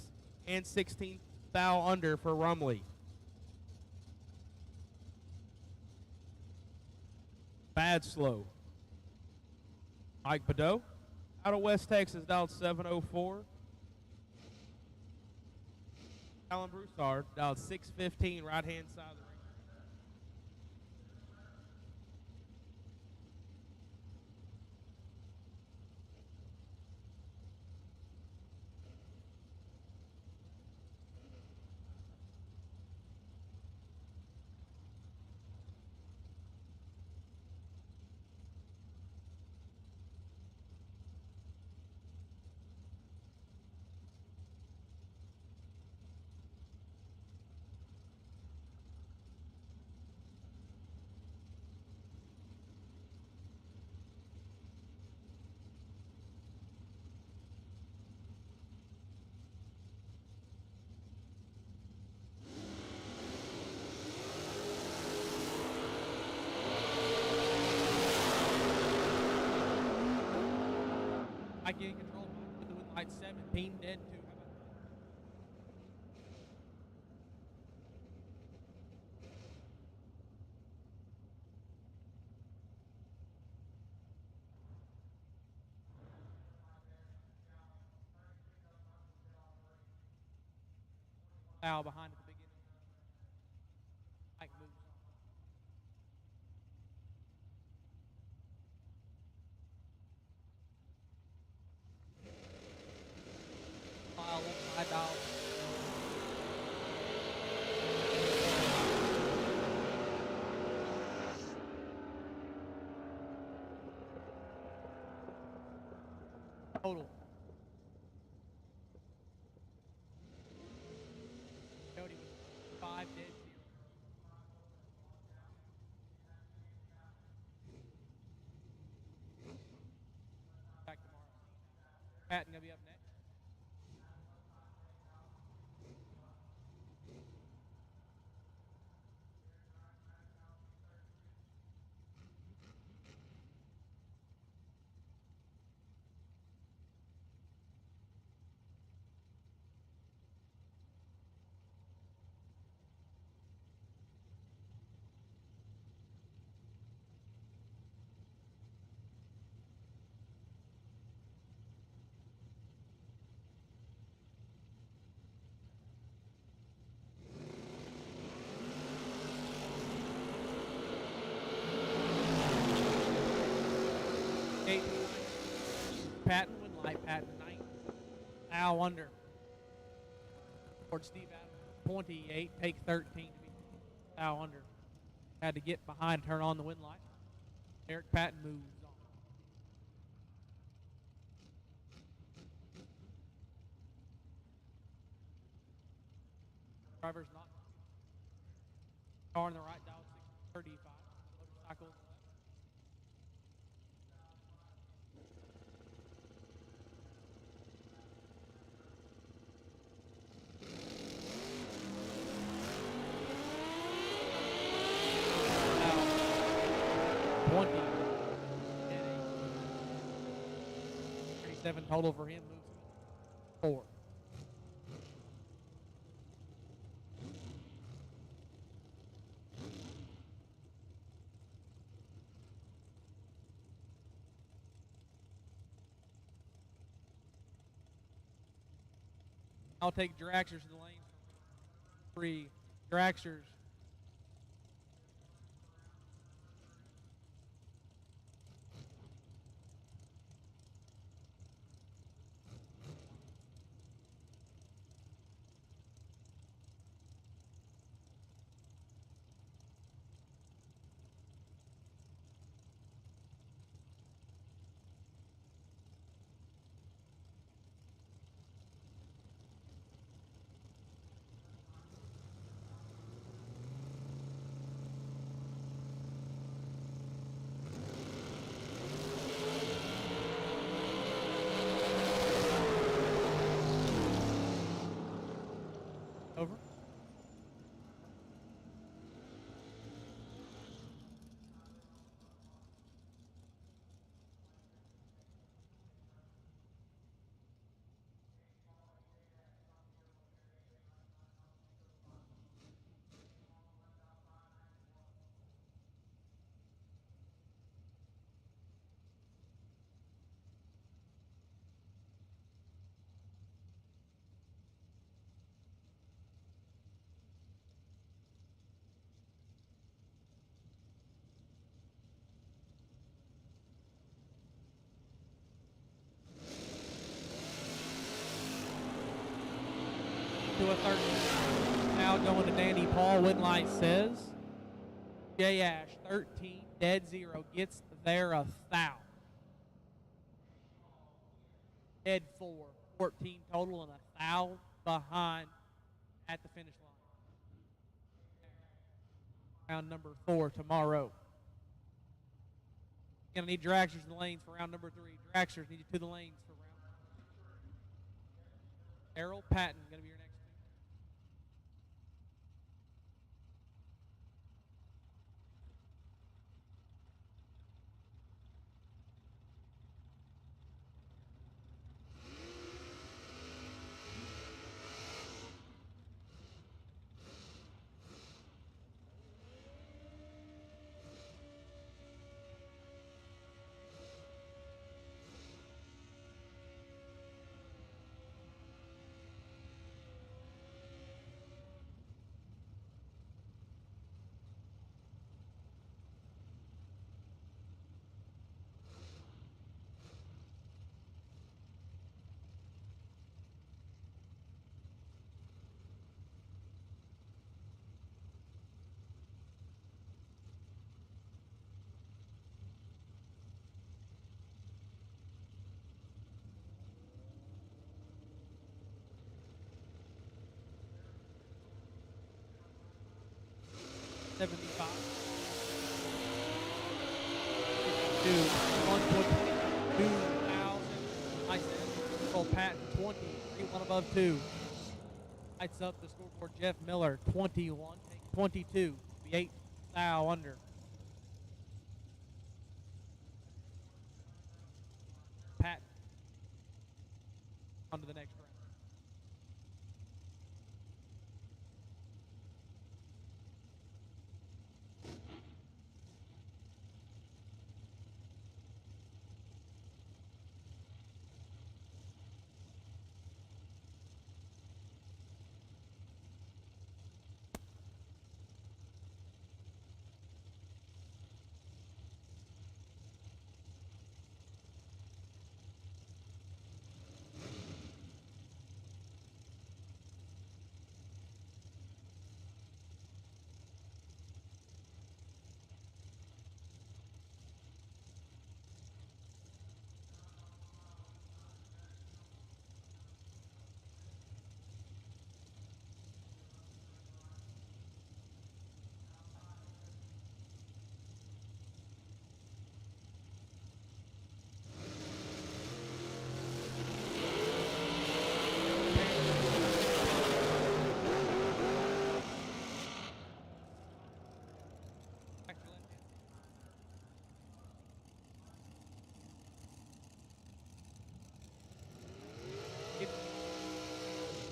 and 16 thou under for Rumley. Bad slow. Mike Badeau out of West Texas, dialed 704. Alan Broussard, dialed 615, right hand side of the ring. I get control with the win light 17 dead 2. Foul behind at the beginning. Mike moves on. File left side dial. Total. Cody was 5 dead 0. Back tomorrow. Patton gonna be up next. Patton win light, Patton 9. Al under. Ford Steve Adams 28, take 13 to be Al under. Had to get behind, turn on the win light. Eric Patton moves on. Driver's not. Car on the right, dial 635. Motorcycle on the left. Now, 20. 37 total for him. Moves 4. I'll take Draxers to the lane. 3. Draxers. a 13. Now going to Danny Paul. Win light says J Ash 13 dead 0 gets there a foul. Dead 4, 14 total, and a foul behind at the finish line. Round number 4 tomorrow. Gonna need dragsters in the lanes for round number 3. Dragsters needed to the lanes for round. Errol Patton gonna be your next. 75. 1.2,000. I said, Earl Patton 20, 3-1 above 2. Lights up the scoreboard. Jeff Miller 21, 22, the 8 foul under. Patton on to the next round.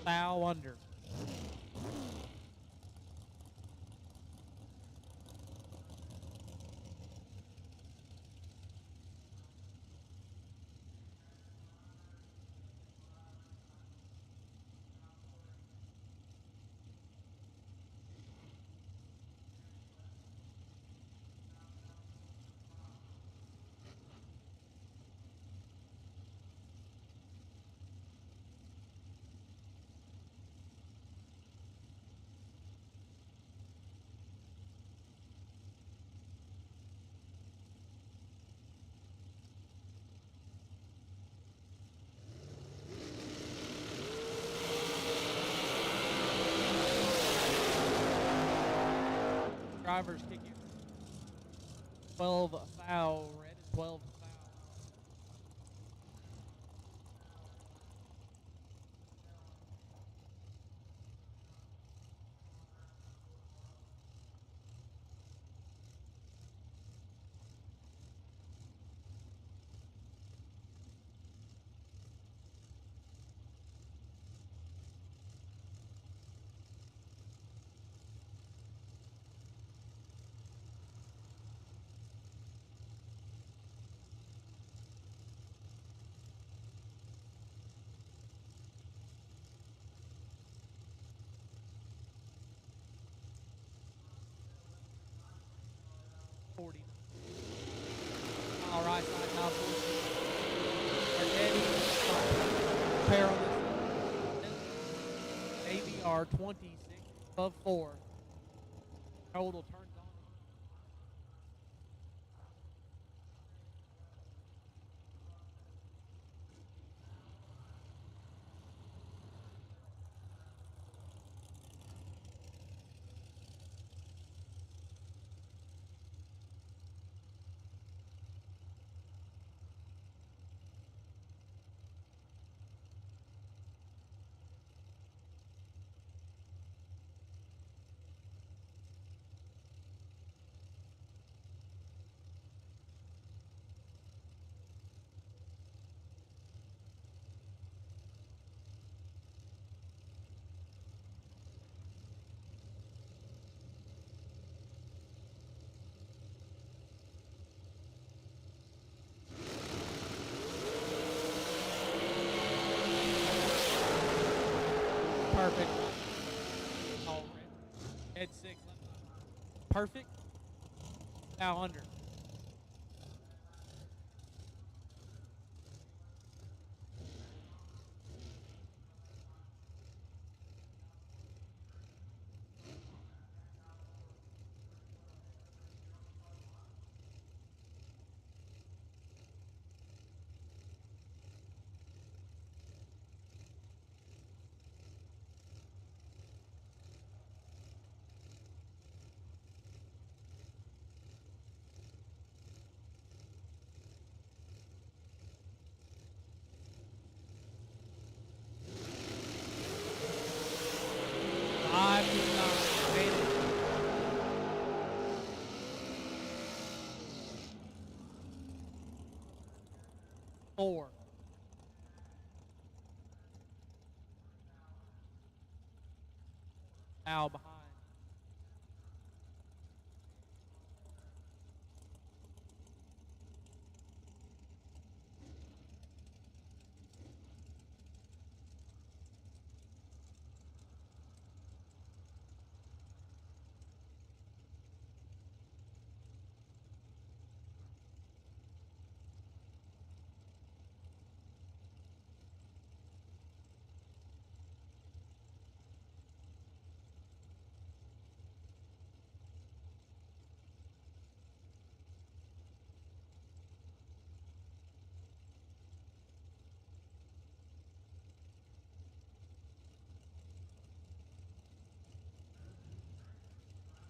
Foul under. Drivers kicking 12 foul, red and 12 foul. All right, side now. Pair on this. AVR car 26 above 4. Total turns on. Perfect. All red. Head 6 left. Perfect. Now under. Five to nine. Made it. Four. Now behind.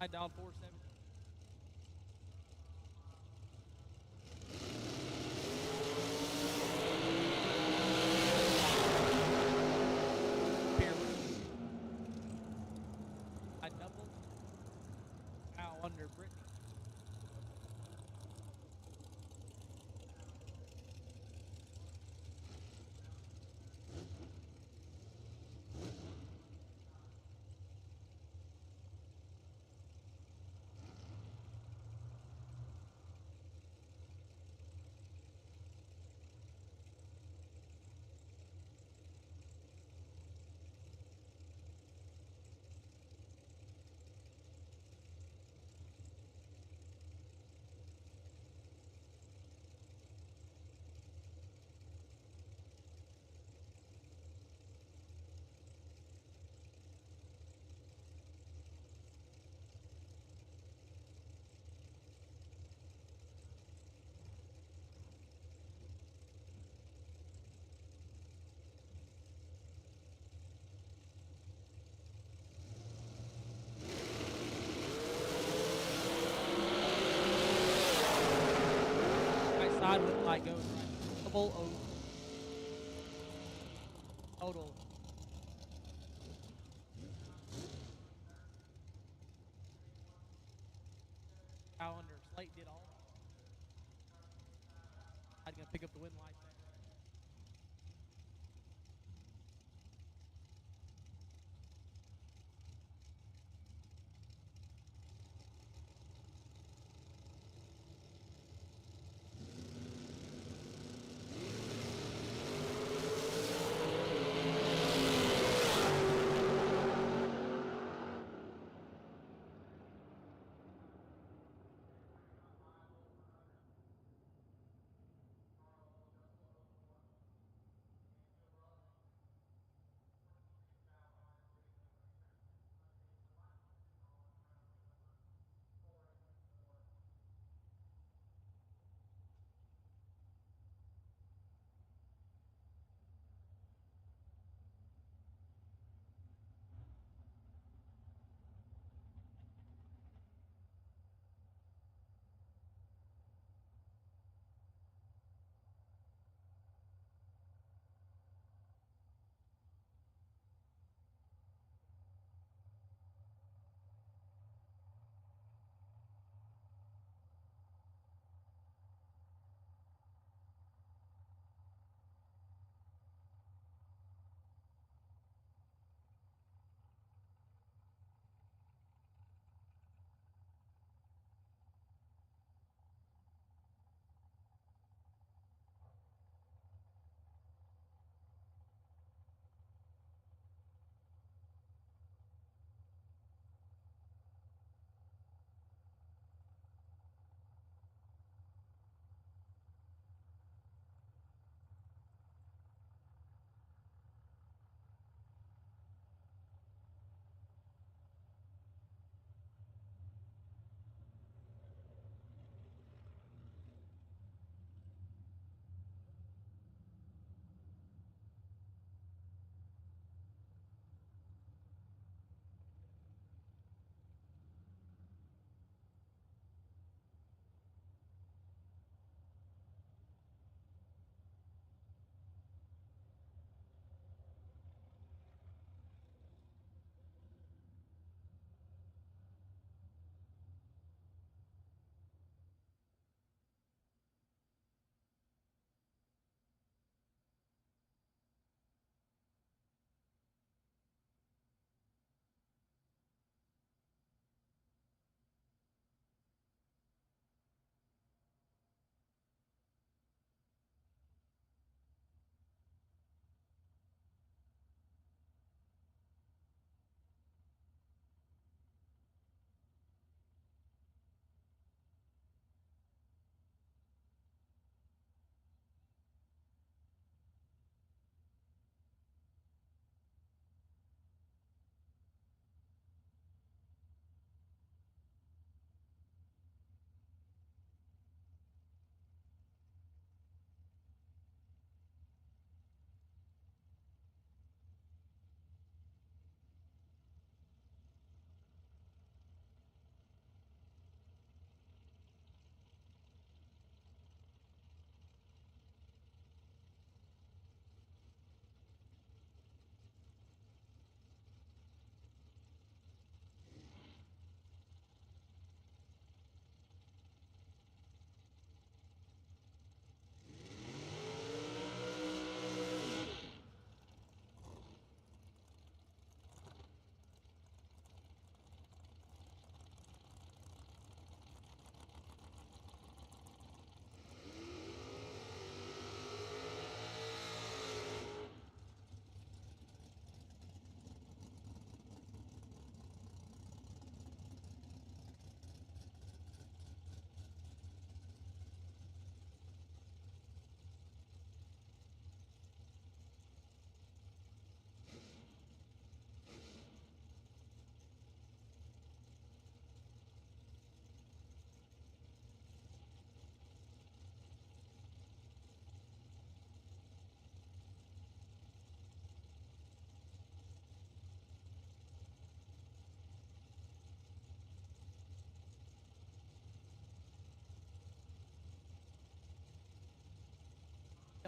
I dialed 470. I doubled. Now under Brittany. Side with like goes right. Double O. Total. Calendar. Slate did all. I'm gonna pick up the win light there.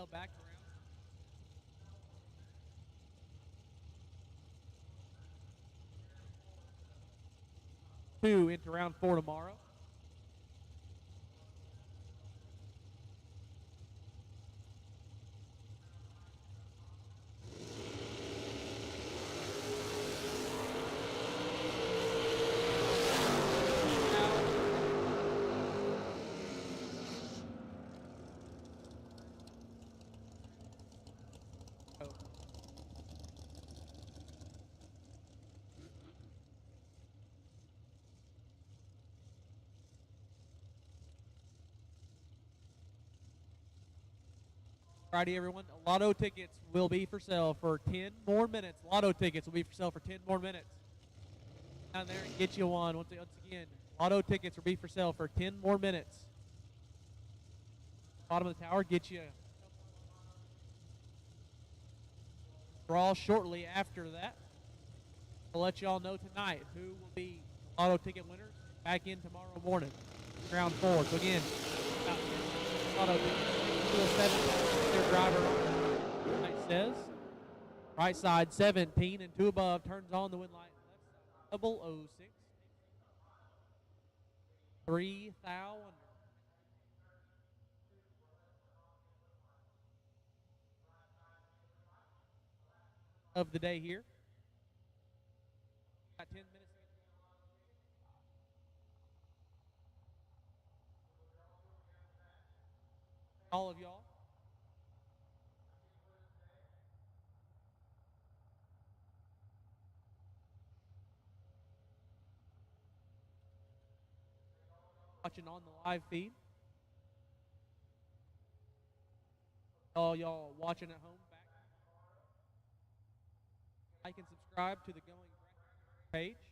back around. Two into round 4 tomorrow. Alrighty, everyone. Lotto tickets will be for sale for 10 more minutes. Lotto tickets will be for sale for 10 more minutes. Down there and get you one. Once again, Lotto tickets will be for sale for 10 more minutes. Bottom of the tower, get you. Draw shortly after that. I'll let you all know tonight who will be Lotto ticket winners back in tomorrow morning. Round 4. So again, Lotto tickets. Their driver on right says. Right side 17 and 2 above turns on the wind light. Left side 006. 3 thou under. Of the day here. Got 10 minutes. All of y'all. Watching on the live feed. All y'all watching at home back. Like and subscribe to the Going Bracket page.